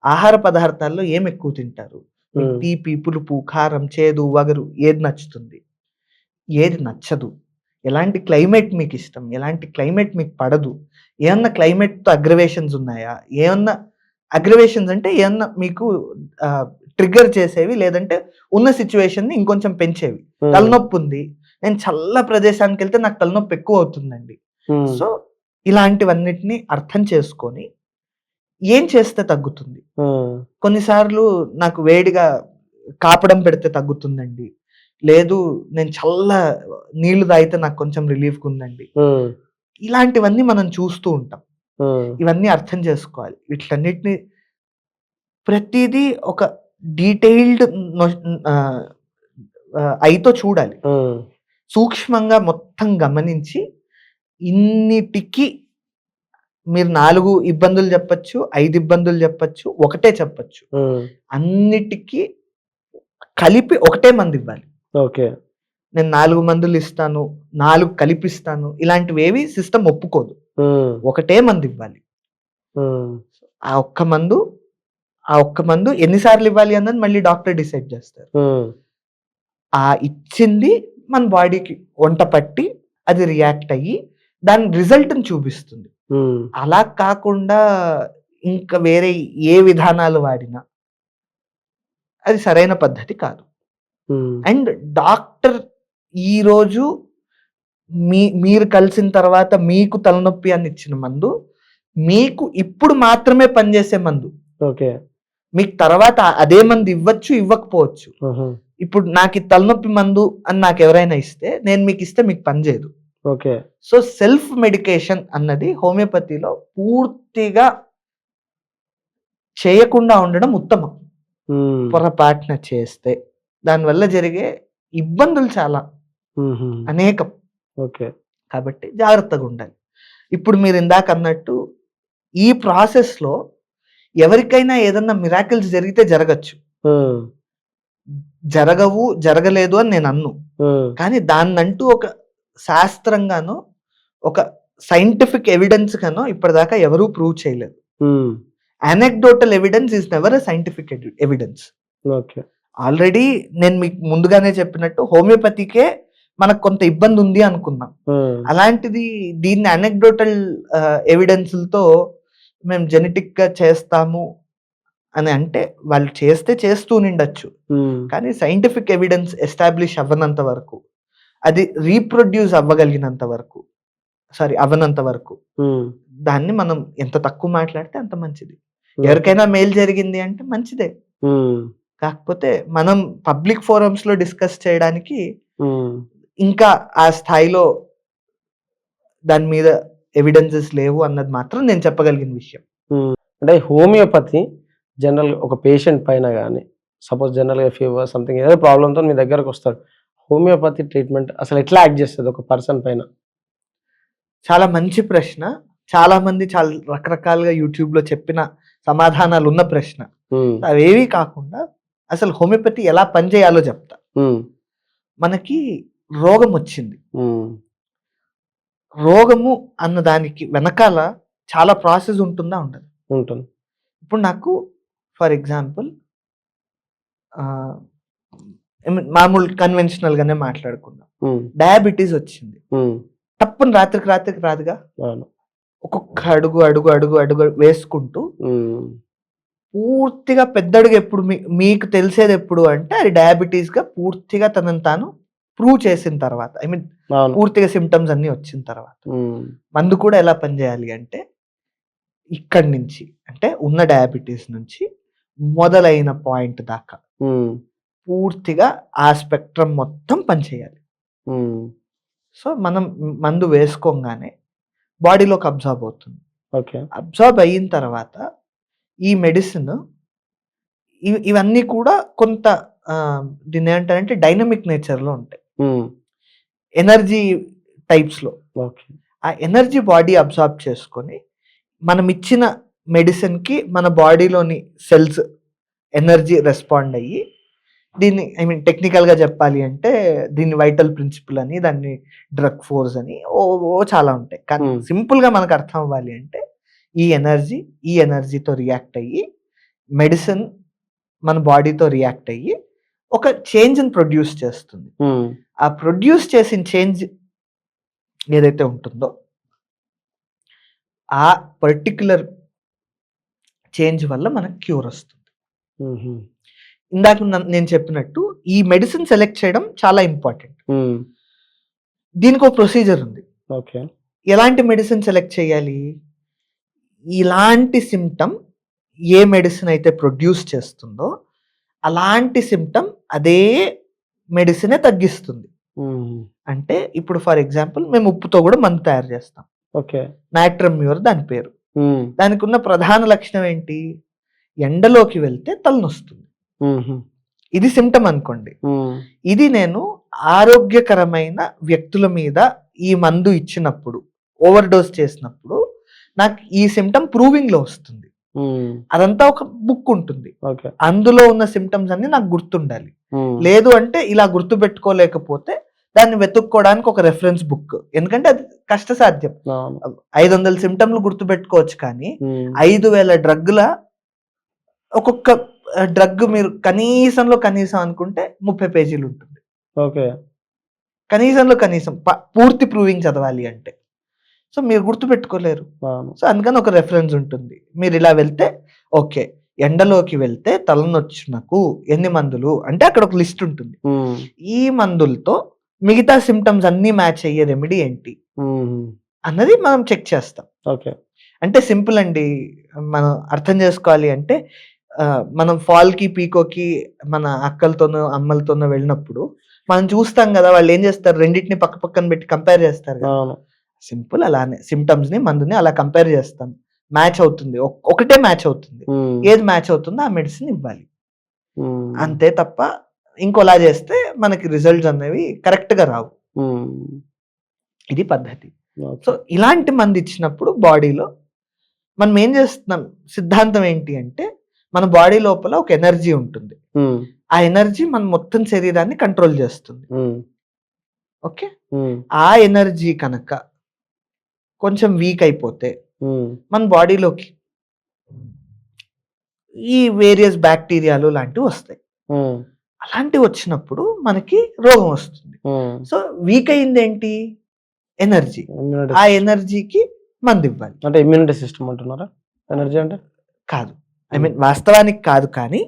ఆహార పదార్థాల్లో ఏం ఎక్కువ తింటారు? మీకు హ్మ్. తీపి, పులుపు, కారం, చేదు, వగరు ఏది నచ్చుతుంది? ఏది నచ్చదు? ఎలాంటి క్లైమేట్ మీకిష్టం? ఎలాంటి క్లైమేట్ మీకు పడదు? ఏమన్నా క్లైమేట్‌తో అగ్రవేషన్స్ ఉన్నాయా? ఏమన్నా అగ్రవేషన్స్ అంటే ఏమన్నా మీకు ట్రిగ్గర్ చేసేవి, లేదంటే ఉన్న సిట్యుయేషన్‌ని ఇంకొంచెం పెంచేవి. హ్మ్. తలనొప్పుంది. నేను చల్ల ప్రదేశానికెళ్తే నాకు తలనొప్పి ఎక్కువవుతుందండి. హ్మ్. సో, ఇలాంటివన్నిటిని అర్థం చేసుకొని ఏం చేస్తే తగ్గుతుంది? హ్మ్. కొన్నిసార్లు నాకు వేడిగా కాపడం పెడితే తగ్గుతుందండి. లేదు, నేను చల్ల నీళ్లు తాగితే నాకు కొంచెం రిలీఫ్‌గుందండి. హ్మ్. ఇలాంటివన్నీ మనం చూస్తూ ఉంటాం. హ్మ్. ఇవన్నీ అర్థం చేసుకోవాలి. వీటిలన్నిటిని ప్రతీదీ ఒక డీటెయిల్డ్ ఆహ్, ఐతో చూడాలి. హ్మ్. సూక్ష్మంగా మొత్తం గమనించి ఇన్నిటికి మీరు 4 ఇబ్బందులు చెప్పొచ్చు, 5 ఇబ్బందులు చెప్పొచ్చు, ఒకటే చెప్పొచ్చు. హ్మ్. అన్నిటికి కలిపి ఒకటే మందివ్వాలి. ఓకే. నేను 4 మందులిస్తాను, 4 కలిపిస్తాను, ఇలాంటివేవి సిస్టమ్ ఒప్పుకోదు. హ్మ్. ఒకటే మందివ్వాలి. హ్మ్. ఆ ఒక్క మందు, ఆ ఒక్క మందు ఎన్ని సార్లివ్వాలి అన్నది మళ్ళీ డాక్టర్ డిసైడ్ చేస్తారు. హ్మ్. ఆ ఇచ్చింది మన బాడీకి వంట పట్టి, అది రియాక్ట్ అయ్యి, దాని రిజల్ట్‌ని చూపిస్తుంది. హ్మ్. అలా కాకుండా ఇంకా వేరే ఏ విధానాలు వాడినా అది సరైన పద్ధతి కాదు. హ్మ్. అండ్ డాక్టర్ ఈరోజు మీరు కలిసిన తర్వాత మీకు తలనొప్పి అని ఇచ్చిన మందు, మీకు ఇప్పుడు మాత్రమే పనిచేసే మందు. ఓకే. మీకు తర్వాత అదే మందు ఇవ్వచ్చు, ఇవ్వకపోవచ్చు. హుహు. ఇప్పుడు నాకీ తలనొప్పి మందు అని నాకెవరైనా ఇస్తే, నేను మీకిస్తే మీకు పనిచేయదు. ఓకే. సో, సెల్ఫ్ మెడికేషన్ అన్నది హోమియోపతిలో పూర్తిగా చేయకుండా ఉండడం ఉత్తమం. హ్మ్. పొరపాటున చేస్తే. దానివల్ల జరిగే ఇబ్బందులు చాలా హుహు. అనేకం. ఓకే. కాబట్టి జాగ్రత్తగుండాలి. ఇప్పుడు మీరిందాకన్నట్టు ఈ ప్రాసెస్‌లో ఎవరికైనా ఏదన్నా మిరాకిల్స్ జరిగితే జరగచ్చు. హ్మ్. జరగవు, జరగలేదు అని నేననను. హ్మ్. కానీ దాన్నంటూ ఒక శాస్త్రంగానో, ఒక సైంటిఫిక్ ఎవిడెన్స్ గానో ఇప్పటిదాకా ఎవరు ప్రూవ్ చేయలేదు. హ్మ్. Anecdotal evidence is never a scientific evidence. Okay. Already నేను మీకు ముందుగానే చెప్పినట్టు హోమియోపతికే మనకు కొంత ఇబ్బందుంది అనుకున్నాం. హ్మ్. అలాంటిది దీన్ని అనెక్డోటల్ ఎవిడెన్స్‌లతో మేము జెనెటిక్‌గా చేస్తాము అని అంటే, వాళ్ళు చేస్తే చేస్తూనిండొచ్చు. హ్మ్. కానీ సైంటిఫిక్ ఎవిడెన్స్ ఎస్టాబ్లిష్ అవ్వనంత వరకు, అది రీప్రొడ్యూస్ అవ్వగలిగినంత వరకు, అవ్వనంత వరకు, హ్మ్. దాన్ని మనం ఎంత తక్కువ మాట్లాడితే అంత మంచిది. ఓకే. ఎవరికైనా మేలు జరిగింది అంటే మంచిదే. హ్మ్. కాకపోతే మనం పబ్లిక్ ఫోరమ్స్‌లో డిస్కస్ చేయడానికి హ్మ్. ఇంకా ఆ స్థాయిలో దాని మీద ఎవిడెన్సెస్ లేవు అన్నది మాత్రం నేను చెప్పగలిగిన విషయం. హ్మ్. అంటే హోమియోపతి జనరల్‌గా ఒక పేషెంట్ పైన గాని, సపోజ్ జనరల్‌గా ఫీవర్ సంథింగ్ ఏదో ప్రాబ్లమ్‌తో మీ దగ్గరకొస్తాడు. హోమియోపతి ట్రీట్‌మెంట్ అసలు ఎట్లా యాక్ట్ చేస్తది ఒక పర్సన్ పైన? చాలా మంచి ప్రశ్న. చాలామంది చాలా రకరకాలుగా యూట్యూబ్‌లో చెప్పిన సమాధానాలున్న ప్రశ్న. హ్మ్. అవేవీ కాకుండా అసలు హోమియోపతి ఎలా పనిచేయాలో చెప్తా. హ్మ్. మనకి రోగమొచ్చింది. హ్మ్. రోగము అన్న దానికి వెనకాల చాలా ప్రాసెస్ ఉంటుందా? ఉండదా? ఉంటుంది. ఇప్పుడు నాకు ఫర్ ఎగ్జాంపుల్ ఆహ్, మామూలు కన్వెన్షనల్‌గానే మాట్లాడుకుందాం. హ్మ్. డయాబెటిస్ వచ్చింది. హ్మ్. టప్పున రాత్రికి రాత్రికి రాదుగా. అవును. ఒక్కొక్క అడుగు వేసుకుంటూ హ్మ్. పూర్తిగా పెద్దడుగు ఎప్పుడు మీకు తెలిసేదెప్పుడు అంటే అది డయాబెటిస్‌గా పూర్తిగా తనని తాను ప్రూవ్ చేసిన తర్వాత. ఐ మీన్ అవును. పూర్తిగా సింప్టమ్స్ అన్నీ వచ్చిన తర్వాత. హ్మ్. మందు కూడా ఎలా పనిచేయాలి అంటే ఇక్కడి నుంచి అంటే ఉన్న డయాబెటిస్ నుంచి మొదలైన పాయింట్ దాకా హ్మ్. పూర్తిగా ఆ స్పెక్ట్రమ్ మొత్తం పనిచేయాలి. హ్మ్. సో, మనం మందు వేసుకోంగానే బాడీలోకి అబ్జార్బ్ అవుతుంది. ఓకే. అబ్జార్బ్ అయిన తర్వాత ఈ మెడిసిన్ ఇవన్నీ కూడా కొంత దీన్నేమంటారంటే డైనమిక్ నేచర్‌లో ఉంటాయి. హ్మ్. ఎనర్జీ టైప్స్‌లో. ఓకే. ఆ ఎనర్జీ బాడీ అబ్జార్బ్ చేసుకొని, మనమిచ్చిన మెడిసిన్కి మన బాడీలోని సెల్స్ ఎనర్జీ రెస్పాండ్ అయ్యి దీన్ని టెక్నికల్గా చెప్పాలి అంటే దీన్ని వైటల్ ప్రిన్సిపల్ అని, దాన్ని డ్రగ్ ఫోర్స్ అని ఓ చాలా ఉంటాయి. కానీ సింపుల్గా మనకు అర్థం అవ్వాలి అంటే ఈ ఎనర్జీతో రియాక్ట్ అయ్యి మెడిసిన్ మన బాడీతో రియాక్ట్ అయ్యి ఒక చేంజ్ని ప్రొడ్యూస్ చేస్తుంది. ఆ ప్రొడ్యూస్ చేసిన చేంజ్ ఏదైతే ఉంటుందో ఆ పర్టిక్యులర్ చేంజ్ వల్ల మనకు క్యూర్ వస్తుంది. ఇందాక నేను చెప్పినట్టు ఈ మెడిసిన్ సెలెక్ట్ చేయడం చాలా ఇంపార్టెంట్. దీనికి ఒక ప్రొసీజర్ ఉంది. ఎలాంటి మెడిసిన్ సెలెక్ట్ చేయాలి? ఇలాంటి సిమ్టమ్ ఏ మెడిసిన్ అయితే ప్రొడ్యూస్ చేస్తుందో అలాంటి సిమ్టమ్ అదే మెడిసినే తగ్గిస్తుంది. అంటే ఇప్పుడు ఫర్ ఎగ్జాంపుల్ మేము ఉప్పుతో కూడా మందు తయారు చేస్తాం. నాట్రమ్యూర్ దాని పేరు. దానికి ఉన్న ప్రధాన లక్షణం ఏంటి? ఎండలోకి వెళ్తే తలనొస్తుంది. ఇది సిమ్టమ్ అనుకోండి. ఇది నేను ఆరోగ్యకరమైన వ్యక్తుల మీద ఈ మందు ఇచ్చినప్పుడు, ఓవర్ డోస్ చేసినప్పుడు నాకు ఈ సిమ్టమ్ ప్రూవింగ్ లో వస్తుంది. అదంతా ఒక బుక్ ఉంటుంది. అందులో ఉన్న సిమ్టమ్స్ అన్ని నాకు గుర్తుండాలి. లేదు అంటే ఇలా గుర్తు పెట్టుకోలేకపోతే దాన్ని వెతుక్కోవడానికి ఒక రెఫరెన్స్ బుక్. ఎందుకంటే అది కష్టసాధ్యం. 500 సిమ్టమ్లు గుర్తు పెట్టుకోవచ్చు, కానీ 5000 డ్రగ్ల ఒక్కొక్క డ్రగ్ మీరు కనీసం అనుకుంటే 30 పేజీలు ఉంటుంది. కనీసం పూర్తి ప్రూవింగ్ చదవాలి అంటే. సో మీరు గుర్తు పెట్టుకోలేరు. సో అందుకని ఒక రెఫరెన్స్ ఉంటుంది. మీరు ఇలా వెళ్తే ఓకే, ఎండలోకి వెళ్తే తలనొచ్చినకు ఎన్ని మందులు అంటే అక్కడ ఒక లిస్ట్ ఉంటుంది. ఈ మందులతో మిగతా సిమ్టమ్స్ అన్ని మ్యాచ్ అయ్యే రెమెడీ ఏంటి అన్నది మనం చెక్ చేస్తాం. అంటే సింపుల్ అండి. మనం అర్థం చేసుకోవాలి అంటే మనం ఫాల్ కి పీకోకి మన అక్కలతోనో అమ్మలతోనో వెళ్ళినప్పుడు మనం చూస్తాం కదా, వాళ్ళు ఏం చేస్తారు, రెండింటిని పక్క పక్కన పెట్టి కంపేర్ చేస్తారు కదా. సింపుల్ అలానే సిమ్టమ్స్ ని మందుని అలా కంపేర్ చేస్తాం. మ్యాచ్ అవుతుంది, ఒకటే మ్యాచ్ అవుతుంది. ఏది మ్యాచ్ అవుతుందో ఆ మెడిసిన్ ఇవ్వాలి. అంతే తప్ప ఇంకోలా చేస్తే మనకి రిజల్ట్స్ అనేవి కరెక్ట్ గా రావు. ఇది పద్ధతి. సో ఇలాంటి మంది ఇచ్చినప్పుడు బాడీలో మనం ఏం చేస్తున్నాం, సిద్ధాంతం ఏంటి అంటే మన బాడీ లోపల ఒక ఎనర్జీ ఉంటుంది. ఆ ఎనర్జీ మన మొత్తం శరీరాన్ని కంట్రోల్ చేస్తుంది. ఓకే, ఆ ఎనర్జీ కనుక కొంచెం వీక్ అయిపోతే మన బాడీలోకి ఈ వేరియస్ బ్యాక్టీరియాలు లాంటివి వస్తాయి. అలాంటివి వచ్చినప్పుడు మనకి రోగం వస్తుంది. సో వీక్ అయింది ఏంటి? ఎనర్జీ. ఆ ఎనర్జీకి మందు ఇవ్వాలి. అంటే ఇమ్యూనిటీ సిస్టమ్ అంటున్నారా? ఎనర్జీ అంటే కాదు, వాస్తవానికి కాదు, కానీ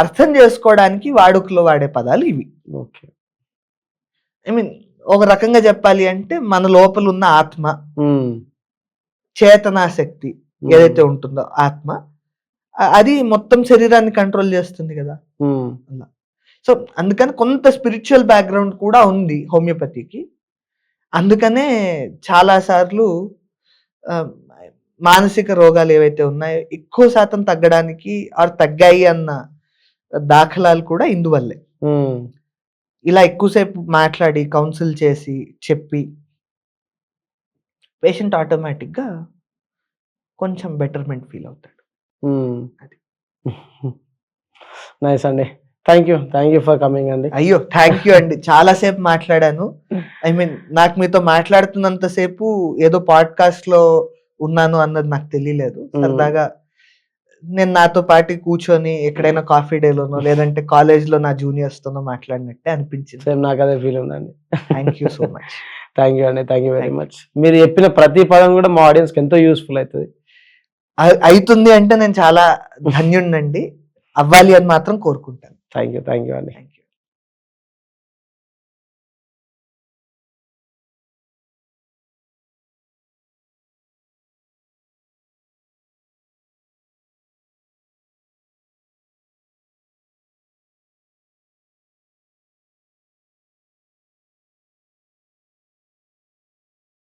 అర్థం చేసుకోవడానికి వాడుకలో వాడే పదాలు ఇవి. ఒక రకంగా చెప్పాలి అంటే మన లోపల ఉన్న ఆత్మ, చేతనా శక్తి ఏదైతే ఉంటుందో ఆత్మ, అది మొత్తం శరీరాన్ని కంట్రోల్ చేస్తుంది కదా. సో అందుకని కొంత స్పిరిచువల్ బ్యాక్గ్రౌండ్ కూడా ఉంది హోమియోపతికి. అందుకనే చాలా సార్లు మానసిక రోగాలు ఏవైతే ఉన్నాయో ఎక్కువ శాతం తగ్గడానికి తగ్గాయి అన్న దాఖలాలు కూడా ఇందువల్లే. ఇలా ఎక్కువసేపు మాట్లాడి కౌన్సిల్ చేసి చెప్పి పేషెంట్ ఆటోమేటిక్గా కొంచెం బెటర్మెంట్ ఫీల్ అవుతాడు. అది నైస్ అండి. థ్యాంక్ యూ ఫర్ కమింగ్ అండి. అయ్యో థ్యాంక్ యూ అండి, చాలాసేపు మాట్లాడాను. నాకు మీతో మాట్లాడుతున్నంతసేపు ఏదో పాడ్కాస్ట్ లో ఉన్నాను అన్నది నాకు తెలియలేదు. సరదాగా నేను నాతో పాటు కూర్చొని ఎక్కడైనా కాఫీ డేలోనో లేదంటే కాలేజ్ లో నా జూనియర్స్ తోనో మాట్లాడినట్టే అనిపించింది. సేమ్ నాకు అదే ఫీల్ ఉందండి. Thank you so much. Thank you అండి, థ్యాంక్ యూ వెరీ మచ్. మీరు చెప్పిన ప్రతి పదం కూడా మా ఆడియన్స్ కి ఎంతో యూస్ఫుల్ అవుతుంది. అవుతుంది అంటే నేను చాలా ధన్యుడినండి, అవ్వాలి అని మాత్రం కోరుకుంటాను. థ్యాంక్ యూ అండి.